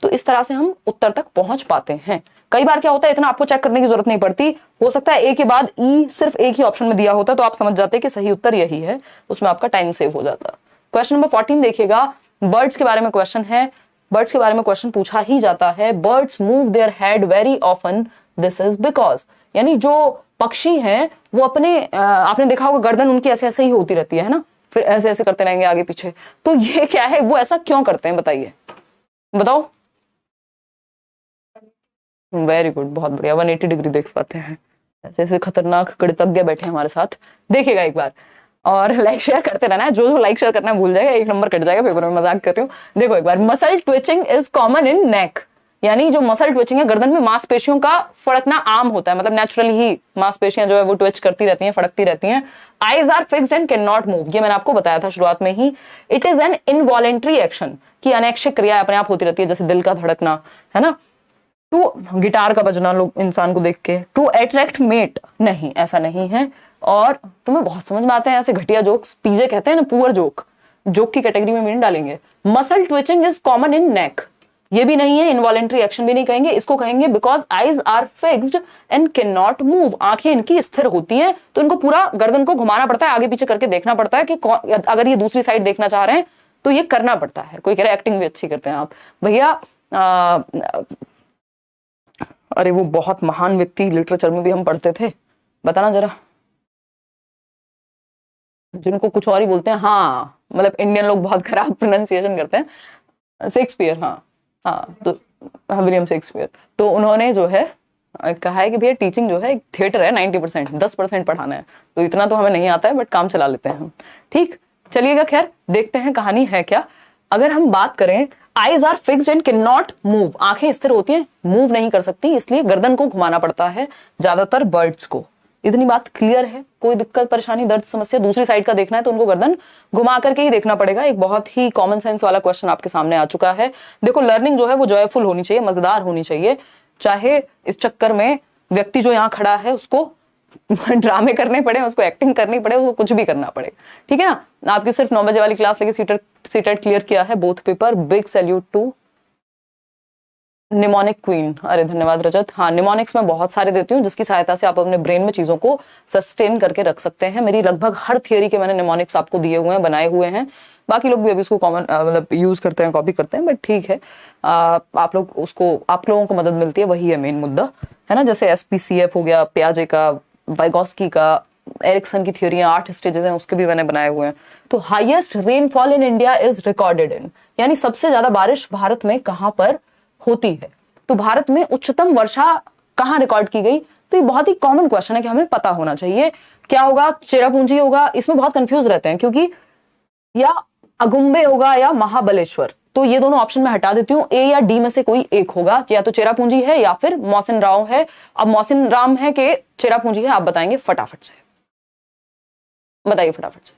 तो इस तरह से हम उत्तर तक पहुंच पाते हैं। कई बार क्या होता है, इतना आपको चेक करने की जरूरत नहीं पड़ती, हो सकता है ए के बाद ई सिर्फ एक ही ऑप्शन में दिया होता तो आप समझ जाते कि सही उत्तर यही है, उसमें आपका टाइम सेव हो जाता। क्वेश्चन नंबर 14 देखिएगा, बर्ड्स के बारे में क्वेश्चन है। बर्ड्स के बारे में क्वेश्चन पूछा ही जाता है। Birds move their head very often, this is because, यानी जो पक्षी हैं वो अपने आपने देखा होगा गर्दन उनकी ऐसे ऐसे ही होती रहती है ना, फिर ऐसे ऐसे करते रहेंगे आगे पीछे। तो ये क्या है, वो ऐसा क्यों करते हैं बताइए, बताओ। वेरी गुड, बहुत बढ़िया, 180 डिग्री देख पाते हैं। ऐसे ऐसे खतरनाक गणितज्ञ बैठे हैं हमारे साथ, देखिएगा एक बार। और लाइक शेयर करते रहना है, जो लाइक शेयर करना भूल जाएगा 1 नंबर कट जाएगा पेपर में, मजाक कर रही हूँ। देखो एक बार, muscle twitching is common in neck, यानी जो मसल ट्विचिंग है, गर्दन में मांसपेशियों का फड़कना आम होता है, मतलब नेचुरली ही मांसपेशियां जो है वो ट्विच करती रहती हैं, फड़कती रहती हैं। Eyes are fixed and can not move, ये मैंने आपको बताया था शुरुआत में ही। It is an involuntary action, की अनैच्छिक क्रिया अपने आप होती रहती है, जैसे दिल का धड़कना, है ना। टू गिटार का बजना लोग इंसान को देख के, टू अट्रैक्ट मेट, नहीं ऐसा नहीं है। और तुम्हें बहुत समझ में आते हैं ऐसे घटिया जोक्स, पीजे कहते हैं ना, पुअर जोक की कैटेगरी में नहीं डालेंगे। Muscle twitching is common in neck, ये भी नहीं है, इनवॉलेंट्री एक्शन भी नहीं कहेंगे, इसको कहेंगे because eyes are fixed and can not move, आंखें इनकी स्थिर होती हैं, तो इनको पूरा गर्दन को घुमाना पड़ता है, आगे पीछे करके देखना पड़ता है कि अगर ये दूसरी साइड देखना चाह रहे हैं तो ये करना पड़ता है। कोई कह रहा है एक्टिंग भी अच्छी करते हैं आप, भैया अरे वो बहुत महान व्यक्ति लिटरेचर में भी हम पढ़ते थे, बताना जरा, जिनको कुछ और ही बोलते हैं, हाँ मतलब इंडियन लोग बहुत खराब प्रोनाउंसिएशन करते हैं। शेक्सपियर, हाँ तो विलियम शेक्सपियर, तो उन्होंने जो है कहा है कि भैया टीचिंग जो है एक थिएटर है, 90%, 10% पढ़ाना है, तो इतना तो हमें नहीं आता है बट काम चला लेते हैं हम, ठीक। चलिएगा, खैर देखते हैं कहानी है क्या। अगर हम बात करें, eyes are fixed and can not move, आंखें स्थिर होती हैं, मूव नहीं कर सकती, इसलिए गर्दन को घुमाना पड़ता है ज्यादातर बर्ड्स को। इतनी बात क्लियर है? कोई दिक्कत परेशानी दर्द समस्या? दूसरी साइड का देखना है तो उनको गर्दन घुमा करके ही देखना पड़ेगा। एक बहुत ही कॉमन सेंस वाला क्वेश्चन आपके सामने आ चुका है। देखो लर्निंग जो है वो जॉयफुल होनी चाहिए, मजेदार होनी चाहिए, चाहे इस चक्कर में व्यक्ति जो यहाँ खड़ा है उसको ड्रामे करने पड़े, उसको एक्टिंग करनी पड़े, उसको कुछ भी करना पड़े, ठीक है ना। आपकी सिर्फ 9 बजे वाली क्लास लेके सीटेट क्लियर किया है, both paper. Big salute to mnemonic queen. अरे धन्यवाद रजत। हाँ, निमोनिक्स मैं बहुत सारे देती हूँ जिसकी सहायता से आप अपने ब्रेन में चीजों को सस्टेन करके रख सकते हैं। मेरी लगभग हर थियरी के मैंने निमोनिक्स आपको दिए हुए हैं, बनाए हुए हैं। बाकी लोग भी अभी उसको कॉमन मतलब यूज करते हैं, कॉपी करते हैं, बट ठीक है। आप लोगों को मदद मिलती है, वही है मेन मुद्दा, है ना। जैसे SPCF हो गया, पियाजे का, वाइगोस्की का, एरिक्सन की थ्योरियां 8 स्टेजेस हैं, उसके भी मैंने बनाए हुए हैं। तो highest rainfall in India is recorded in, यानी सबसे ज्यादा बारिश भारत में कहां पर होती है। तो भारत में उच्चतम वर्षा कहां रिकॉर्ड की गई? तो ये बहुत ही कॉमन क्वेश्चन है कि हमें पता होना चाहिए। क्या होगा? चेरापूंजी होगा। इसमें बहुत कंफ्यूज रहते हैं क्योंकि या अगुम्बे होगा या महाबलेश्वर। तो ये दोनों ऑप्शन में हटा देती हूँ, ए या डी में से कोई एक होगा, या तो चेरापूंजी है या फिर मौसिन राव है। अब मौसिन राम है कि चेरापूंजी है, आप बताएंगे फटाफट से, बताइए फटाफट से।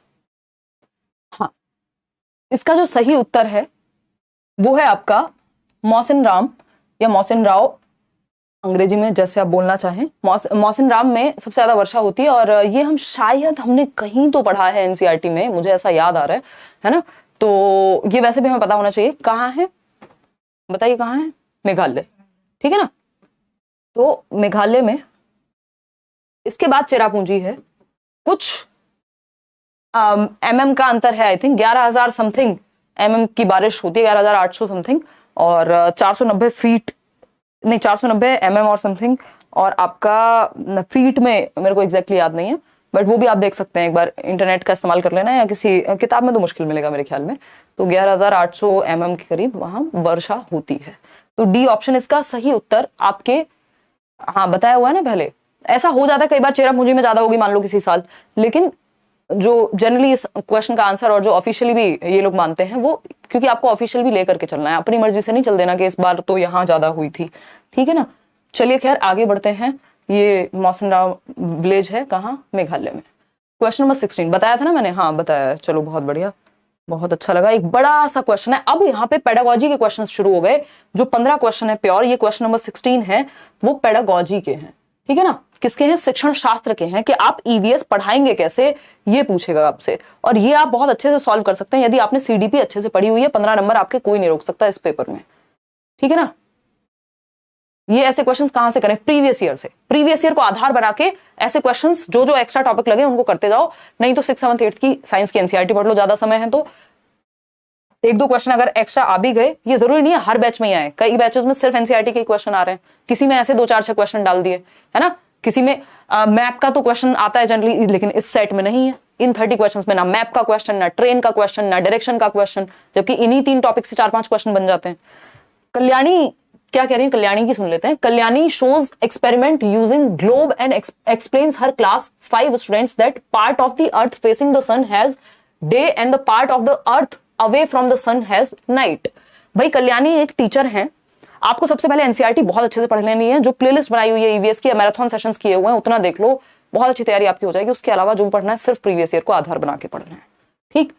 हाँ, इसका जो सही उत्तर है वो है आपका मौसिन राम या मौसिन राव, अंग्रेजी में जैसे आप बोलना चाहें। मौसिन राम में सबसे ज्यादा वर्षा होती है, और ये हम शायद हमने कहीं तो पढ़ा है एनसीईआरटी में, मुझे ऐसा याद आ रहा है ना। तो ये वैसे भी हमें पता होना चाहिए। कहाँ है बताइए, कहाँ है? मेघालय, ठीक है ना। तो मेघालय में, इसके बाद चेरापूंजी है। कुछ MM का अंतर है, आई थिंक 11,000 समथिंग MM की बारिश होती है, 11,800 समथिंग, और 490 फीट नहीं 490 MM और समथिंग। और आपका फीट में मेरे को एग्जैक्टली याद नहीं है, बट वो भी आप देख सकते हैं, एक बार इंटरनेट का इस्तेमाल कर लेना, या किसी किताब में तो मुश्किल मिलेगा मेरे ख्याल में। तो 11,800 MM के करीब वहां वर्षा होती है। तो डी ऑप्शन इसका सही उत्तर आपके, हाँ बताया हुआ है ना पहले। ऐसा हो जाता है कई बार, चेरापूंजी में ज्यादा होगी मान लो किसी साल, लेकिन जो जनरली इस क्वेश्चन का आंसर और जो ऑफिशियली भी ये लोग मानते हैं वो, क्योंकि आपको ऑफिशियल भी लेकर के चलना है, अपनी मर्जी से नहीं चल देना कि इस बार तो यहाँ ज्यादा हुई थी, ठीक है ना। चलिए खैर आगे बढ़ते हैं। ये मौसिन राव विलेज है कहाँ? मेघालय में। क्वेश्चन नंबर 16 बताया था ना मैंने, हाँ बताया, चलो बहुत बढ़िया, बहुत अच्छा लगा। एक बड़ा सा क्वेश्चन है। अब यहाँ पे पेडागोजी के क्वेश्चन शुरू हो गए। जो 15 क्वेश्चन है प्योर, ये क्वेश्चन नंबर 16 है वो पेडागोजी के हैं, ठीक है ना। किसके हैं? शिक्षण शास्त्र के हैं, कि आप ईवीएस पढ़ाएंगे कैसे, ये पूछेगा आपसे। और ये आप बहुत अच्छे से सॉल्व कर सकते हैं यदि आपने सीडीपी अच्छे से पढ़ी हुई है। 15 नंबर आपके कोई नहीं रोक सकता इस पेपर में, ठीक है ना। ये ऐसे क्वेश्चंस कहां से करें? प्रीवियस ईयर से। प्रीवियस ईयर को आधार बना के ऐसे क्वेश्चंस जो जो एक्स्ट्रा टॉपिक लगे उनको करते जाओ। नहीं तो 6th 7th 8th की साइंस की एनसीईआरटी पढ़ लो, ज्यादा समय है तो। एक दो क्वेश्चन अगर एक्स्ट्रा आ भी गए, ये जरूरी नहीं है हर बैच में ही आए, कई बैचेस में सिर्फ एनसीईआरटी के क्वेश्चन आ रहे हैं, किसी में ऐसे 2 4 6 क्वेश्चन डाल दिए, है ना। किसी में मैप का तो क्वेश्चन आता है जनरली, लेकिन इस सेट में नहीं है। इन 30 क्वेश्चंस में ना मैप का क्वेश्चन, ना ट्रेन का क्वेश्चन, ना डायरेक्शन का क्वेश्चन, जबकि इन्हीं 3 टॉपिक से 4-5 क्वेश्चन बन जाते हैं। कल्याणी क्या कह रही है? कल्याणी की सुन लेते हैं। Kalyani shows experiment using globe and explains her class 5 students that part of the earth facing the sun has day and the part of the earth away from the sun has night। भाई कल्याणी एक teacher हैं। आपको सबसे पहले NCERT बहुत अच्छे से पढ़ लेनी है। जो प्लेलिस्ट बनाई हुई है ईवीएस की, मैराथन सेशंस किए हुए हैं, उतना देख लो, बहुत अच्छी तैयारी आपकी हो जाएगी। उसके अलावा जो पढ़ना है सिर्फ प्रीवियस ईयर को आधार बना के पढ़ना है, ठीक।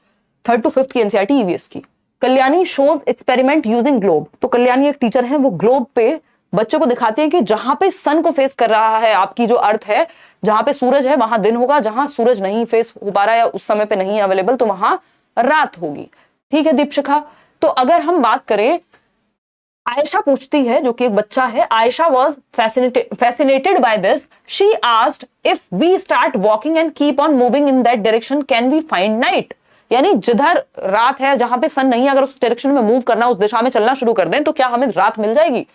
3rd to 5th की एनसीईआरटी ईवीएस की। Kalyani shows experiment using globe. तो कल्याणी एक टीचर है, वो ग्लोब पे बच्चों को दिखाती है कि जहां पे सन को फेस कर रहा है आपकी जो अर्थ है, जहां पे सूरज है वहां दिन होगा, जहां सूरज नहीं फेस हो पा रहा है या उस समय पे नहीं अवेलेबल तो वहां रात होगी, ठीक है दीपशिखा। तो अगर हम बात करें, आयशा पूछती है, जो कि एक बच्चा है, Ayesha was fascinated by this. She asked if we start walking and keep on moving in that direction, can we find night? यानी जिधर रात है, जहां पे सन नहीं है, अगर उस डायरेक्शन में मूव करना, उस दिशा में चलना शुरू कर दें तो क्या हमें रात मिल जाएगी?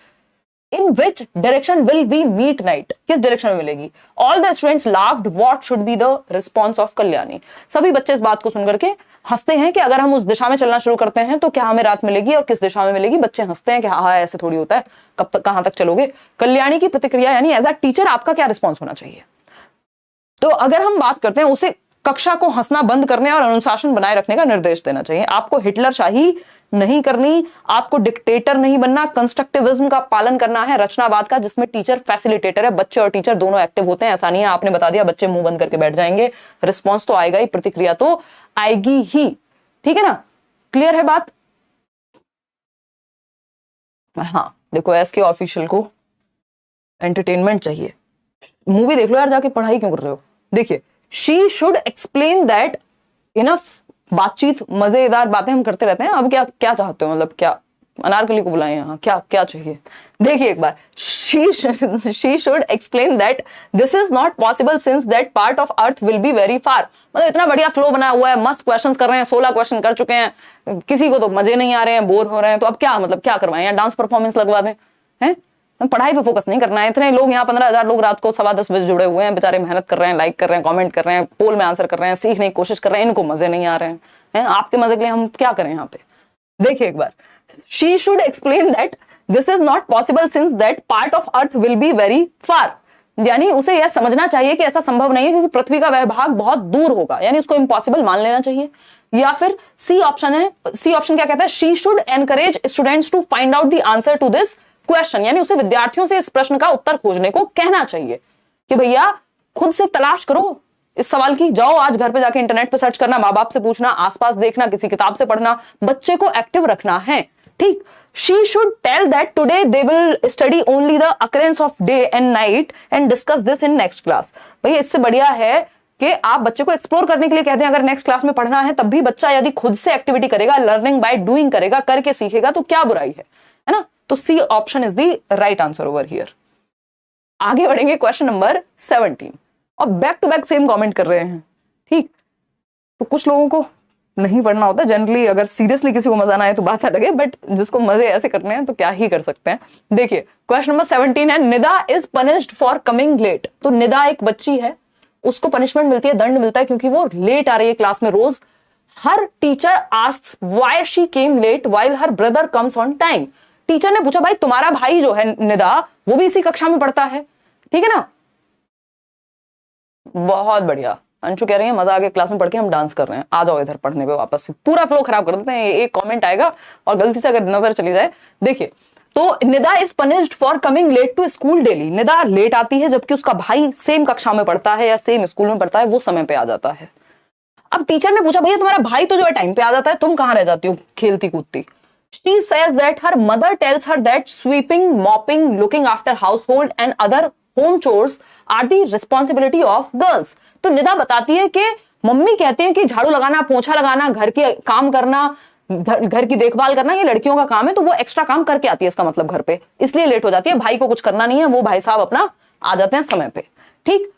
In which direction will we meet night? किस डायरेक्शन में मिलेगी? All the students laughed. What should be the response of Kalyani? सभी बच्चे इस बात को सुनकर के हंसते हैं कि अगर हम उस दिशा में चलना शुरू करते हैं तो क्या हमें रात मिलेगी, और किस दिशा में मिलेगी? बच्चे हंसते हैं कि हाँ ऐसे थोड़ी होता है, कब तक कहां तक चलोगे। कल्याणी की प्रतिक्रिया, यानी एज अ टीचर आपका क्या रिस्पॉन्स होना चाहिए? तो अगर हम बात करते हैं, उसे कक्षा को हंसना बंद करने और अनुशासन बनाए रखने का निर्देश देना चाहिए। आपको हिटलर शाही नहीं करनी, आपको डिक्टेटर नहीं बनना, कंस्ट्रक्टिविज्म का पालन करना है, रचनावाद का, जिसमें टीचर फैसिलिटेटर है, बच्चे और टीचर दोनों एक्टिव होते हैं। ऐसा नहीं है आपने बता दिया बच्चे मुंह बंद करके बैठ जाएंगे, रिस्पॉन्स तो आएगा ही, प्रतिक्रिया तो आएगी ही। ठीक है ना, क्लियर है बात? हाँ देखो, एस के ऑफिशियल को एंटरटेनमेंट चाहिए, मूवी देख लो यार जाके, पढ़ाई क्यों कर रहे हो? देखिए, शी शुड एक्सप्लेन दैट, इनफ बातचीट, मजेदार बातें हम करते रहते हैं। अब क्या क्या चाहते हो, मतलब क्या अनारकली को बुलाएं यहाँ, क्या क्या चाहिए? देखिए एक बार, she should explain that this is not possible since that part of earth will be very far। मतलब इतना बढ़िया फ्लो बना हुआ है, मस्त क्वेश्चंस कर रहे हैं, 16 क्वेश्चन कर चुके हैं, किसी को तो मजे नहीं आ रहे हैं, बोर हो रहे हैं, तो अब क्या मतलब क्या करवाएं, यहाँ डांस परफॉर्मेंस लगवा दें? हैं, पढ़ाई पे फोकस नहीं करना है। इतने लोग यहाँ 15,000 लोग रात को 10:15 बजे जुड़े हुए हैं, बेचारे मेहनत कर रहे हैं, लाइक कर रहे हैं, कमेंट कर रहे हैं, पोल में आंसर कर रहे हैं, सीखने की कोशिश कर रहे हैं, इनको मजे नहीं आ रहे हैं। आपके मजे के लिए हम क्या करें यहाँ पे? देखिए एक बार, she should explain that this is not possible since that part of earth will be very far. यानी उसे यह समझना चाहिए कि ऐसा संभव नहीं है क्योंकि पृथ्वी का वह भाग बहुत दूर होगा, यानी उसको इम्पॉसिबल मान लेना चाहिए। या फिर सी ऑप्शन है, सी ऑप्शन क्या कहता है, she should encourage students to find out the answer to this question, यानी उसे विद्यार्थियों से इस प्रश्न का उत्तर खोजने को कहना चाहिए कि भैया खुद से तलाश करो इस सवाल की, जाओ आज घर पे जाके इंटरनेट पे सर्च करना, माँ बाप से पूछना, आसपास देखना, किसी किताब से पढ़ना, बच्चे को एक्टिव रखना है। ठीक, she should tell that today they will study only the occurrence of day and night and discuss this in next class. भैया इससे बढ़िया है कि आप बच्चे को एक्सप्लोर करने के लिए कहते हैं, अगर नेक्स्ट क्लास में पढ़ना है तब भी बच्चा यदि खुद से एक्टिविटी करेगा, लर्निंग बाय डूइंग करेगा, करके सीखेगा, तो क्या बुराई है ना? तो C option is the right answer over here. आगे बढ़ेंगे क्वेश्चन नंबर 17, और back to back same comment कर रहे हैं। ठीक, तो कुछ लोगों को नहीं पढ़ना होता जनरली, अगर सीरियसली किसी को मजा ना आए तो बात अलग है, बट जिसको मजे ऐसे करने हैं तो क्या ही कर सकते हैं। देखिए क्वेश्चन नंबर 17 है, Nida is punished for coming late. तो निदा एक बच्ची है, उसको पनिशमेंट मिलती है, दंड मिलता है क्योंकि वो लेट आ रही है क्लास में रोज। Her teacher asks why she came late while her brother comes on time. Teacher ने पूछा भाई तुम्हारा भाई जो है निदा, वो भी इसी कक्षा में पढ़ता है, ठीक है ना? बहुत बढ़िया, अंशु कह रही है मजा आ गया क्लास में पढ़ के, हम डांस कर रहे हैं, आ जाओ इधर पढ़ने पे वापस से। पूरा फ्लो खराब कर देते हैं, एक कमेंट आएगा और गलती से अगर नजर चली जाए। देखिए, तो Nida is punished for coming late to school daily. Nida late आती है जबकि उसका भाई सेम कक्षा में पढ़ता है या सेम स्कूल में पढ़ता है, वो समय पे आ जाता है। अब टीचर ने पूछा भैया तुम्हारा भाई तो जो है टाइम पे आ जाता है, तुम कहां रह जाती हो खेलती कूदती? She says that her mother tells her that sweeping, mopping, looking after household and other home chores are the responsibility of girls। तो निदा बताती है कि मम्मी कहती है कि झाड़ू लगाना, पोछा लगाना, घर के काम करना, घर की देखभाल करना ये लड़कियों का काम है, तो वो एक्स्ट्रा काम करके आती है, इसका मतलब घर पे, इसलिए लेट हो जाती है। भाई को कुछ करना नहीं है, वो भाई साहब अपना आ जाते हैं समय पे। ठीक,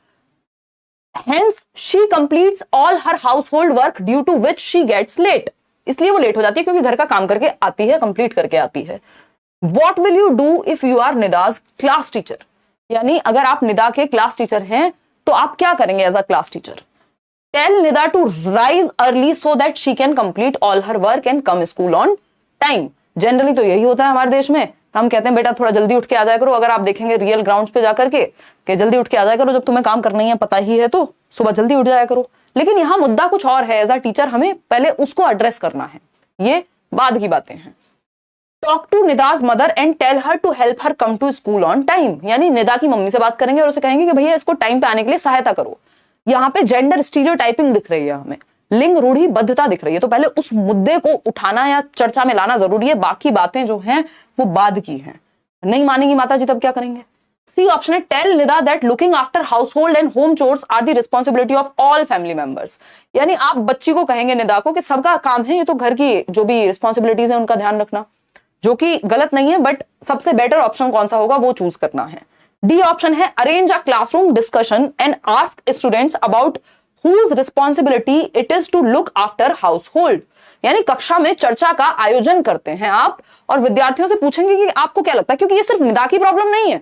hence she completes all her household work due to which she gets late। इसलिए वो लेट हो जाती है क्योंकि घर का काम करके आती है, कंप्लीट करके आती है। What will you do if you are Nida's class teacher? यानी अगर आप निदा के क्लास टीचर हैं तो आप क्या करेंगे as a class teacher? Tell Nida to rise early so that she can complete all her work and come school on time। Generally तो यही होता है हमारे देश में, हम कहते हैं बेटा थोड़ा जल्दी उठ के आ जाया करो। अगर आप देखेंगे रियल ग्राउंड्स पे जाकर के जल्दी उठ के आ जाया करो, जब तुम्हें काम करना ही है, पता ही है, तो सुबह जल्दी उठ जाया करो। लेकिन यहां मुद्दा कुछ और है, एज अ टीचर हमें पहले उसको एड्रेस करना है, ये बाद की बातें हैं। Talk to Nida's mother and tell her to help her come to school on time. यानी निदा की मम्मी से बात करेंगे और उसे कहेंगे कि भैया इसको टाइम पे आने के लिए सहायता करो। यहाँ पे जेंडर स्टीरियोटाइपिंग दिख रही है, हमें लिंग रूढ़ी बद्धता दिख रही है, तो पहले उस मुद्दे को उठाना या चर्चा में लाना जरूरी है, बाकी बातें जो हैं वो बाद की हैं। नहीं मानेंगी माता जी तब क्या करेंगे? सी ऑप्शन है, tell Nida that looking after household and home chores are the responsibility of all family members. यानी आप बच्ची को कहेंगे निदा को कि सबका काम है, ये तो घर की जो भी रिस्पांसिबिलिटीज है उनका ध्यान रखना, जो कि गलत नहीं है, बट सबसे बेटर ऑप्शन कौन सा होगा वो चूज करना है। डी ऑप्शन है, arrange a classroom discussion and ask students about whose responsibility it is to look after household। यानी कक्षा में चर्चा का आयोजन करते हैं आप और विद्यार्थियों से पूछेंगे कि आपको क्या लगता है, क्योंकि ये सिर्फ निदा की प्रॉब्लम नहीं है,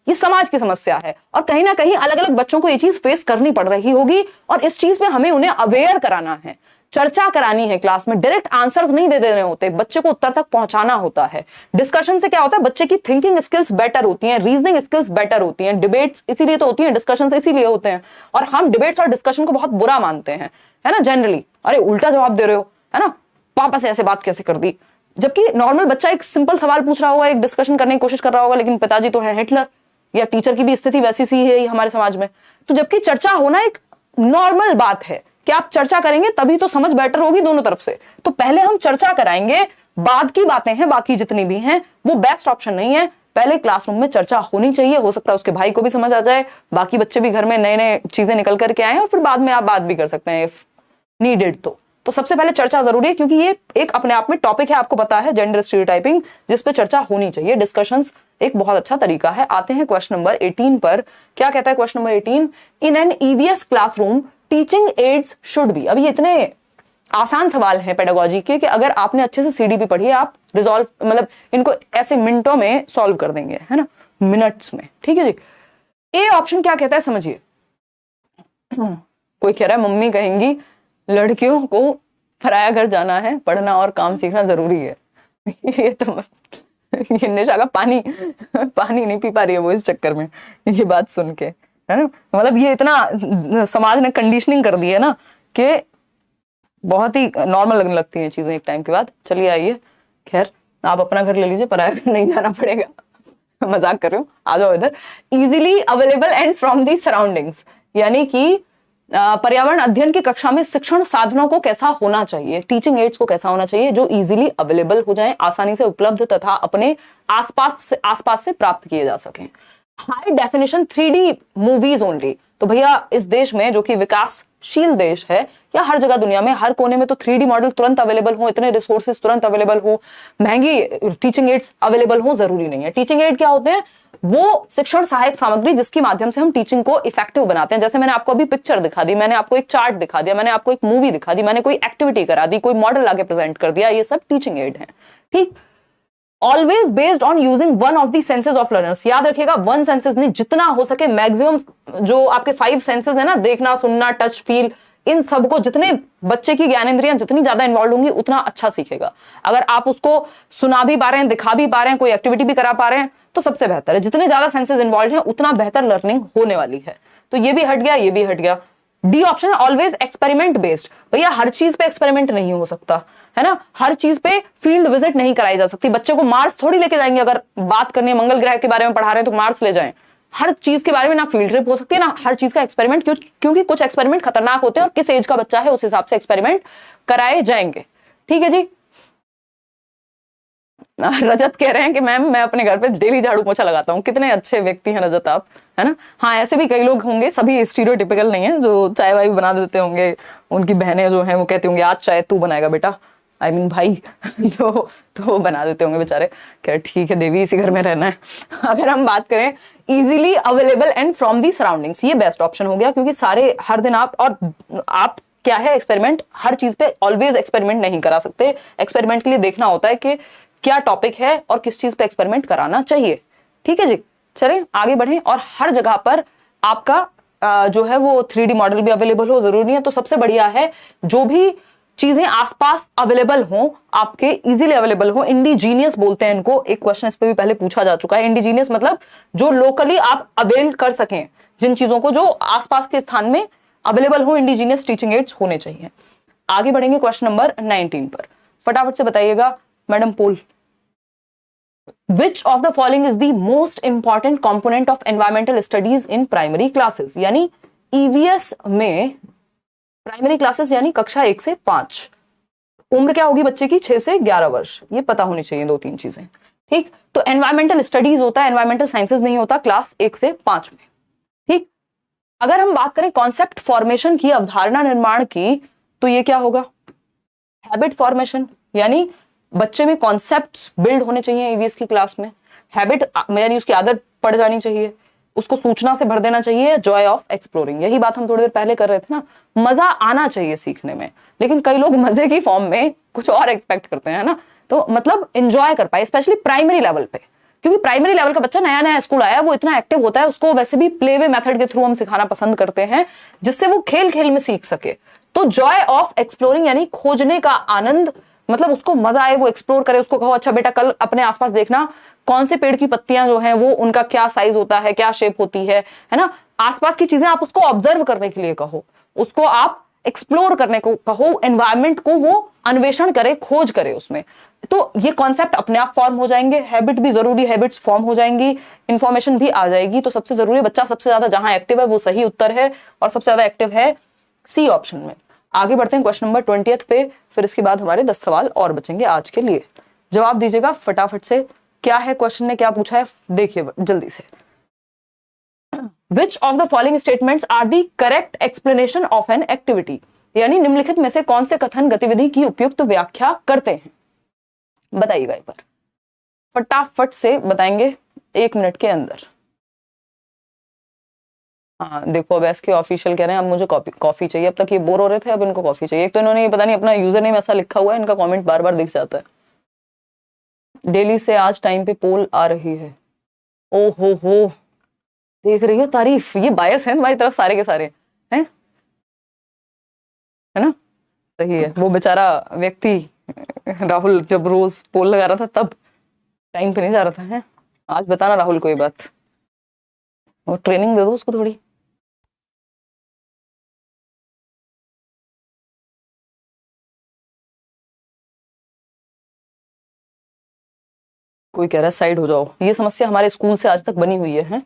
ये समाज की समस्या है और कहीं ना कहीं अलग अलग बच्चों को ये चीज फेस करनी पड़ रही होगी और इस चीज पे हमें उन्हें अवेयर कराना है, चर्चा करानी है क्लास में। डायरेक्ट आंसर्स नहीं दे देने होते, बच्चे को उत्तर तक पहुंचाना होता है। डिस्कशन से क्या होता है, बच्चे की थिंकिंग स्किल्स बेटर होती हैं, रीजनिंग स्किल्स बेटर होती हैं। डिबेट्स इसीलिए तो होती हैं, डिस्कशन इसीलिए होते हैं, और हम डिबेट्स और डिस्कशन को बहुत बुरा मानते हैं, है ना, जनरली। अरे उल्टा जवाब दे रहे हो, है ना, पापा से ऐसे बात कैसे कर दी, जबकि नॉर्मल बच्चा एक सिंपल सवाल पूछ रहा होगा, एक डिस्कशन करने की कोशिश कर रहा होगा, लेकिन पिताजी तो है हिटलर, या टीचर की भी स्थिति वैसी सी है हमारे समाज में। तो जबकि चर्चा होना एक नॉर्मल बात है कि आप चर्चा करेंगे तभी तो समझ बेटर होगी दोनों तरफ से। तो पहले हम चर्चा कराएंगे, बाद की बातें हैं बाकी जितनी भी हैं वो बेस्ट ऑप्शन नहीं है। पहले क्लासरूम में चर्चा होनी चाहिए, हो सकता है उसके भाई को भी समझ आ जाए, बाकी बच्चे भी घर में नए नए चीजें निकल करके आए, और फिर बाद में आप बात भी कर सकते हैं इफ नीडेड। तो सबसे पहले चर्चा जरूरी है, क्योंकि ये एक अपने आप में टॉपिक है, आपको पता है, जेंडर स्टीरियोटाइपिंग, जिस पे चर्चा होनी चाहिए। डिस्कशंस एक बहुत अच्छा तरीका है। आते हैं क्वेश्चन नंबर 18 पर। क्या कहता है question number 18? In an EVS classroom teaching ads should be. अभी इतने आसान सवाल हैं पेडागोजी के कि अगर आपने अच्छे से सीडीपी पढ़ी है, आप रिजॉल्व मतलब इनको ऐसे मिनटों में सॉल्व कर देंगे, है ना, मिनट्स में। ठीक है जी। ए ऑप्शन क्या कहता है समझिए। कोई कह रहा है मम्मी कहेंगी लड़कियों को पराया घर जाना है, पढ़ना और काम सीखना जरूरी है। ये तो ये निशा का पानी नहीं पी पा रही है वो इस चक्कर में, ये बात सुन के, है ना। मतलब ये इतना समाज ने कंडीशनिंग कर दी है ना कि बहुत ही नॉर्मल लगने लगती हैं चीजें एक टाइम के बाद। चलिए आइए, खैर आप अपना घर ले लीजिए, पराया घर नहीं जाना पड़ेगा। मजाक कर रही हूँ, आ जाओ इधर। Easily available and from the surroundings, यानी कि पर्यावरण अध्ययन की कक्षा में शिक्षण साधनों को कैसा होना चाहिए, टीचिंग एड्स को कैसा होना चाहिए जो इजीली अवेलेबल हो जाएं, आसानी से उपलब्ध तथा अपने आसपास से प्राप्त किए जा सकें। High definition 3D movies only. तो भैया इस देश में जो कि विकासशील देश है, या हर जगह दुनिया में हर कोने में तो 3D मॉडल तुरंत अवेलेबल हो, इतने रिसोर्सेज तुरंत अवेलेबल हो, महंगी टीचिंग एड्स अवेलेबल हो, जरूरी नहीं है। टीचिंग एड क्या होते हैं? वो शिक्षण सहायक सामग्री जिसके माध्यम से हम टीचिंग को इफेक्टिव बनाते हैं। जैसे मैंने आपको अभी पिक्चर दिखा दी, मैंने आपको एक चार्ट दिखा दिया, मैंने आपको एक मूवी दिखा दी, मैंने कोई एक्टिविटी करा दी, कोई मॉडल आगे प्रेजेंट कर दिया, ये सब टीचिंग एड है। ठीक। Always based on using one of the senses of learners. याद रखिएगा, वन सेंसेस नहीं, जितना हो सके मैक्सिमम जो आपके 5 सेंसेस है ना, देखना, सुनना, टच, फील, इन सबको, जितने बच्चे की ज्ञानेंद्रियां जितनी ज्यादा इन्वॉल्व होंगी उतना अच्छा सीखेगा। अगर आप उसको सुना भी पा रहे हैं, दिखा भी पा रहे हैं, कोई एक्टिविटी भी करा पा रहे हैं तो सबसे बेहतर है। जितने ज्यादा सेंसेस इन्वॉल्व हैं उतना बेहतर लर्निंग होने वाली है। तो ये भी हट गया, ये भी हट गया। D option always experiment based. भैया हर चीज पे एक्सपेरिमेंट नहीं हो सकता, है ना, हर चीज पे फील्ड विजिट नहीं कराई जा सकती। बच्चे को मार्स थोड़ी लेके जाएंगे, अगर बात करनी है मंगल ग्रह के बारे में पढ़ा रहे हैं तो मार्स ले जाएं। हर चीज के बारे में ना फील्ड ट्रिप हो सकती है, ना हर चीज का एक्सपेरिमेंट, क्योंकि कुछ एक्सपेरिमेंट खतरनाक होते हैं और किस एज का बच्चा है उस हिसाब से एक्सपेरिमेंट कराए जाएंगे। ठीक है जी। रजत कह रहे हैं कि मैम मैं अपने घर पे डेली झाड़ू पोछा लगाता हूँ। कितने अच्छे व्यक्ति हैं रजत आप, है ना। हाँ, ऐसे भी कई लोग होंगे, सभी स्टीरियोटिपिकल नहीं है, जो चाय वाय बना देते होंगे, उनकी बहनें जो हैं वो कहती होंगी आज चाय तू बनाएगा बेटा, I mean, भाई तो बना देते होंगे बेचारे। क्या ठीक है देवी, इसी घर में रहना है। अगर हम बात करें easily available and from the surroundings, ये बेस्ट ऑप्शन हो गया, क्योंकि सारे हर दिन आप क्या है, एक्सपेरिमेंट, हर चीज पे ऑलवेज एक्सपेरिमेंट नहीं करा सकते। एक्सपेरिमेंट के लिए देखना होता है कि क्या टॉपिक है और किस चीज पे एक्सपेरिमेंट कराना चाहिए। ठीक है जी। चलें आगे बढ़ें। और हर जगह पर आपका जो है वो 3D मॉडल भी अवेलेबल हो, जरूरी नहीं है। तो सबसे बढ़िया है जो भी चीजें आसपास अवेलेबल हो, आपके इजीली अवेलेबल हो, इंडिजीनियस बोलते हैं इनको। एक क्वेश्चन इस पे भी पहले पूछा जा चुका है। इंडिजीनियस मतलब जो लोकली आप अवेल कर सकें, जिन चीजों को जो आसपास के स्थान में अवेलेबल हो, इंडिजीनियस टीचिंग एड्स होने चाहिए। आगे बढ़ेंगे क्वेश्चन नंबर 19 पर। फटाफट से बताइएगा madam poll. Which of the following is the most important component of environmental studies in primary classes? यानी EVS में प्राइमरी क्लासेस यानी कक्षा 1 से 5, उम्र क्या होगी बच्चे की 6 से 11 वर्ष, ये पता होनी चाहिए 2-3 चीजें। ठीक। तो एनवायरमेंटल स्टडीज होता है, एनवायरमेंटल साइंसेज नहीं होता क्लास 1 से 5 में। ठीक। अगर हम बात करें कॉन्सेप्ट फॉर्मेशन की, अवधारणा निर्माण की, तो ये क्या होगा, हैबिट फॉर्मेशन, यानी बच्चे में कॉन्सेप्ट्स बिल्ड होने चाहिए ईवीएस की क्लास में। हैबिट यानी उसकी आदत पड़ जानी चाहिए, उसको सूचना से भर देना चाहिए। जॉय ऑफ एक्सप्लोरिंग, यही बात हम थोड़ी देर पहले कर रहे थे ना, मजा आना चाहिए सीखने में। लेकिन कई लोग मजे की फॉर्म में कुछ और एक्सपेक्ट करते हैं ना, तो मतलब एंजॉय कर पाए, स्पेशली प्राइमरी लेवल पे, क्योंकि प्राइमरी लेवल का बच्चा नया नया स्कूल आया, वो इतना एक्टिव होता है, उसको वैसे भी प्ले वे मेथड के थ्रू हम सिखाना पसंद करते हैं, जिससे वो खेल खेल में सीख सके। तो जॉय ऑफ एक्सप्लोरिंग यानी खोजने का आनंद, मतलब उसको मजा आए, वो एक्सप्लोर करे। उसको कहो अच्छा बेटा कल अपने आसपास देखना कौन से पेड़ की पत्तियां जो हैं वो उनका क्या साइज होता है, क्या शेप होती है ना। आसपास की चीजें आप उसको ऑब्जर्व करने के लिए कहो, उसको आप एक्सप्लोर करने को कहो, एनवायरनमेंट को वो अन्वेषण करे, खोज करे उसमें, तो ये कॉन्सेप्ट अपने आप फॉर्म हो जाएंगे। हैबिट भी जरूरी, हैबिट्स फॉर्म हो जाएंगी, इंफॉर्मेशन भी आ जाएगी। तो सबसे जरूरी, बच्चा सबसे ज्यादा जहां एक्टिव है वो सही उत्तर है, और सबसे ज्यादा एक्टिव है सी ऑप्शन में। आगे बढ़ते हैं क्वेश्चन नंबर 20 पे, फिर इसके बाद हमारे 10 सवाल और बचेंगे आज के लिए। जवाब दीजिएगा फटाफट से। क्या है क्वेश्चन ने, क्या पूछा है, देखिए जल्दी से। Which of the following statements are the correct explanation of an activity? यानी निम्नलिखित में से कौन से कथन गतिविधि की उपयुक्त व्याख्या करते हैं, बताइएगा एक बार, फटाफट से बताएंगे 1 मिनट के अंदर। हाँ देखो, अब एस के ऑफिशियल कह रहे हैं अब मुझे कॉफी चाहिए। अब तक ये बोर हो रहे थे, अब इनको कॉफी चाहिए। एक तो इन्होंने ये पता नहीं अपना यूजर नेम ऐसा लिखा हुआ है, इनका कमेंट बार बार दिख जाता है। डेली से आज टाइम पे पोल आ रही है। ओ हो, देख रही हो तारीफ, ये बायस है तुम्हारी तरफ सारे के सारे हैं, है ना? सही है। वो बेचारा व्यक्ति राहुल जब रोज पोल लगा रहा था तब टाइम पे नहीं जा रहा था, है? आज बताना राहुल को ये बात, और ट्रेनिंग दे दो उसको थोड़ी। कोई कह रहा है साइड हो जाओ, ये समस्या हमारे स्कूल से आज तक बनी हुई है?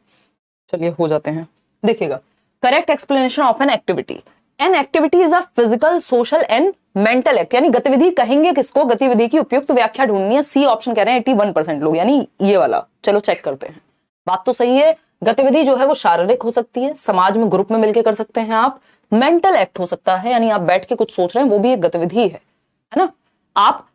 चलिए हो जाते हैं। देखिएगा, correct explanation of an activity. An activity is a physical, social and mental act. यानी गतिविधि कहेंगे किसको, गतिविधि की उपयुक्त व्याख्या ढूंढनी है। सी ऑप्शन कह रहे हैं 81% लोग, यानी ये वाला। चलो चेक करते हैं। बात तो सही है, गतिविधि जो है वो शारीरिक हो सकती है, समाज में ग्रुप में मिलकर कर सकते हैं आप। मेंटल एक्ट हो सकता है, यानी आप बैठ के कुछ सोच रहे हैं, वो भी एक गतिविधि है ना? आप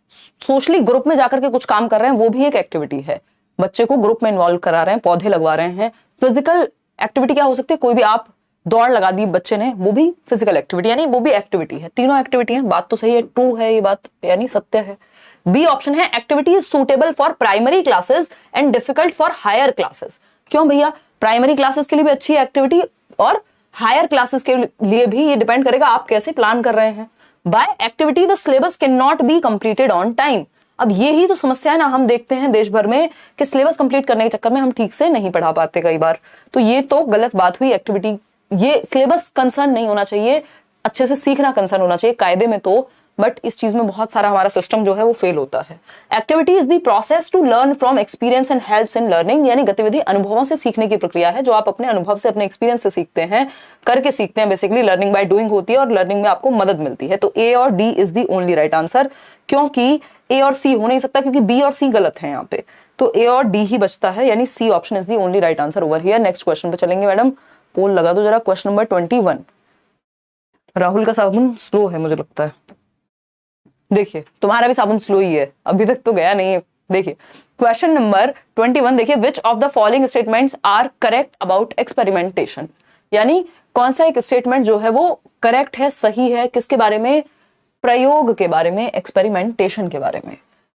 सोशली ग्रुप में जाकर के कुछ काम कर रहे हैं, वो भी एक एक्टिविटी है। बच्चे को ग्रुप में इन्वॉल्व करा रहे हैं, पौधे लगवा रहे हैं। फिजिकल एक्टिविटी क्या हो सकती है, कोई भी आप दौड़ लगा दी बच्चे ने, वो भी फिजिकल एक्टिविटी, यानी वो भी एक्टिविटी है। तीनों एक्टिविटी है। बात तो सही है, ट्रू है ये बात, यानी सत्य है। बी ऑप्शन है activity is suitable for primary classes and difficult for higher classes. क्यों भैया? प्राइमरी क्लासेस के लिए भी अच्छी एक्टिविटी, और हायर क्लासेस के लिए भी। ये डिपेंड करेगा आप कैसे प्लान कर रहे हैं। By activity the syllabus can not be completed on time. अब ये ही तो समस्या है ना, हम देखते हैं देश भर में कि सिलेबस कंप्लीट करने के चक्कर में हम ठीक से नहीं पढ़ा पाते कई बार। तो ये तो गलत बात हुई। एक्टिविटी, ये सिलेबस कंसर्न नहीं होना चाहिए, अच्छे से सीखना कंसर्न होना चाहिए कायदे में तो। बट इस चीज में बहुत सारा हमारा सिस्टम जो है वो फेल होता है। Activity is the process to learn from experience and helps in learning. यानी गतिविधि अनुभवों से सीखने की प्रक्रिया है, जो आप अपने अनुभव से, अपने एक्सपीरियंस से सीखते हैं, करके सीखते हैं। बेसिकली लर्निंग बाय डूइंग होती है, और लर्निंग में आपको मदद मिलती है। तो ए और D is the only right answer, क्योंकि ए और सी हो नहीं सकता, क्योंकि बी और सी गलत है यहाँ पे। तो ए और डी ही बचता है, यानी C option is the only right answer over here. Next question पे चलेंगे। मैडम पोल लगा दो जरा। Question number 21। राहुल का साबुन स्लो है मुझे लगता है। देखिए तुम्हारा भी साबुन स्लो ही है, अभी तक तो गया नहीं है। देखिए क्वेश्चन नंबर 21, देखिए which of the following statements are correct about experimentation. यानी कौन सा एक स्टेटमेंट जो है वो करेक्ट है, सही है, किसके बारे में? प्रयोग के बारे में, एक्सपेरिमेंटेशन के बारे में।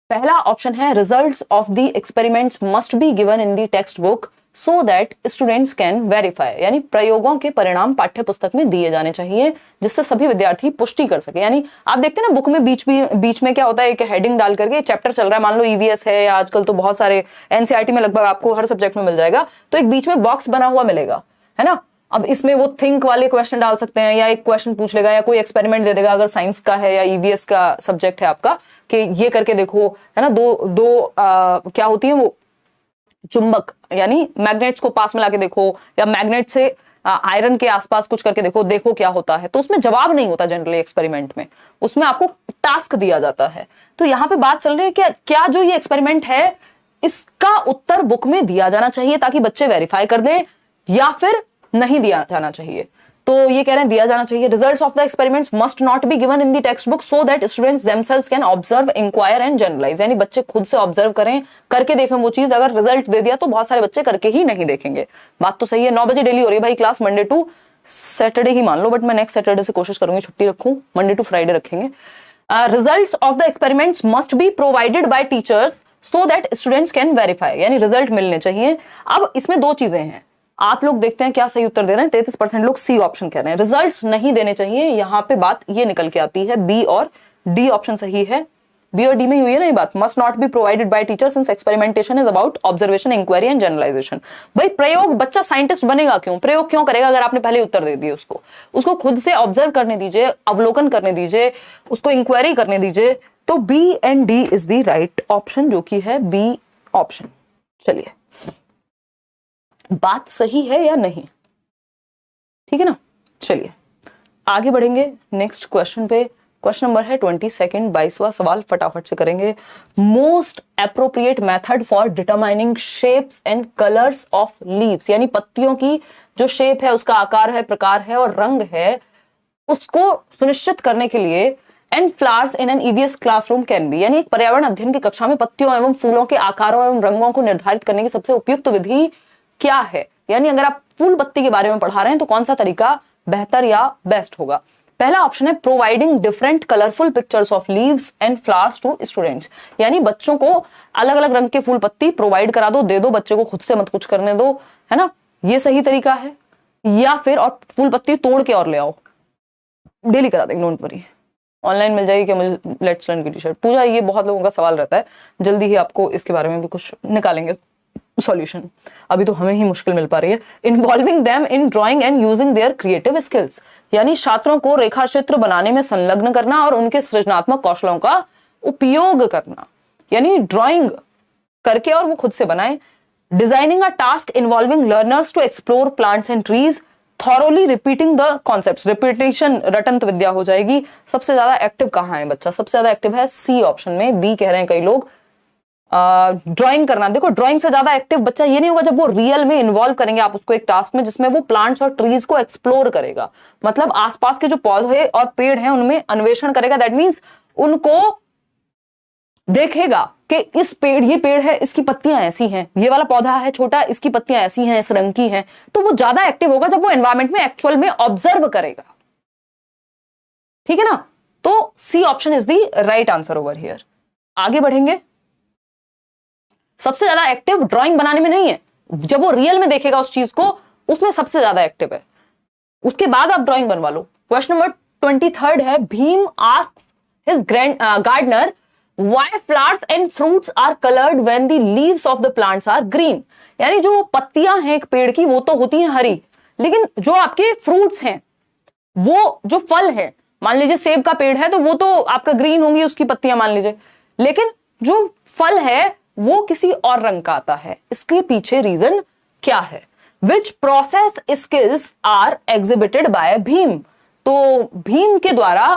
पहला ऑप्शन है results of the experiments must be given in the text book so that students can verify. यानी प्रयोगों के परिणाम पाठ्य पुस्तक में दिए जाने चाहिए, जिससे सभी विद्यार्थी पुष्टि कर सके। यानी आप देखते हैं ना बुक में बीच में क्या होता है, एक हेडिंग डाल करके चैप्टर चल रहा है, मान लो ईवीएस है, या आजकल तो बहुत सारे एनसीईआरटी में लगभग आपको हर सब्जेक्ट में मिल जाएगा, तो एक बीच में बॉक्स बना हुआ मिलेगा, है ना? अब इसमें वो थिंक वाले क्वेश्चन डाल सकते हैं, या एक क्वेश्चन पूछ लेगा, या कोई एक्सपेरिमेंट दे देगा अगर साइंस का है या ईवीएस का सब्जेक्ट है आपका, कि ये करके देखो, है ना? दो क्या होती है वो चुंबक, यानी मैग्नेट्स को पास में लाके देखो, या मैग्नेट से आयरन के आसपास कुछ करके देखो क्या होता है। तो उसमें जवाब नहीं होता जनरली एक्सपेरिमेंट में, उसमें आपको टास्क दिया जाता है। तो यहाँ पे बात चल रही है कि क्या जो ये एक्सपेरिमेंट है इसका उत्तर बुक में दिया जाना चाहिए ताकि बच्चे वेरीफाई कर दें, या फिर नहीं दिया जाना चाहिए। तो ये कह रहे हैं दिया जाना चाहिए। Results of the experiments must not be given in the text book so that students themselves can observe, inquire and generalise. यानी बच्चे खुद से ऑब्जर्व करें, करके देखें वो चीज। अगर रिजल्ट दे दिया तो बहुत सारे बच्चे करके ही नहीं देखेंगे। बात तो सही है। 9 बजे डेली हो रही है भाई क्लास, मंडे टू सैटरडे ही मान लो, बट मैं नेक्स्ट सैटरडे से कोशिश करूंगी छुट्टी रखूं, मंडे टू फ्राइडे रखेंगे। Results of the experiments must be provided bye teachers so that students can verify. यानी रिजल्ट मिलने चाहिए। अब इसमें दो चीजें हैं, आप लोग देखते हैं क्या सही उत्तर दे रहे हैं। 33% लोग सी ऑप्शन कह रहे हैं, रिजल्ट्स नहीं देने चाहिए। यहां पे बात ये निकल के आती है बी और डी ऑप्शन सही है। बी और डी में हुई है ना ये बात, must not be provided by teacher since experimentation is about observation, inquiry and generalisation. भाई प्रयोग, बच्चा साइंटिस्ट बनेगा क्यों, प्रयोग क्यों करेगा अगर आपने पहले उत्तर दे दिए उसको? उसको खुद से ऑब्जर्व करने दीजिए, अवलोकन करने दीजिए, उसको इंक्वायरी करने दीजिए। तो B and D is the right option, जो कि है बी ऑप्शन। चलिए, बात सही है या नहीं, ठीक है ना? चलिए आगे बढ़ेंगे नेक्स्ट क्वेश्चन पे। क्वेश्चन नंबर है 22, 22वां सवाल फटाफट से करेंगे। Most appropriate method for determining shapes and colours of leaves, यानी पत्तियों की जो शेप है, उसका आकार है, प्रकार है और रंग है, उसको सुनिश्चित करने के लिए and flowers in an EVS classroom can be, यानी एक पर्यावरण अध्ययन की कक्षा में पत्तियों एवं फूलों के आकारों एवं रंगों को निर्धारित करने की सबसे उपयुक्त विधि क्या है? यानी अगर आप फूल पत्ती के बारे में पढ़ा रहे हैं तो कौन सा तरीका बेहतर या बेस्ट होगा? पहला ऑप्शन है providing different colourful pictures of leaves and flowers to students, यानी बच्चों को अलग अलग रंग के फूल पत्ती प्रोवाइड करा दो, दे दो, बच्चे को खुद से मत कुछ करने दो, है ना? ये सही तरीका है। या फिर और फूल पत्ती तोड़ के और ले आओ, डेली करा देंगे, डोंट वरी, ऑनलाइन मिल जाएगी क्या मुझे लेट्स लर्न की टी शर्ट? पूजा, ये बहुत लोगों का सवाल रहता है, जल्दी ही आपको इसके बारे में भी कुछ निकालेंगे सॉल्यूशन, अभी तो हमें ही मुश्किल मिल पा रही है। Involving them in drawing and using their creative skills, यानी छात्रों को रेखा चित्र बनाने में संलग्न करना और उनके सृजनात्मक कौशलों का उपयोग करना, यानी ड्राइंग करके और वो खुद से बनाए। Designing a task involving learners to explore plants and trees, thoroughly repeating the concepts, repetition रटंत विद्या हो जाएगी। सबसे ज्यादा एक्टिव कहां है बच्चा? सबसे ज्यादा एक्टिव है सी ऑप्शन में, बी कह रहे हैं कई लोग, ड्राइंग करना। देखो ड्राइंग से ज्यादा एक्टिव बच्चा ये नहीं होगा जब वो रियल में इन्वॉल्व करेंगे आप उसको एक टास्क में जिसमें वो प्लांट्स और ट्रीज को एक्सप्लोर करेगा, मतलब आसपास के जो पौधे और पेड़ हैं उनमें अन्वेषण करेगा। दैट मीन्स उनको देखेगा कि इस पेड़, ये पेड़ है, इसकी पत्तियां ऐसी हैं, ये वाला पौधा है छोटा, इसकी पत्तियां ऐसी हैं, इस रंग की हैं। तो वो ज्यादा एक्टिव होगा जब वो एनवायरमेंट में एक्चुअल में ऑब्जर्व करेगा, ठीक है ना? तो C option is the right answer over here. आगे बढ़ेंगे। सबसे ज्यादा एक्टिव ड्राइंग बनाने में नहीं है, जब वो रियल में देखेगा उस चीज को, उसमें सबसे ज्यादा एक्टिव है, उसके बाद आप ड्राइंग बनवा लो। क्वेश्चन नंबर 23 है, Bhim asked his gardener why flowers and fruits are coloured when the leaves of the plants are green, यानी जो पत्तियां हैं एक पेड़ की वो तो होती हैं हरी, लेकिन जो आपके फ्रूट्स हैं, वो जो फल है, मान लीजिए सेब का पेड़ है तो वो तो आपका ग्रीन होंगी उसकी पत्तियां मान लीजिए, लेकिन जो फल है वो किसी और रंग का आता है। इसके पीछे रीजन क्या है? Which process skills are exhibited by Bhim, तो भीम के द्वारा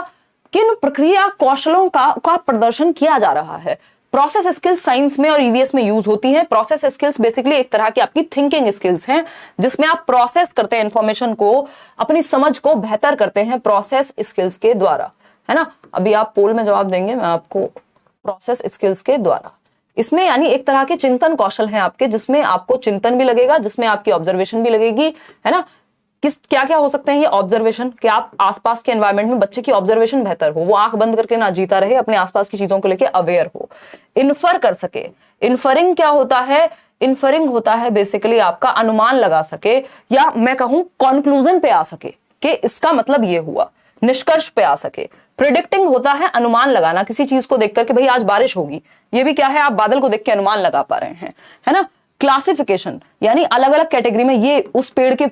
किन प्रक्रिया कौशलों का प्रदर्शन किया जा रहा है? प्रोसेस स्किल्स साइंस में और ईवीएस में यूज होती हैं। प्रोसेस स्किल्स बेसिकली एक तरह की आपकी थिंकिंग स्किल्स हैं, जिसमें आप प्रोसेस करते हैं इंफॉर्मेशन को, अपनी समझ को बेहतर करते हैं प्रोसेस स्किल्स के द्वारा, है ना? अभी आप पोल में जवाब देंगे, मैं आपको प्रोसेस स्किल्स के द्वारा, इसमें यानी एक तरह के चिंतन कौशल हैं आपके, जिसमें आपको चिंतन भी लगेगा, जिसमें आपकी ऑब्जर्वेशन भी लगेगी, है ना? क्या क्या हो सकते हैं ये ऑब्जर्वेशन, कि आप आसपास के एनवायरनमेंट में बच्चे की ऑब्जर्वेशन बेहतर हो, वो आंख बंद करके ना जीता रहे, अपने आसपास की चीजों को लेकर अवेयर हो, इन्फर कर सके। इन्फरिंग क्या होता है? इन्फरिंग होता है बेसिकली आपका अनुमान लगा सके, या मैं कहूं कंक्लूजन पे आ सके कि इसका मतलब ये हुआ, निष्कर्ष पे आ सके। प्रिडिक्टिंग होता है अनुमान लगाना, किसी चीज को देखकर के भाई आज बारिश होगी, ये भी क्या है, आप बादल को देख के अनुमान लगा पा रहे हैं, है ना? क्लासिफिकेशन, यानी अलग अलग कैटेगरी में, ये उस पेड़ के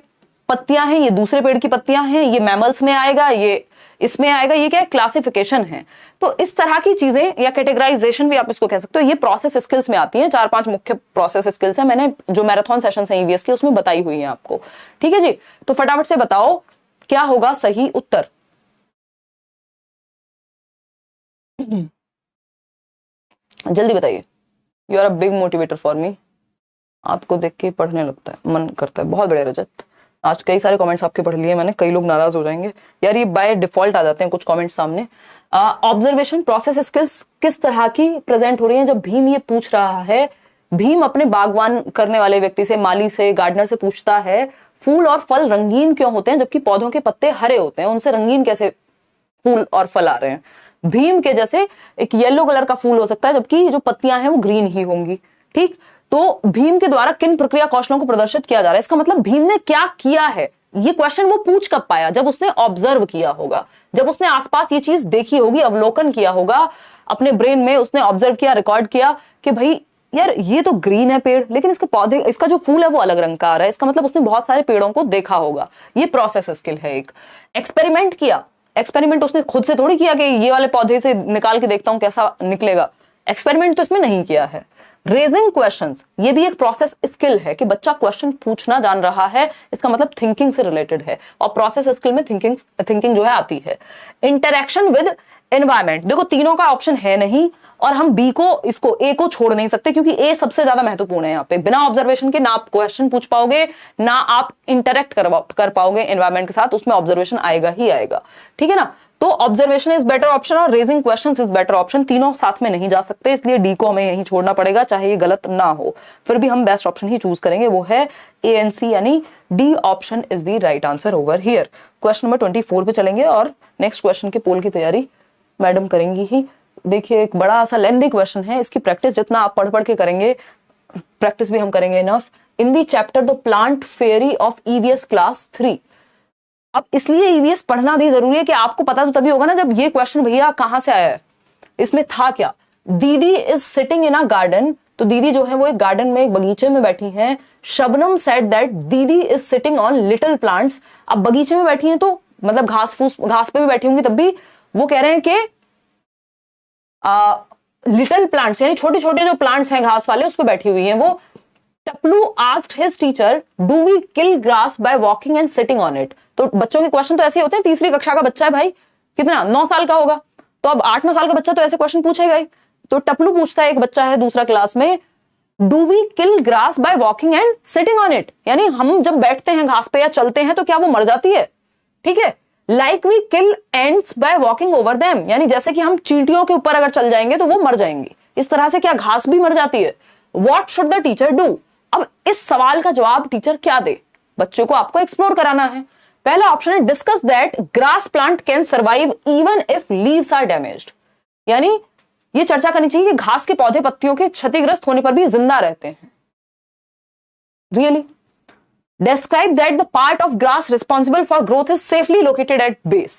पत्तियां हैं, ये दूसरे पेड़ की पत्तियां हैं, ये मैमल्स में आएगा, ये इसमें आएगा, ये क्या है? क्लासिफिकेशन है। तो इस तरह की चीजें, या कैटेगराइजेशन भी आप इसको कह सकते हो, ये प्रोसेस स्किल्स में आती हैं। 4-5 मुख्य प्रोसेस स्किल्स हैं, मैंने जो मैराथन सेशन है ईवीएस की उसमें बताई हुई है आपको, ठीक है जी? तो फटाफट से बताओ क्या होगा सही उत्तर। जल्दी बताइए। You are a big motivator for me, आपको देख के पढ़ने लगता है, मन करता है। बहुत बड़े रजत, आज कई सारे कमेंट्स आपके पढ़ लिए मैंने, कई लोग नाराज हो जाएंगे यार, ये बाय डिफॉल्ट आ जाते हैं कुछ कमेंट्स सामने। ऑब्जर्वेशन प्रोसेस स्किल्स किस तरह की प्रेजेंट हो रही हैं? जब भीम ये पूछ रहा है, भीम अपने बागवान करने वाले व्यक्ति से, माली से, गार्डनर से पूछता है फूल और फल रंगीन क्यों होते हैं जबकि पौधों के पत्ते हरे होते हैं, उनसे रंगीन कैसे फूल और फल आ रहे हैं? भीम के जैसे एक येलो कलर का फूल हो सकता है जबकि जो पत्तियां हैं वो ग्रीन ही होंगी, ठीक? तो भीम के द्वारा किन प्रक्रिया कौशलों को प्रदर्शित किया जा रहा है, इसका मतलब भीम ने क्या किया है। ये क्वेश्चन वो पूछ कब पाया? जब उसने ऑब्जर्व किया होगा, जब उसने आसपास ये चीज देखी होगी, अवलोकन किया होगा, अपने ब्रेन में उसने ऑब्जर्व किया, रिकॉर्ड किया कि भाई यार ये तो ग्रीन है पेड़, लेकिन इसके पौधे, इसका जो फूल है वो अलग रंग का आ रहा है, इसका मतलब उसने बहुत सारे पेड़ों को देखा होगा। ये प्रोसेस स्किल है। एक एक्सपेरिमेंट किया, एक्सपेरिमेंट उसने खुद से थोड़ी किया कि ये वाले पौधे से निकाल के देखता हूं कैसा निकलेगा, एक्सपेरिमेंट तो इसमें नहीं किया है। रेजिंग क्वेश्चंस, ये भी एक प्रोसेस स्किल है कि बच्चा क्वेश्चन पूछना जान रहा है, इसका मतलब थिंकिंग से रिलेटेड है, और प्रोसेस स्किल में थिंकिंग जो है आती है। इंटरेक्शन विद एनवायरमेंट, देखो तीनों का ऑप्शन है नहीं, और हम बी को, इसको ए को छोड़ नहीं सकते, क्योंकि ए सबसे ज्यादा महत्वपूर्ण है यहाँ पे। बिना ऑब्जर्वेशन के ना आप क्वेश्चन पूछ पाओगे, ना आप इंटरेक्ट कर पाओगे एनवायरमेंट के साथ, उसमें ऑब्जर्वेशन आएगा ही आएगा, ठीक है ना। तो ऑब्जर्वेशन इज बेटर ऑप्शन और raising questions is better option, तीनों साथ में नहीं जा सकते, इसलिए डी को हमें यहीं छोड़ना पड़ेगा, चाहे ये गलत ना हो, फिर भी हम बेस्ट ऑप्शन ही चूज करेंगे, वो है ए एंड सी, यानी D option is the right answer over here. Question number 24 पे चलेंगे और नेक्स्ट क्वेश्चन के पोल की तैयारी मैडम करेंगी ही। देखिए एक बड़ा सा लेंथी क्वेश्चन है, इसकी प्रैक्टिस जितना आप पढ़ पढ़ के करेंगे, प्रैक्टिस भी हम करेंगे enough. In the chapter the plant fairy of EVS class 3। अब इसलिए ईवीएस पढ़ना भी जरूरी है कि आपको पता तो तभी होगा ना जब ये क्वेश्चन भैया कहां से आया है, इसमें था क्या। दीदी is sitting in a garden, तो दीदी जो है वो एक गार्डन में, एक बगीचे में बैठी हैं। शबनम सेड दैट दीदी is sitting on little plants, अब बगीचे में बैठी हैं तो मतलब घास पे भी बैठी होंगी, तब भी वो कह रहे हैं कि लिटिल प्लांट्स यानी छोटे छोटे जो प्लांट्स हैं घास वाले, उस पर बैठी हुई हैं वो। Taplu asked his teacher do we kill grass by walking and sitting on it. तो बच्चों के क्वेश्चन तो ऐसे होते हैं, तीसरी कक्षा का बच्चा है भाई, कितना 9 साल का होगा, तो अब 8-9 साल का बच्चा तो ऐसे क्वेश्चन पूछेगा ही। तो टपलू पूछता है, एक बच्चा है दूसरा क्लास में, do we kill grass by walking and sitting on it, यानी हम जब बैठते हैं घास पे या चलते हैं तो क्या वो मर जाती है, ठीक है। Like we kill ants by walking over them, यानी जैसे कि हम चींटियों के ऊपर अगर चल जाएंगे तो वो मर जाएंगी, इस तरह से क्या घास भी मर जाती है। What should the teacher do, अब इस सवाल का जवाब टीचर क्या दे, बच्चों को आपको एक्सप्लोर कराना है। पहला ऑप्शन है discuss that grass plant can survive even if leaves are damaged, यानी ये चर्चा करनी चाहिए कि घास के पौधे पत्तियों के क्षतिग्रस्त होने पर भी जिंदा रहते हैं। Really Describe that the part of grass responsible for growth is safely located at base,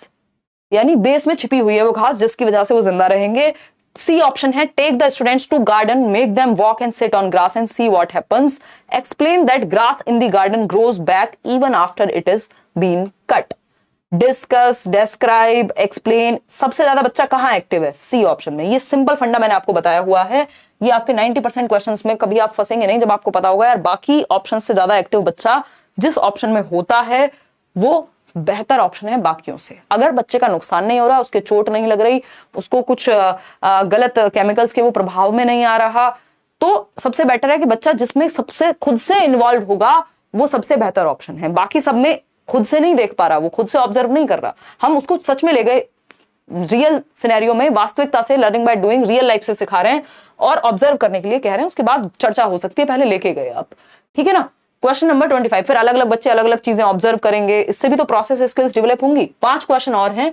यानी बेस में छिपी हुई है वो घास जिसकी वजह से वो जिंदा रहेंगे। सी ऑप्शन है take the students to garden, make them walk and sit on grass and see what happens, explain that grass in the garden grows back even after it is been cut. Discuss, describe, explain, सबसे ज्यादा बच्चा कहां active है, C option में। ये simple फंडा मैंने आपको बताया हुआ है, ये आपके 90% क्वेश्चंस में कभी आप फंसेंगे नहीं जब आपको पता होगा यार बाकी ऑप्शन से ज्यादा एक्टिव बच्चा जिस ऑप्शन में होता है वो बेहतर ऑप्शन है बाकियों से। अगर बच्चे का नुकसान नहीं हो रहा, उसके चोट नहीं लग रही, उसको कुछ गलत केमिकल्स के वो प्रभाव में नहीं आ रहा, तो सबसे बेटर है कि बच्चा जिसमें सबसे खुद से इन्वॉल्व होगा वो सबसे बेहतर ऑप्शन है। बाकी सब में खुद से नहीं देख पा रहा, वो खुद से ऑब्जर्व नहीं कर रहा, हम उसको सच में ले गए रियल सिनेरियो में, वास्तविकता से, learning by doing, real life से सिखा रहे हैं और ऑब्जर्व करने के लिए कह रहे हैं, उसके बाद चर्चा हो सकती है, पहले लेके गए आप, ठीक है ना। क्वेश्चन नंबर 25, फिर अलग अलग बच्चे अलग अलग चीजें ऑब्जर्व करेंगे, इससे भी तो प्रोसेस स्किल्स डेवलप होंगी। 5 क्वेश्चन और हैं।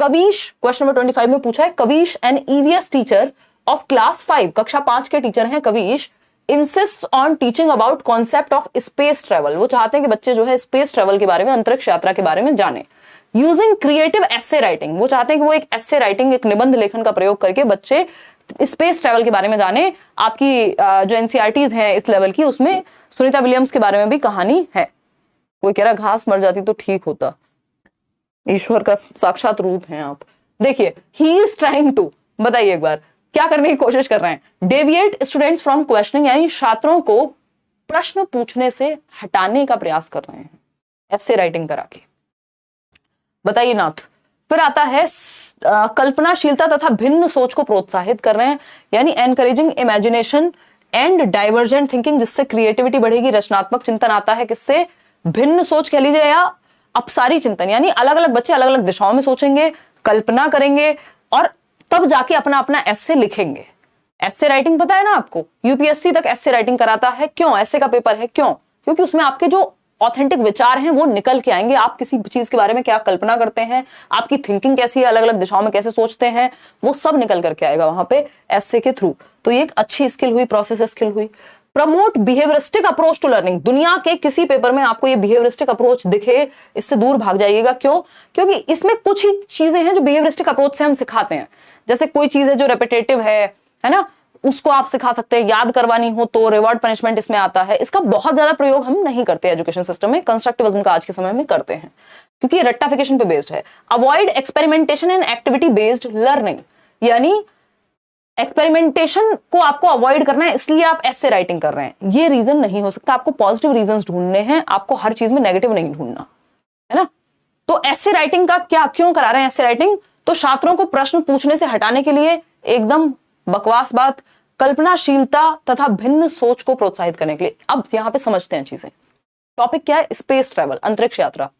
कविश, क्वेश्चन नंबर 25 में पूछा है, Kavish an EVS teacher of class 5, कक्षा 5 के टीचर हैं Kavish, insist on teaching about concept of space travel, वो चाहते हैं कि बच्चे जो है स्पेस ट्रेवल के बारे में, अंतरिक्ष यात्रा के बारे में जाने। यूजिंग क्रिएटिव एसे राइटिंग, वो चाहते हैं कि वो एक एसे राइटिंग, एक निबंध लेखन का प्रयोग करके बच्चे स्पेस ट्रेवल के बारे में जाने। आपकी जो एनसीईआरटीज हैं इस लेवल की, उसमें सुनीता विलियम्स के बारे में भी कहानी है। कोई कह रहा घास मर जाती तो ठीक होता, ईश्वर का साक्षात रूप है आप। देखिए ही इज ट्राइंग टू, बताइए एक बार क्या करने की कोशिश कर रहे हैं, डेविएट स्टूडेंट्स फ्रॉम क्वेश्चनिंग, यानी छात्रों को प्रश्न पूछने से हटाने का प्रयास कर रहे हैं ऐसे राइटिंग करा के। बताइए नाथ। फिर आता है कल्पनाशीलता तथा भिन्न सोच को प्रोत्साहित कर रहे हैं, यानी encouraging imagination and divergent thinking, जिससे क्रिएटिविटी बढ़ेगी, रचनात्मक चिंतन आता है, किससे, भिन्न सोच कह लीजिए या अपसारी चिंतन, यानी अलग अलग बच्चे अलग अलग दिशाओं में सोचेंगे, कल्पना करेंगे और तब जाके अपना अपना एस्से लिखेंगे। एस्से राइटिंग पता है ना आपको, यूपीएससी तक एस्से राइटिंग कराता है, क्यों, एस्से का पेपर है, क्यों, क्योंकि उसमें आपके जो ऑथेंटिक विचार हैं वो निकल के आएंगे, आप किसी चीज के बारे में क्या कल्पना करते हैं, आपकी थिंकिंग कैसी है, अलग अलग दिशाओं में कैसे सोचते हैं, वो सब निकल करके आएगा वहां पे एस्से के थ्रू। तो ये एक अच्छी स्किल हुई, प्रोसेस स्किल हुई। Promote behaviouristic approach to learning. दुनिया के किसी पेपर में आपको ये बिहेवियरिस्टिक अप्रोच दिखे, इससे दूर भाग जाइएगा। क्यों? क्योंकि इसमें कुछ ही चीजें हैं जो बिहेवियरिस्टिक अप्रोच से हम सिखाते हैं। जैसे कोई चीज है जो रेपिटेटिव है ना, उसको आप सिखा सकते हैं। याद करवानी हो तो रिवॉर्ड पनिशमेंट इसमें आता है। इसका बहुत ज्यादा प्रयोग हम नहीं करते एजुकेशन सिस्टम में, कंस्ट्रक्टिविज्म का आज के समय में करते हैं क्योंकि ये रट्टाफिकेशन पे बेस्ड है। Avoid experimentation and activity based learning, यानी एक्सपेरिमेंटेशन को आपको अवॉइड करना है, इसलिए आप ऐसे राइटिंग कर रहे हैं। ये रीजन नहीं हो सकता। आपको पॉजिटिव रीजंस ढूंढने हैं, आपको हर चीज में नेगेटिव नहीं ढूंढना है ना। तो ऐसे राइटिंग का क्या क्यों करा रहे हैं ऐसे राइटिंग? तो छात्रों को प्रश्न पूछने से हटाने के लिए, एकदम बकवास बात, कल्पनाशीलता तथा भिन्न सोच को प्रोत्साहित करने के लिए। अब यहां पे समझते हैं चीजें। टॉपिक क्या है? स्पेस ट्रैवल, अंतरिक्ष यात्रा।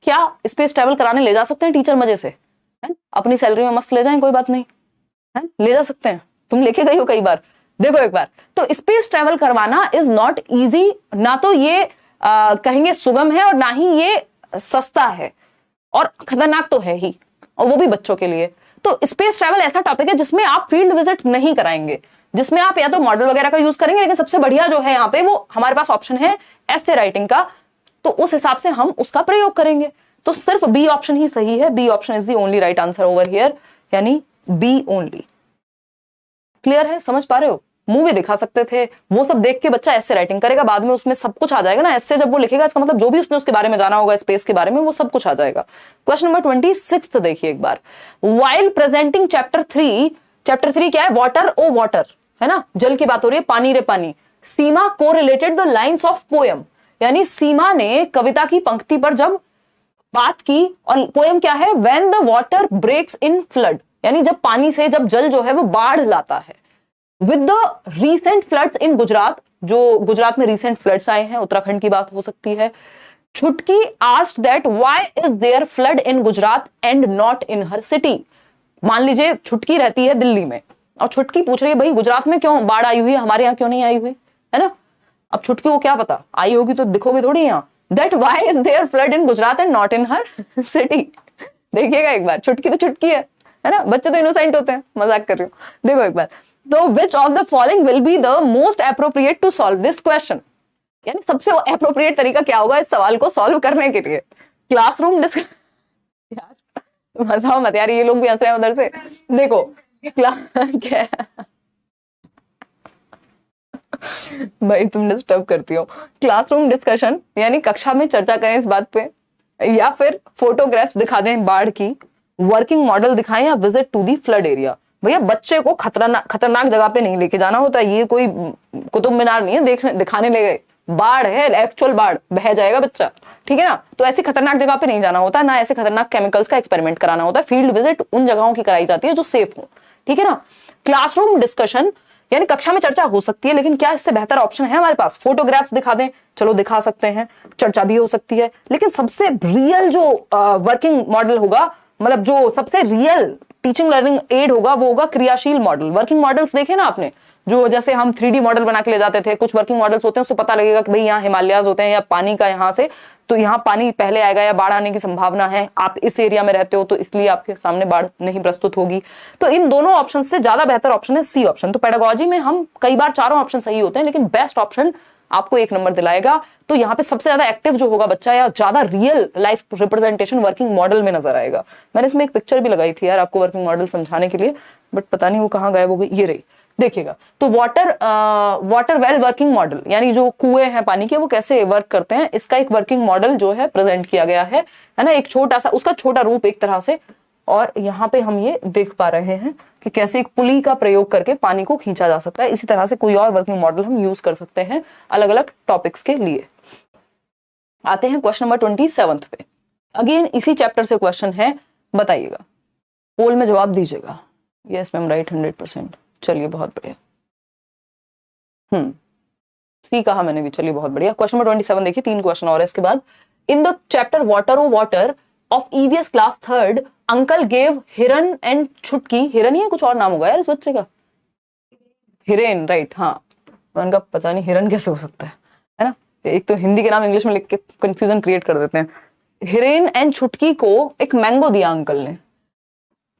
क्या स्पेस ट्रैवल कराने ले जा सकते हैं टीचर मजे से? है? अपनी सैलरी में मस्त ले जाएं, कोई बात नहीं है, ले जा सकते हैं। तुम लेके गई हो कई बार, देखो एक बार। तो स्पेस ट्रैवल करवाना इज नॉट इजी। ना तो ये कहेंगे सुगम है और ना ही ये सस्ता है, और खतरनाक तो है ही, और वो भी बच्चों के लिए। तो स्पेस ट्रैवल ऐसा टॉपिक है जिसमें आप फील्ड विजिट नहीं कराएंगे, जिसमें आप या तो मॉडल वगैरह का यूज करेंगे, लेकिन सबसे बढ़िया जो है यहाँ पे वो हमारे पास ऑप्शन है ऐसे राइटिंग का। तो उस हिसाब से हम उसका प्रयोग करेंगे। तो सिर्फ बी ऑप्शन ही सही है। B option is the only right answer over here, यानी बी ओनली। क्लियर है? समझ पा रहे हो? मूवी दिखा सकते थे, वो सब देख के बच्चा ऐसे राइटिंग करेगा, बाद में उसमें सब कुछ आ जाएगा ना। ऐसे जब वो लिखेगा, इसका मतलब जो भी उसने उसके बारे में जाना होगा, स्पेस के बारे में, वो सब कुछ आ जाएगा। क्वेश्चन नंबर 26 देखिए एक बार। वाइल प्रेजेंटिंग चैप्टर 3 क्या है? वाटर ओ वाटर, है ना, जल की बात हो रही है, पानी रे पानी। सीमा को related the lines of poem, यानी सीमा ने कविता की पंक्ति पर जब बात की, और पोएम क्या है? When the water breaks in flood, यानी जब पानी से, जब जल जो है वो बाढ़ लाता है। विद द रीसेंट फ्लड्स इन गुजरात, जो गुजरात में रीसेंट फ्लड्स आए हैं, उत्तराखंड की बात हो सकती है। Chutki asked that why is there flood in Gujarat and not in her city. मान लीजिए छुटकी रहती है दिल्ली में, और छुटकी पूछ रही है भाई गुजरात में क्यों बाढ़ आई हुई है, हमारे यहाँ क्यों नहीं आई हुई, है ना। अब छुटकी को क्या पता, आई होगी तो दिखोगे थोड़ी यहाँ। That why is there flood in Gujarat and not in her city. देखिएगा एक बार, छुटकी तो छुटकी है ना, बच्चे तो इनोसेंट होते हैं, मजाक कर रही हूँ। देखो एक बार। तो which of the following will be the most appropriate to solve this question, यानी सबसे एप्रोप्रिएट तरीका क्या होगा इस सवाल को सॉल्व करने के लिए? क्लासरूम यार मजा मत यार, ये लोग भी हंस रहे हैं उधर से। देखो क्या भाई तुम डिस्टर्ब करती हो। क्लासरूम डिस्कशन, यानी कक्षा में चर्चा करें इस बात पे, या फिर फोटोग्राफ्स दिखा दें बाढ़ की, वर्किंग मॉडल दिखाएं, या visit to the flood area. भैया बच्चे को खतरनाक जगह पे नहीं लेके जाना होता। ये कोई कुतुब मीनार नहीं है दिखाने ले गए, बाढ़ है, एक्चुअल बाढ़, बह जाएगा बच्चा, ठीक है ना। तो ऐसी खतरनाक जगह पे नहीं जाना होता, ना ऐसे खतरनाक केमिकल्स का एक्सपेरिमेंट कराना होता है। फील्ड विजिट उन जगहों की कराई जाती है जो सेफ हो, ठीक है ना। क्लासरूम डिस्कशन, यानी कक्षा में चर्चा हो सकती है, लेकिन क्या इससे बेहतर ऑप्शन है हमारे पास? फोटोग्राफ्स दिखा दें, चलो दिखा सकते हैं, चर्चा भी हो सकती है, लेकिन सबसे रियल जो वर्किंग मॉडल होगा, मतलब जो सबसे रियल टीचिंग लर्निंग एड होगा, वो होगा क्रियाशील मॉडल। वर्किंग मॉडल्स देखे ना आपने, जो जैसे हम 3D मॉडल बना के ले जाते थे, कुछ वर्किंग मॉडल्स होते हैं, उससे पता लगेगा कि भाई यहाँ हिमालयाज होते हैं, या पानी का यहाँ से, तो यहाँ पानी पहले आएगा, या बाढ़ आने की संभावना है, आप इस एरिया में रहते हो तो इसलिए आपके सामने बाढ़ नहीं प्रस्तुत होगी। तो इन दोनों ऑप्शन से ज्यादा बेहतर ऑप्शन है सी ऑप्शन। तो पेडागोजी में हम कई बार चारों ऑप्शन सही होते हैं, लेकिन बेस्ट ऑप्शन आपको 1 नंबर दिलाएगा। तो यहाँ पे सबसे ज्यादा एक्टिव जो होगा बच्चा, या ज्यादा real life representation working model में नजर आएगा। मैंने इसमें एक पिक्चर भी लगाई थी यार आपको वर्किंग मॉडल समझाने के लिए, बट पता नहीं वो कहाँ गायब हो गई, ये रही, देखिएगा। तो वाटर वेल वर्किंग मॉडल, यानी जो कुएं हैं पानी के, वो कैसे वर्क करते हैं, इसका एक वर्किंग मॉडल जो है प्रेजेंट किया गया है ना। एक छोटा सा उसका छोटा रूप एक तरह से, और यहाँ पे हम ये देख पा रहे हैं कि कैसे एक पुली का प्रयोग करके पानी को खींचा जा सकता है। इसी तरह से कोई और वर्किंग मॉडल हम यूज कर सकते हैं अलग अलग टॉपिक्स के लिए। आते हैं क्वेश्चन नंबर 27 पे। अगेन इसी चैप्टर से क्वेश्चन है, बताइएगा, पोल में जवाब दीजिएगा। यस मैम राइट 100%, चलिए बहुत बढ़िया। सी कहा मैंने भी, चलिए बहुत बढ़िया। क्वेश्चन नंबर 27 देखिए, 3 क्वेश्चन और है इसके बाद। In the chapter water o water of EVS class 3rd uncle gave Hiran and Chutki, Hiran ही है, कुछ और नाम होगा यार इस बच्चे का, हिरेन, राइट, हाँ, उनका पता नहीं हिरन कैसे हो सकता है ना। एक तो हिंदी के नाम इंग्लिश में लिख के कंफ्यूजन क्रिएट कर देते हैं। हिरेन एंड छुटकी को एक मैंगो दिया अंकल ने,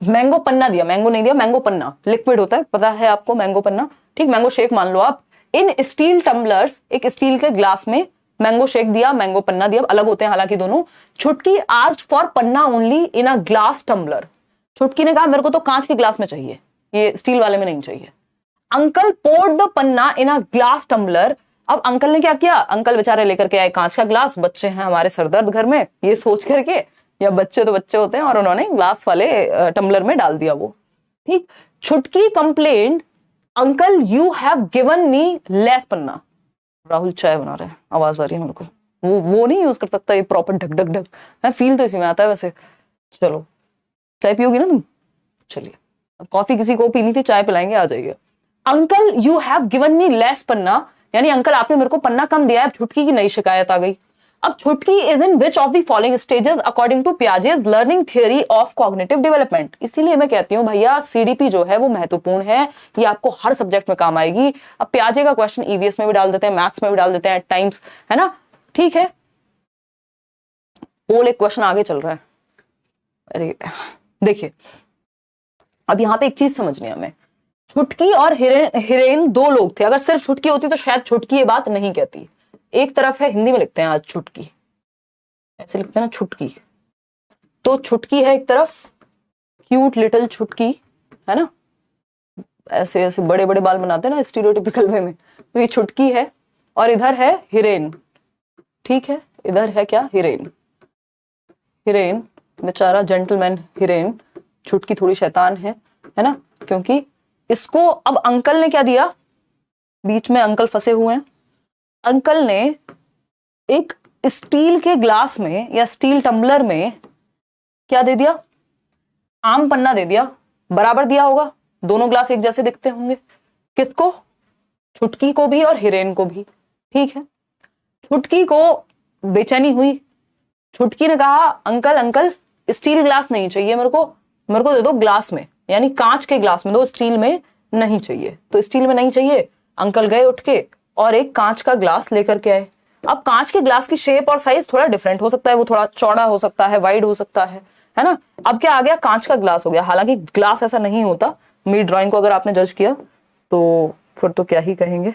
मैंगो पन्ना दिया, मैंगो नहीं दिया, मैंगो पन्ना लिक्विड होता है, पता है आपको मैंगो पन्ना, ठीक, मैंगो शेक मान लो आप। इन स्टील टम्बलर्स, एक स्टील के ग्लास में मैंगो शेक दिया, मैंगो पन्ना दिया, अलग होते हैं हालांकि दोनों। Chutki asked for panna only in a glass tumbler. छुटकी ने कहा मेरे को तो कांच के ग्लास में चाहिए, ये स्टील वाले में नहीं चाहिए। Uncle poured the panna in a glass tumbler. अब अंकल ने क्या किया, अंकल बेचारे लेकर के आए कांच का ग्लास, बच्चे हैं हमारे सरदर्द घर में, ये सोच करके, या बच्चे तो बच्चे होते हैं, और उन्होंने ग्लास वाले टम्बलर में डाल दिया वो। ठीक। Chhutki complained uncle you have given me less पन्ना। राहुल चाय बना रहे हैं, आवाज आ रही है मेरे को, वो नहीं यूज कर सकता ये प्रॉपर ढक ढक ढक, है फील तो इसी में आता है वैसे। चलो चाय पियोगी ना तुम? चलिए, कॉफी किसी को पीनी थी, चाय पिलाएंगे, आ जाइए। Uncle you have given me less पन्ना, यानी अंकल आपने मेरे को पन्ना कम दिया है। अब छुटकी की नई शिकायत आ गई। अब Chutki is in which of the following stages according to Piaget's learning theory of cognitive development. इसीलिए मैं कहती हूं भैया सीडीपी जो है वो महत्वपूर्ण है, ये आपको हर सब्जेक्ट में काम आएगी। अब पियाजे का क्वेश्चन ईवीएस में भी डाल देते हैं, मैथ्स में भी डाल देते हैं एट टाइम्स, है ना? ठीक है, पोल एक क्वेश्चन आगे चल रहा है। अरे देखिए, अब यहां पे एक चीज समझनी है हमें, छुटकी और हिरेन दो लोग थे। अगर सिर्फ छुटकी होती तो शायद छुटकी ये बात नहीं कहती। एक तरफ है, हिंदी में लिखते हैं आज छुटकी, ऐसे लिखते हैं ना छुटकी, तो छुटकी है एक तरफ, क्यूट लिटिल छुटकी, है ना, ऐसे ऐसे बड़े बड़े बाल बनाते हैं ना स्टीरियोटिपिकल वे में, तो ये छुटकी है। और इधर है हिरेन, ठीक है, इधर है क्या, हिरेन। हिरेन बेचारा जेंटलमैन हिरेन, छुटकी थोड़ी शैतान है ना, क्योंकि इसको अब अंकल ने क्या दिया, बीच में अंकल फंसे हुए हैं। अंकल ने एक स्टील के ग्लास में या स्टील टम्बलर में क्या दे दिया, आम पन्ना दे दिया। बराबर दिया होगा, दोनों ग्लास एक जैसे दिखते होंगे। किसको? छुटकी को भी और हिरेन को भी। ठीक है, छुटकी को बेचैनी हुई। छुटकी ने कहा अंकल अंकल स्टील ग्लास नहीं चाहिए मेरे को दे दो ग्लास में, यानी कांच के ग्लास में दो, स्टील में नहीं चाहिए। तो स्टील में नहीं चाहिए, अंकल गए उठ के और एक कांच का ग्लास लेकर के आए। अब कांच के ग्लास की शेप और साइज थोड़ा डिफरेंट हो सकता है, वो थोड़ा चौड़ा हो सकता है, वाइड हो सकता है ना। अब क्या आ गया, कांच का ग्लास हो गया। हालांकि ग्लास ऐसा नहीं होता, मेरी ड्राइंग को अगर आपने जज किया तो फिर तो क्या ही कहेंगे।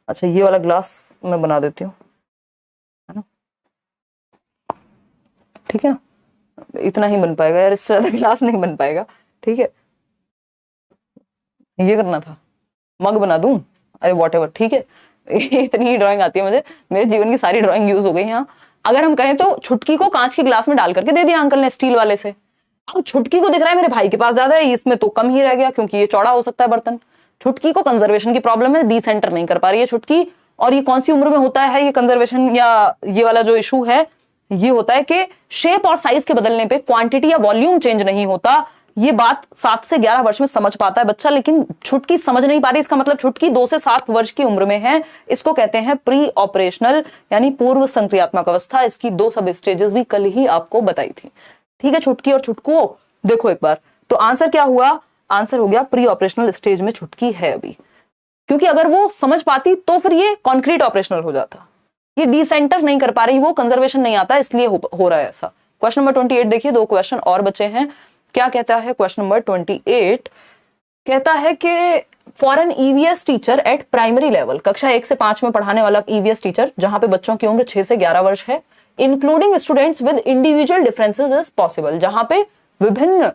अच्छा, ये वाला ग्लास मैं बना देती हूँ, है ना, ठीक है ना, इतना ही बन पाएगा यार, इससे ज्यादा ग्लास नहीं बन पाएगा। ठीक है, ये करना था, मग बना दूं, अरे वॉटेवर, ठीक है। इतनी ही ड्राइंग आती है मुझे, मेरे जीवन की सारी ड्राइंग यूज हो गई यहाँ। अगर हम कहें तो छुटकी को कांच के ग्लास में डाल करके दे दिया अंकल ने स्टील वाले से। अब छुटकी को दिख रहा है मेरे भाई के पास ज्यादा है, इसमें तो कम ही रह गया क्योंकि ये चौड़ा हो सकता है बर्तन। छुटकी को कंजर्वेशन की प्रॉब्लम है, डिसेंटर नहीं कर पा रही है छुटकी। और ये कौन सी उम्र में होता है ये कंजर्वेशन या ये वाला जो इशू है, ये होता है कि शेप और साइज के बदलने पे क्वांटिटी या वॉल्यूम चेंज नहीं होता। ये बात 7 से 11 वर्ष में समझ पाता है बच्चा, लेकिन छुटकी समझ नहीं पा रही। इसका मतलब छुटकी 2 से 7 वर्ष की उम्र में है। इसको कहते हैं प्री ऑपरेशनल यानी पूर्व संक्रियात्मक अवस्था। इसकी 2 सब स्टेजेस भी कल ही आपको बताई थी। ठीक है, छुटकी और छुटकू देखो एक बार, तो आंसर क्या हुआ, आंसर हो गया प्री ऑपरेशनल स्टेज में छुटकी है अभी। क्योंकि अगर वो समझ पाती तो फिर ये कॉन्क्रीट ऑपरेशनल हो जाता। ये डिसेंटर नहीं कर पा रही, वो कंजर्वेशन नहीं आता, इसलिए हो रहा है ऐसा। क्वेश्चन नंबर 28 देखिए, 2 क्वेश्चन और बचे हैं। क्या कहता है क्वेश्चन नंबर 28? कहता है कि for an EVS teacher at primary level, कक्षा 1 से 5 में पढ़ाने वाला ईवीएस टीचर जहां पे बच्चों की उम्र 6 से 11 वर्ष है, including students with individual differences is possible, जहां पे विभिन्न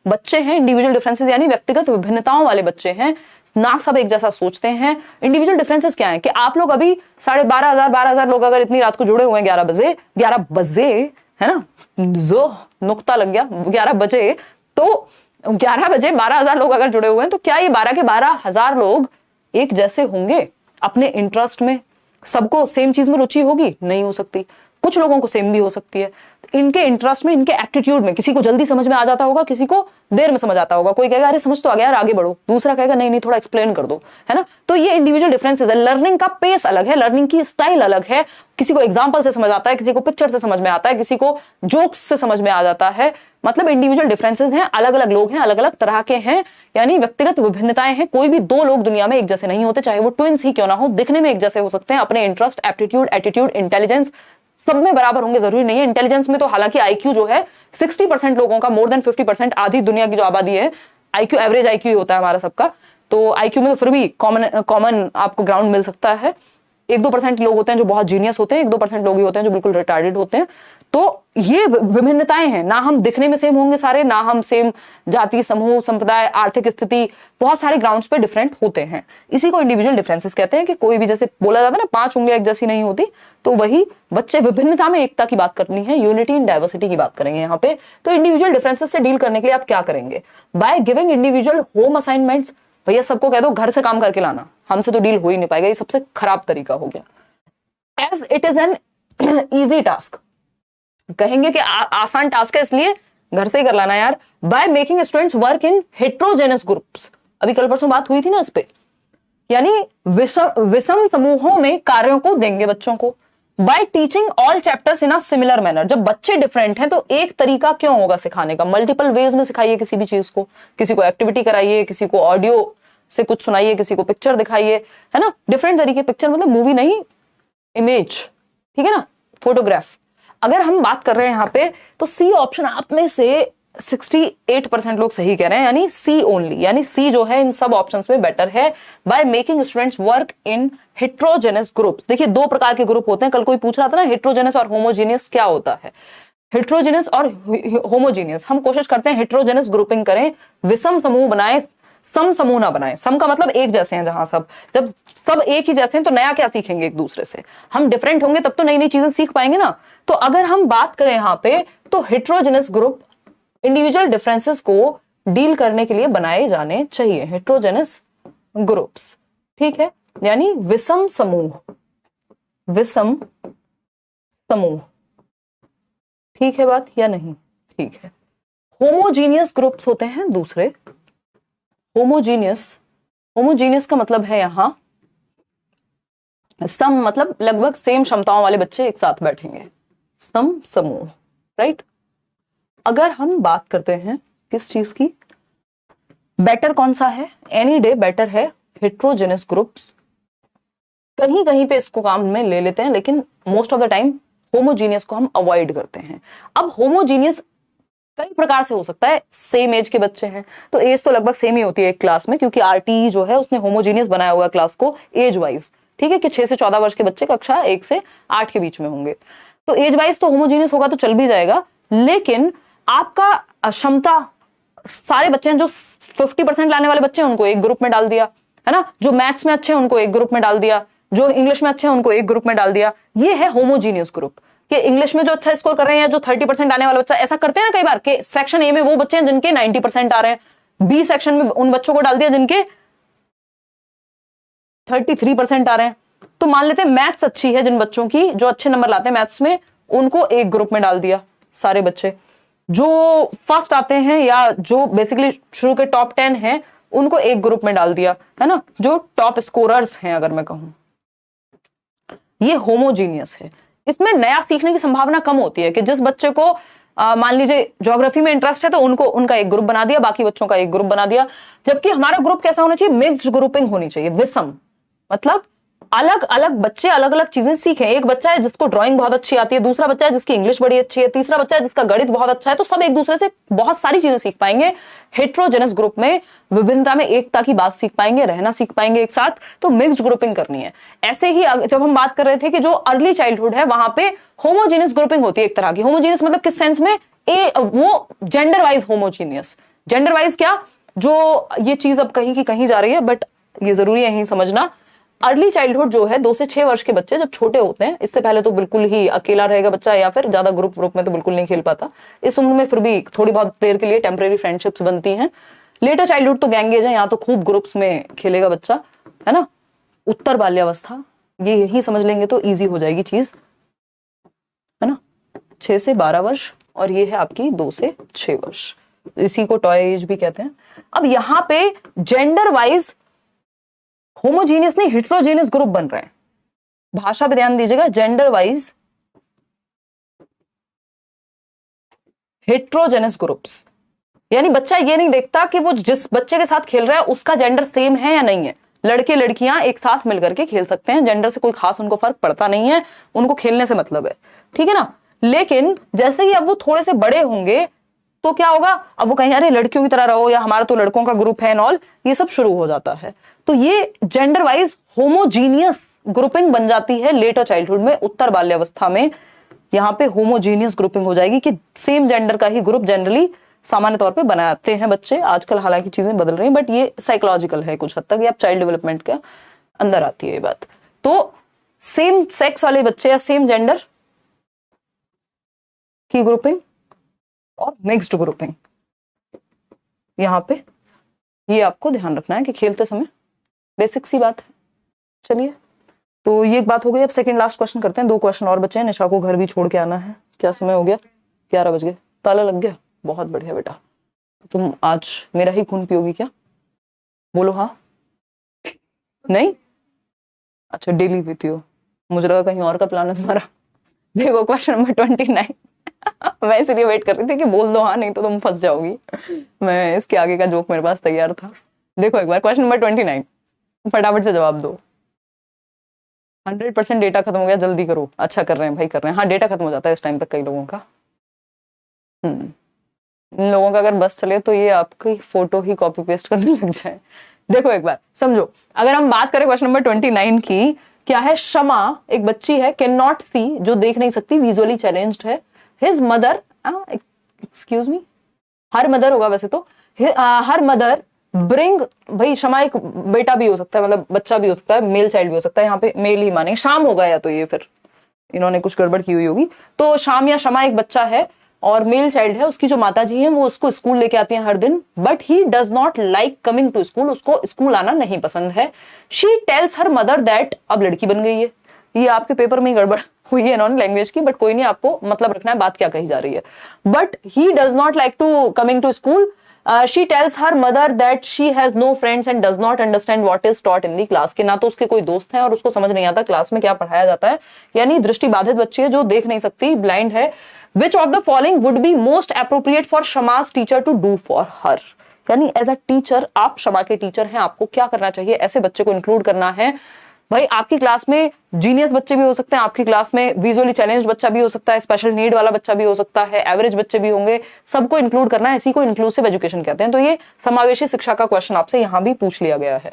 बच्चे हैं, इंडिविजुअल डिफरेंसेस यानी व्यक्तिगत विभिन्नताओं वाले बच्चे हैं, ना सब एक जैसा सोचते हैं। इंडिविजुअल डिफरेंसेस क्या है कि आप लोग अभी 12,500 लोग अगर इतनी रात को जुड़े हुए हैं 11 बजे, है ना, जो नुक्ता लग गया 11 बजे, तो 11 बजे 12,000 लोग अगर जुड़े हुए हैं तो क्या ये 12 के 12,000 लोग एक जैसे होंगे अपने इंटरेस्ट में? सबको सेम चीज में रुचि होगी? नहीं हो सकती। कुछ लोगों को सेम भी हो सकती है। इनके इंटरेस्ट में, इनके एप्टीट्यूड में, किसी को जल्दी समझ में आ जाता होगा, किसी को देर में समझ आता होगा। कोई कहेगा अरे समझ तो आ गया यार, आगे बढ़ो, दूसरा कहेगा नहीं नहीं थोड़ा एक्सप्लेन कर दो, है ना। तो ये इंडिविजुअल डिफरेंसेस है। लर्निंग का पेस अलग है, लर्निंग की स्टाइल अलग है। किसी को एग्जाम्पल से समझ आता है, किसी को पिक्चर से समझ में आता है, किसी को जोक्स से समझ में आ जाता है। मतलब इंडिविजुअल डिफरेंसेस हैं, अलग अलग लोग हैं, अलग अलग तरह के हैं, यानी व्यक्तिगत विभिन्नताएं हैं। कोई भी 2 लोग दुनिया में एक जैसे नहीं होते, चाहे वो ट्विंस ही क्यों ना हो, दिखने में एक जैसे हो सकते हैं, अपने इंटरेस्ट, एप्टीट्यूड, एटीट्यूड, इंटेलिजेंस सब में बराबर होंगे जरूरी नहीं है। इंटेलिजेंस में तो हालांकि आईक्यू जो है 60% लोगों का, मोर देन 50%, आधी दुनिया की जो आबादी है, आईक्यू एवरेज आईक्यू होता है हमारा सबका, तो आईक्यू में तो फिर भी कॉमन आपको ग्राउंड मिल सकता है। 1-2% लोग होते हैं जो बहुत जीनियस होते हैं, 1-2% लोग ही होते हैं जो बिल्कुल रिटार्डेड होते हैं। तो ये विभिन्नताएं हैं, ना हम दिखने में सेम होंगे सारे, ना हम सेम जाति, समूह, संप्रदाय, आर्थिक स्थिति, बहुत सारे ग्राउंड्स पे डिफरेंट होते हैं। इसी को इंडिविजुअल डिफरेंसेस कहते हैं कि कोई भी, जैसे बोला जाता है ना 5 उंगलियां एक जैसी नहीं होती, तो वही बच्चे विभिन्नता में एकता की बात करनी है, यूनिटी इन डाइवर्सिटी की बात करेंगे यहाँ पे। तो इंडिविजुअल डिफरेंसेस से डील करने के लिए आप क्या करेंगे? By giving individual home assignments. भैया सबको कह दो घर से काम करके लाना, हमसे तो डील हो ही नहीं पाएगा, ये सबसे खराब तरीका हो गया। As it is an easy task, कहेंगे कि आसान टास्क है इसलिए घर से ही कर लाना यार। By making students work in heterogeneous groups, अभी कल परसों बात हुई थी ना इस पे, यानी विषम समूहों में कार्यों को देंगे बच्चों को। Bye teaching all chapters in a similar manner, जब बच्चे डिफरेंट हैं तो एक तरीका क्यों होगा सिखाने का? मल्टीपल वेज में सिखाइए किसी भी चीज को, किसी को एक्टिविटी कराइए, किसी को ऑडियो से कुछ सुनाइए, किसी को पिक्चर दिखाइए, है ना, डिफरेंट तरीके। पिक्चर मतलब मूवी नहीं, इमेज, ठीक है ना, फोटोग्राफ। अगर हम बात कर रहे हैं यहाँ पे, तो सी ऑप्शन आप में से 68% लोग सही कह रहे हैं, यानी सी ओनली, यानी सी जो है इन सब ऑप्शंस में बेटर है। By making students work in heterogeneous groups. देखिए 2 प्रकार के ग्रुप होते हैं, कल कोई पूछ रहा था ना हेट्रोजेनस और होमोजीनियस क्या होता है। हेट्रोजेनस और होमोजीनियस, हम कोशिश करते हैं हेट्रोजेनस ग्रुपिंग करें, विषम समूह बनाए, सम समूह ना बनाए। सम का मतलब एक जैसे हैं, जहां जब सब एक ही जैसे हैं तो नया क्या सीखेंगे एक दूसरे से? हम डिफरेंट होंगे तब तो नई नई चीजें सीख पाएंगे ना। तो अगर हम बात करें यहां पे, तो हेट्रोजेनस ग्रुप इंडिविजुअल डिफरेंसेस को डील करने के लिए बनाए जाने चाहिए, हेट्रोजेनस ग्रुप्स, ठीक है, यानी विषम समूह, विषम समूह, ठीक है बात या नहीं? ठीक है। होमोजीनियस ग्रुप्स होते हैं दूसरे, होमोजीनियस का मतलब है यहां सम, मतलब लगभग सेम क्षमताओं वाले बच्चे एक साथ बैठेंगे, सम समूह, राइट। अगर हम बात करते हैं किस चीज की, बेटर कौन सा है? एनी डे बेटर है हेट्रोजेनस ग्रुप्स। कहीं कहीं पे इसको काम में ले लेते हैं, लेकिन most of the time homogeneous को हम अवॉइड करते हैं। अब होमोजीनियस कई प्रकार से हो सकता है। सेम एज के बच्चे हैं तो एज तो लगभग सेम ही होती है एक क्लास में, क्योंकि आरटी जो है उसने होमोजीनियस बनाया हुआ क्लास को एज वाइज, ठीक है, कि 6 से 14 वर्ष के बच्चे कक्षा 1 से 8 के बीच में होंगे, तो एज वाइज तो होमोजीनियस होगा तो चल भी जाएगा। लेकिन आपका क्षमता, सारे बच्चे हैं जो 50% लाने वाले बच्चे हैं उनको एक ग्रुप में डाल दिया, है ना, जो मैथ्स में अच्छे हैं उनको एक ग्रुप में डाल दिया, जो इंग्लिश में अच्छे हैं उनको एक ग्रुप में डाल दिया। ये है होमोजीनियस ग्रुप, कि इंग्लिश में जो अच्छा स्कोर कर रहे हैं, जो 30% आने वाला बच्चा, ऐसा करते हैं ना कई बार कि सेक्शन ए में वो बच्चे हैं जिनके 90% आ रहे हैं, बी सेक्शन में उन बच्चों को डाल दिया जिनके 33% आ रहे हैं। तो मान लेते हैं मैथ्स अच्छी है जिन बच्चों की, जो अच्छे नंबर लाते हैं मैथ्स में, उनको एक ग्रुप में डाल दिया सारे बच्चे। जो फर्स्ट आते हैं या जो बेसिकली शुरू के टॉप 10 हैं उनको एक ग्रुप में डाल दिया, है ना, जो टॉप स्कोरर्स हैं अगर मैं कहूं। ये होमोजीनियस है। इसमें नया सीखने की संभावना कम होती है कि जिस बच्चे को मान लीजिए ज्योग्राफी में इंटरेस्ट है तो उनको उनका एक ग्रुप बना दिया, बाकी बच्चों का एक ग्रुप बना दिया। जबकि हमारा ग्रुप कैसा होना चाहिए? मिक्स्ड ग्रुपिंग होनी चाहिए, विषम, मतलब अलग अलग बच्चे अलग अलग चीजें सीखें। एक बच्चा है जिसको ड्राइंग बहुत अच्छी आती है, दूसरा बच्चा है जिसकी इंग्लिश बड़ी अच्छी है, तीसरा बच्चा है जिसका गणित बहुत अच्छा है, तो सब एक दूसरे से बहुत सारी चीजें सीख पाएंगे। हेट्रोजेनस ग्रुप में विभिन्नता में एकता की बात सीख पाएंगे, रहना सीख पाएंगे एक साथ। तो मिक्स्ड ग्रुपिंग करनी है। ऐसे ही जब हम बात कर रहे थे कि जो अर्ली चाइल्डहुड है वहां पे होमोजीनियस ग्रुपिंग होती है एक तरह की। होमोजीनियस मतलब किस सेंस में? वो gender wise homogeneous. Gender wise क्या, जो ये चीज अब कहीं की कहीं जा रही है, बट ये जरूरी है यही समझना। अर्ली चाइल्डहुड जो है 2 से 6 वर्ष के बच्चे जब छोटे होते हैं, इससे पहले तो बिल्कुल ही अकेला रहेगा बच्चा या फिर ज्यादा ग्रुप में तो बिल्कुल नहीं खेल पाता। इस उम्र में फिर भी थोड़ी बहुत देर के लिए टेम्परेरी फ्रेंडशिप्स बनती हैं। लेटर चाइल्डहुड तो गैंगेज है, यहाँ तो खूब ग्रुप्स में खेलेगा बच्चा, है ना। उत्तर बाल्यावस्था, ये यही समझ लेंगे तो ईजी हो जाएगी चीज, है ना। 6 से 12 वर्ष और ये है आपकी 2 से 6 वर्ष, इसी को टॉय एज भी कहते हैं। अब यहाँ पे जेंडर वाइज होमोजीनियस नहीं हेट्रोजीनियस ग्रुप बन रहे हैं। भाषा पे ध्यान दीजिएगा, जेंडर वाइज हेट्रोजेनस ग्रुप्स, यानी बच्चा ये नहीं देखता कि वो जिस बच्चे के साथ खेल रहा है उसका जेंडर सेम है या नहीं है। लड़के लड़कियां एक साथ मिलकर के खेल सकते हैं, जेंडर से कोई खास उनको फर्क पड़ता नहीं है, उनको खेलने से मतलब है, ठीक है ना। लेकिन जैसे ही अब वो थोड़े से बड़े होंगे तो क्या होगा, अब वो कहें अरे लड़कियों की तरह रहो या हमारा तो लड़कों का ग्रुप है एंड ऑल, ये सब शुरू हो जाता है। तो ये जेंडर वाइज होमोजीनियस ग्रुपिंग बन जाती है लेटर चाइल्डहुड में, उत्तर बाल्यावस्था में यहाँ पे होमोजीनियस ग्रुपिंग हो जाएगी कि सेम जेंडर का ही ग्रुप जनरली सामान्य तौर पे बनाते हैं बच्चे। आजकल हालांकि चीजें बदल रही हैं, बट ये साइकोलॉजिकल है कुछ हद तक, ये आप चाइल्ड डेवलपमेंट के अंदर आती है ये बात। तो सेम सेक्स वाले बच्चे या सेम जेंडर की ग्रुपिंग और मिक्स्ड ग्रुपिंग, यहां पे ये आपको ध्यान रखना है कि खेलते समय बेसिक सी बात है। चलिए, तो ये एक बात हो गई। अब सेकंड लास्ट क्वेश्चन करते हैं, 2 क्वेश्चन और बचे हैं। निशा को घर भी छोड़ के आना है। क्या समय हो गया? 11 बज गए। ताला लग गया? बहुत बढ़िया बेटा, तुम आज मेरा ही खून पियोगी क्या? बोलो हाँ। नहीं? अच्छा, डेली पीती हो, मुझे लगा कहीं और का प्लान है तुम्हारा। देखो क्वेश्चन नंबर 29। मैं इसलिए वेट कर रही थी कि बोल दो हाँ, नहीं तो तुम फंस जाओगी। मैं इसके आगे का जोक मेरे पास तैयार था। देखो एक बार क्वेश्चन नंबर 29, फटाफट से जवाब दो। 100% डेटा खत्म हो गया, जल्दी करो। अच्छा कर रहे हैं भाई, कर रहे हैं। हाँ, डेटा खत्म हो जाता है इस टाइम तक कई लोगों का। इन लोगों का अगर बस चले तो ये आपकी फोटो ही कॉपी पेस्ट करने लग जाए। देखो एक बार समझो, अगर हम बात करें क्वेश्चन नंबर 29 की, क्या है? शमा एक बच्ची है, कैन नॉट सी, जो देख नहीं सकती, विजुअली चैलेंज्ड है। His mother, excuse me, her mother होगा वैसे तो, हर मदर ब्रिंग, भाई शमा एक बेटा भी हो सकता है, मतलब बच्चा भी हो सकता है, मेल चाइल्ड भी हो सकता है, यहाँ पे मेल ही माने। शाम होगा या तो ये फिर इन्होंने कुछ गड़बड़ की हुई होगी। तो शाम या शमा एक बच्चा है और मेल चाइल्ड है। उसकी जो माता जी हैं वो उसको स्कूल लेके आती हैं हर दिन, but he does not like coming to school, उसको स्कूल आना नहीं पसंद है। She tells her mother that, अब लड़की बन गई है, ये आपके पेपर में गड़बड़ हुई है इन्होंने लैंग्वेज की, बट कोई नहीं, आपको मतलब रखना है बात क्या कही जा रही है। But he does not like to coming to school. She tells her mother that she has no friends and does not understand what is taught in the class, के ना तो उसके कोई दोस्त हैं और उसको समझ नहीं आता क्लास में क्या पढ़ाया जाता है। यानी दृष्टिबाधित बच्ची है जो देख नहीं सकती, ब्लाइंड है। Which of the following would be most appropriate for Shama's teacher to do for her? यानी एज अ टीचर, आप शमा के टीचर हैं, आपको क्या करना चाहिए? ऐसे बच्चे को इंक्लूड करना है। भाई आपकी क्लास में जीनियस बच्चे भी हो सकते हैं, आपकी क्लास में विजुअली चैलेंज्ड बच्चा भी हो सकता है, स्पेशल नीड वाला बच्चा भी हो सकता है, एवरेज बच्चे भी होंगे, सबको इंक्लूड करना है। इसी को इंक्लूसिव एजुकेशन कहते हैं। तो ये समावेशी शिक्षा का क्वेश्चन आपसे यहां भी पूछ लिया गया है।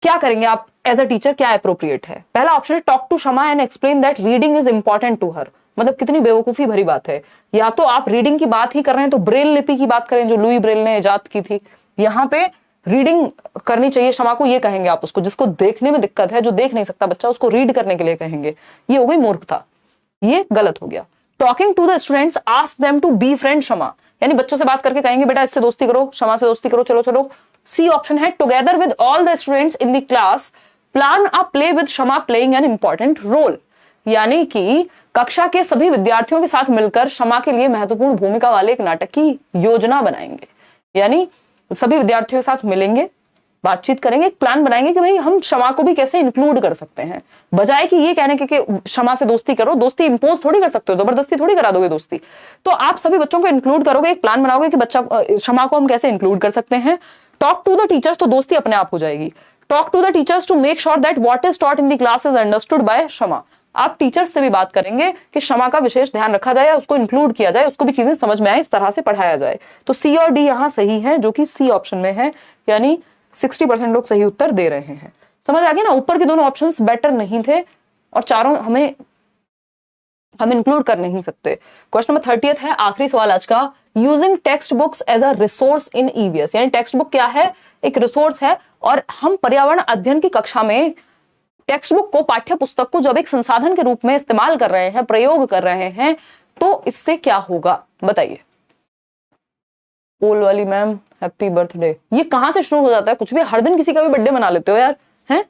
क्या करेंगे आप एज अ टीचर, क्या अप्रोप्रिएट है? पहला ऑप्शन है talk to Shama and explain that reading is important to her. मतलब कितनी बेवकूफी भरी बात है। या तो आप रीडिंग की बात ही कर रहे हैं तो ब्रेल लिपि की बात करें जो लुई ब्रेल ने इजाद की थी। यहाँ पे रीडिंग करनी चाहिए शमा को, ये कहेंगे आप उसको। जिसको देखने में दिक्कत है, जो देख नहीं सकता बच्चा, उसको रीड करने के लिए कहेंगे। ये हो गई मूर्खता, ये गलत हो गया। Talking to the students, ask them to be friend Shama, यानी बच्चों से बात करके कहेंगे बेटा इससे दोस्ती करो, शमा से दोस्ती करो, चलो चलो। सी ऑप्शन है together with all the students in the class plan a play with Shama playing an important role, यानी कि कक्षा के सभी विद्यार्थियों के साथ मिलकर शमा के लिए महत्वपूर्ण भूमिका वाले एक नाटक की योजना बनाएंगे। यानी सभी विद्यार्थियों के साथ मिलेंगे, बातचीत करेंगे, एक प्लान बनाएंगे कि भाई हम शमा को भी कैसे इंक्लूड कर सकते हैं। बजाय कि ये कहने के कि शमा से दोस्ती करो, दोस्ती इंपोज थोड़ी कर सकते हो, जबरदस्ती थोड़ी करा दोगे दोस्ती। तो आप सभी बच्चों को इंक्लूड करोगे, एक प्लान बनाओगे कि बच्चा शमा को हम कैसे इंक्लूड कर सकते हैं। टॉक टू द टीचर्स, तो दोस्ती अपने आप हो जाएगी। Talk to the teachers to make sure that what is taught in the class is understood by Shama. आप टीचर्स से भी बात करेंगे कि शमा का विशेष ध्यान रखा जाए, उसको इंक्लूड किया जाए, उसको भी चीजें समझ में आए, इस तरह से पढ़ाया जाए। तो सी और डी यहां सही है, जो कि सी ऑप्शन में है, यानी 60% लोग सही उत्तर दे रहे हैं। समझ आ गया ना? ऊपर के दोनों ऑप्शंस बेटर नहीं थे और चारों हम इंक्लूड कर नहीं सकते। क्वेश्चन नंबर 30 है, आखिरी सवाल आज का। Using text books as a resource in EVS, यानी टेक्स्ट बुक क्या है? एक रिसोर्स है, और हम पर्यावरण अध्ययन की कक्षा में टेक्स्ट बुक को, पाठ्य पुस्तक को जब एक संसाधन के रूप में इस्तेमाल कर रहे हैं, प्रयोग कर रहे हैं, तो इससे क्या होगा बताइए। पोल वाली मैम हैप्पी बर्थडे, ये कहां से शुरू हो जाता है? कुछ भी, हर दिन किसी का भी बर्थडे मना लेते हो यार, हैं?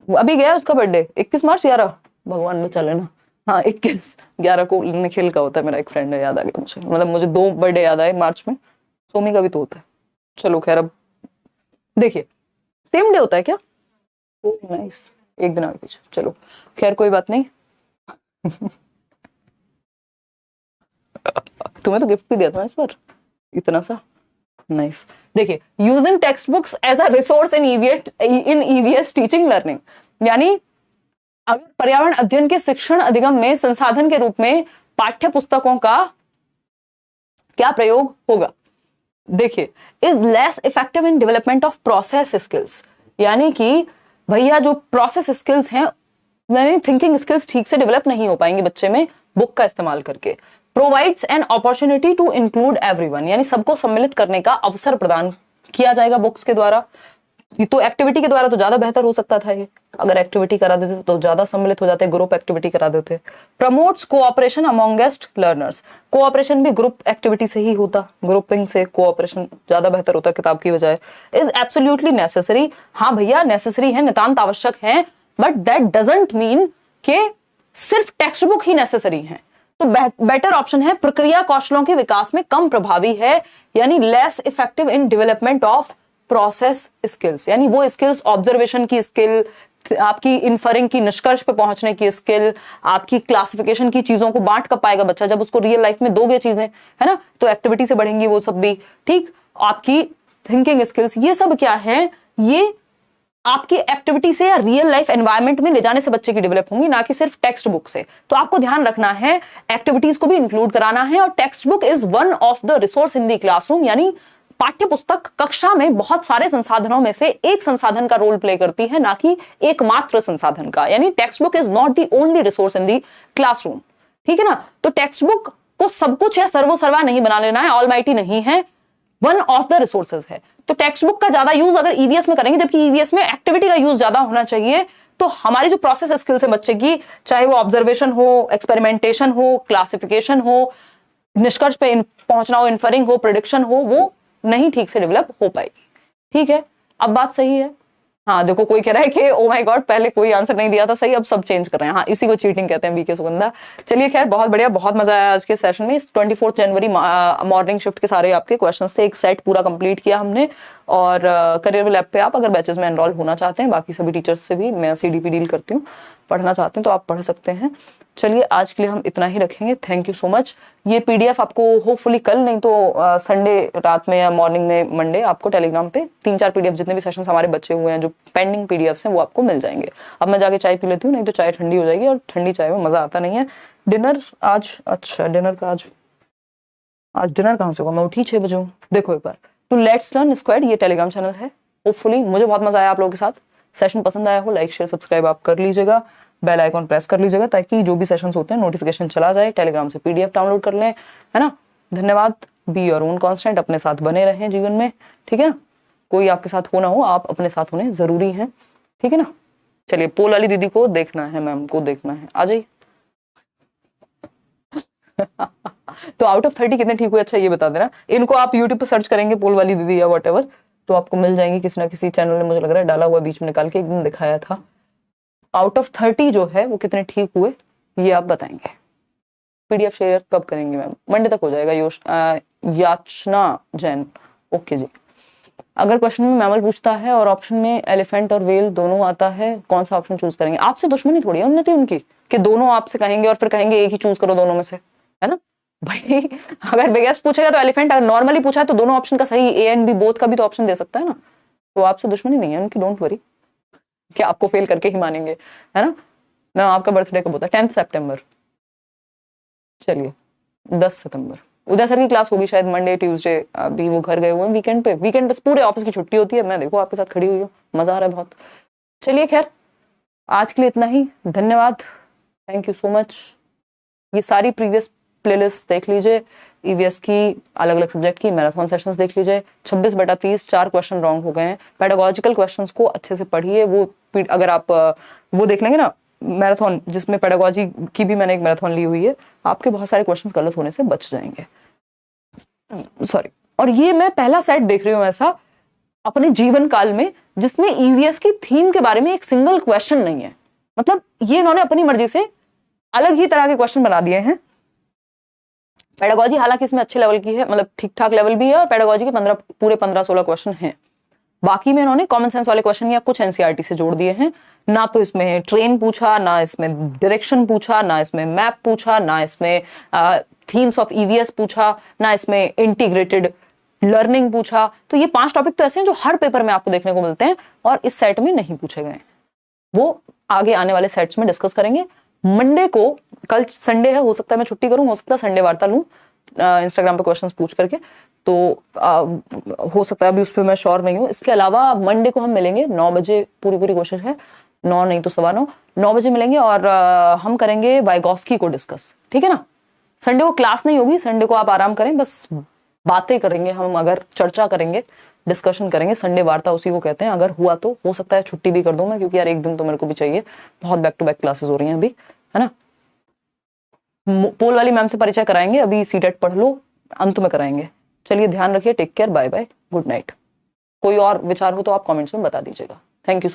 अभी गया उसका बर्थडे 21 मार्च 11, भगवान बचा लेना। हाँ 21/11 को निखिल का होता है, मेरा एक फ्रेंड है, याद आ गया मुझे। मतलब मुझे 2 बर्थडे याद आए मार्च में, सोमी का भी तो होता है। चलो खैर, अब देखिए सेम डे होता है क्या? नाइस, एक दिन आगे पीछे, चलो खैर कोई बात नहीं। तुम्हें तो गिफ्ट भी दिया था इस बार, इतना सा नाइस। देखिए, using text books as a resource in EVS teaching learning, यानी अगर पर्यावरण अध्ययन के शिक्षण अधिगम में संसाधन के रूप में पाठ्य पुस्तकों का क्या प्रयोग होगा? देखिए, is less effective in development of process skills, यानी कि भैया जो प्रोसेस स्किल्स हैं, यानी थिंकिंग स्किल्स ठीक से डेवलप नहीं हो पाएंगे बच्चे में बुक का इस्तेमाल करके। Provides an opportunity to include everyone, यानी सबको सम्मिलित करने का अवसर प्रदान किया जाएगा बुक्स के द्वारा। तो एक्टिविटी के द्वारा तो ज्यादा बेहतर हो सकता था ये, अगर एक्टिविटी करा देते तो ज्यादा सम्मिलित हो जाते, ग्रुप एक्टिविटी करा देते। प्रमोट्स कोऑपरेशन अमॉन्गेस्ट लर्नर्स, कोऑपरेशन भी ग्रुप एक्टिविटी से ही होता, ग्रुपिंग से कोऑपरेशन ज्यादा बेहतर होता किताब की बजाय। इज एब्सोल्युटली नेसेसरी, हाँ भैया नेसेसरी है, नितांत आवश्यक है, बट दैट डजंट मीन कि सिर्फ टेक्स्ट बुक ही नेसेसरी है। तो बेटर ऑप्शन है प्रक्रिया कौशलों के विकास में कम प्रभावी है, यानी less effective in development of process skills, यानी वो स्किल्स, ऑब्जर्वेशन की स्किल, आपकी इन्फरिंग की, निष्कर्ष पे पहुंचने की स्किल, आपकी क्लासिफिकेशन की चीजों को बांट कर पाएगा बच्चा जब उसको रियल लाइफ में दोगे चीजें, है ना, तो एक्टिविटी से बढ़ेंगी वो सब भी, ठीक। आपकी थिंकिंग स्किल्स, ये सब क्या है, ये आपकी एक्टिविटी से या रियल लाइफ एनवायरनमेंट में ले जाने से बच्चे की डेवलप होंगी, ना कि सिर्फ टेक्स्ट बुक से। तो आपको ध्यान रखना है, एक्टिविटीज को भी इंक्लूड कराना है, और text book is one of the resource in the classroom, यानी पाठ्य पुस्तक कक्षा में बहुत सारे संसाधनों में से एक संसाधन का रोल प्ले करती है, ना कि एकमात्र संसाधन का, यानी text book is not the only resource in the classroom, ठीक है ना। तो टेक्स्ट बुक को सब कुछ या सर्वो सर्वा नहीं बना लेना है, ऑलमाइटी नहीं है, वन ऑफ द रिसोर्सेज है। तो टेक्स्ट बुक का ज्यादा यूज अगर ईवीएस में करेंगे, जबकि ईवीएस में एक्टिविटी का यूज ज्यादा होना चाहिए, तो हमारी जो प्रोसेस स्किल्स है बच्चे की, चाहे वो ऑब्जर्वेशन हो, एक्सपेरिमेंटेशन हो, क्लासिफिकेशन हो, निष्कर्ष पे पहुंचना हो, इन्फरिंग हो, प्रेडिक्शन हो, वो नहीं ठीक से डेवलप हो पाएगी, ठीक है। अब बात सही है? हाँ देखो, कोई कह रहा है कि ओ माय गॉड पहले कोई आंसर नहीं दिया था सही, अब सब चेंज कर रहे हैं। हाँ, इसी को चीटिंग कहते हैं बीके सुगंधा। चलिए खैर, बहुत बढ़िया, बहुत मजा आया आज के सेशन में। 24 जनवरी मॉर्निंग शिफ्ट के सारे आपके क्वेश्चंस थे, एक सेट पूरा कंप्लीट किया हमने। और करियर लैब पे आप अगर बैचेस में एनरोल होना चाहते हैं, बाकी सभी टीचर्स से भी मैं सीडीपी डील करती हूँ, पढ़ना चाहते हैं तो आप पढ़ सकते हैं। चलिए आज के लिए हम इतना ही रखेंगे, थैंक यू सो मच। ये पीडीएफ आपको होपफुली कल, नहीं तो संडे रात में या मॉर्निंग में मंडे आपको टेलीग्राम पे 3-4 पीडीएफ, जितने भी सेशंस हमारे बचे हुए हैं जो पेंडिंग पीडीएफ्स हैं, वो आपको मिल जाएंगे। अब मैं जाके चाय पी लेती हूँ, नहीं तो चाय ठंडी हो जाएगी, और ठंडी चाय में मजा आता नहीं है। डिनर आज, अच्छा डिनर का आज डिनर कहाँ से होगा, मैं उठी 6 बजे हूँ। देखो एक बार, तो लेट्स लर्न स्क्वाड ये टेलीग्राम चैनल है। होपफुली मुझे बहुत मजा आया आप लोगों के साथ। सेशन पसंद आया हो, लाइक शेयर सब्सक्राइब आप कर लीजिएगा, बेल आइकॉन प्रेस कर लीजिएगा, ताकि जो भी सेशंस होते हैं नोटिफिकेशन चला जाए। टेलीग्राम से पीडीएफ डाउनलोड कर लें, है ना। धन्यवाद। बी योर ओन कांस्टेंट, अपने साथ बने रहें जीवन में, ठीक है ना। कोई आपके साथ हो ना हो, आप अपने साथ होने जरूरी है, ठीक है ना। चलिए, पोल वाली दीदी को देखना है, मैम को देखना है, आ जाइए। तो आउट ऑफ 30 कितने ठीक हुए, अच्छा ये बता देना। इनको आप यूट्यूब पर सर्च करेंगे पोल वाली दीदी या वॉट एवर, तो आपको मिल जाएंगे। किसी ना किसी चैनल ने मुझे लग रहा है डाला हुआ, बीच में निकाल के एक दिन दिखाया था। आउट ऑफ 30 जो है वो कितने ठीक हुए ये आप बताएंगे। पीडीएफ शेयर कब करेंगे मैम? मंडे तक हो जाएगा। याचना जैन, ओके जी। अगर क्वेश्चन में मैमल पूछता है और ऑप्शन में एलिफेंट और वेल दोनों आता है, कौन सा ऑप्शन चूज करेंगे? आपसे दुश्मनी थोड़ी है उन्नति उनकी कि दोनों आपसे कहेंगे और फिर कहेंगे एक ही चूज करो दोनों में से, है ना भाई। अगर बिगेस्ट पूछेगा तो एलिफेंट, अगर नॉर्मली पूछा है तो दोनों ऑप्शन का सही, ए एंड बी बोथ का भी तो ऑप्शन दे सकता है ना। तो आपसे दुश्मनी नहीं है उनकी, डोंट वरी, कि आपको फेल करके ही मानेंगे, है ना। मैं आपका बर्थडे कब होता है? 10 सितंबर। चलिए 10 सितंबर उदय सर की क्लास होगी शायद मंडे ट्यूसडे। अभी वो घर गए हुए हैं वीकेंड पे पूरे ऑफिस की छुट्टी होती है। मैं देखो आपके साथ खड़ी हुई हूँ, मजा आ रहा है बहुत। चलिए खैर, आज के लिए इतना ही, धन्यवाद, थैंक यू सो मच। ये सारी प्रीवियस प्लेलिस्ट देख लीजिए, ईवीएस की अलग अलग सब्जेक्ट की मैराथन सेशंस देख लीजिए। 26/30 4 क्वेश्चन रॉन्ग हो गए हैं। पेडागोजिकल क्वेश्चंस को अच्छे से पढ़िए, वो अगर आप वो देख लेंगे ना मैराथन, जिसमें पेडागोजी की भी मैंने एक मैराथन ली हुई है, आपके बहुत सारे क्वेश्चंस गलत होने से बच जाएंगे। सॉरी। और ये मैं पहला सेट देख रही हूँ ऐसा अपने जीवन काल में जिसमें ईवीएस की थीम के बारे में एक सिंगल क्वेश्चन नहीं है। मतलब ये इन्होंने अपनी मर्जी से अलग ही तरह के क्वेश्चन बना दिए हैं। पेडागोजी हालांकि इसमें अच्छे लेवल की है, मतलब ठीक ठाक लेवल भी है, और पेडागोजी के 15-16 क्वेश्चन हैं। बाकी में इन्होंने कॉमन सेंस वाले क्वेश्चन या कुछ एनसीईआरटी से जोड़ दिए हैं। ना तो इसमें ट्रेन पूछा, ना इसमें डायरेक्शन पूछा, ना इसमें मैप पूछा, ना इसमें थीम्स ऑफ ईवीएस पूछा, ना इसमें इंटीग्रेटेड लर्निंग पूछा। तो ये 5 टॉपिक तो ऐसे हैं जो हर पेपर में आपको देखने को मिलते हैं और इस सेट में नहीं पूछे गए। वो आगे आने वाले सेट्स में डिस्कस करेंगे। मंडे को, कल संडे है, हो सकता है मैं छुट्टी करूं, हो सकता है संडे वार्ता लूं, इंस्टाग्राम पे क्वेश्चंस पूछ करके, तो हो सकता है, अभी उस पर मैं श्योर नहीं हूँ। इसके अलावा मंडे को हम मिलेंगे 9 बजे, पूरी कोशिश है 9 नहीं तो 9:15, 9 बजे मिलेंगे और हम करेंगे वाइगॉस्की को डिस्कस, ठीक है ना। संडे को क्लास नहीं होगी, संडे को आप आराम करें, बस बातें करेंगे हम, अगर चर्चा करेंगे, डिस्कशन करेंगे, संडे वार्ता उसी को कहते हैं। अगर हुआ तो हो सकता है छुट्टी भी कर दूं मैं, क्योंकि यार एक दिन तो मेरे को भी चाहिए, बहुत बैक टू बैक क्लासेस हो रही हैं अभी, है ना। पोल वाली मैम से परिचय कराएंगे, अभी सीटेट पढ़ लो, अंत में कराएंगे। चलिए ध्यान रखिए, take care, bye bye, good night. कोई और विचार हो तो आप कमेंट्स में बता दीजिएगा। Thank you so much.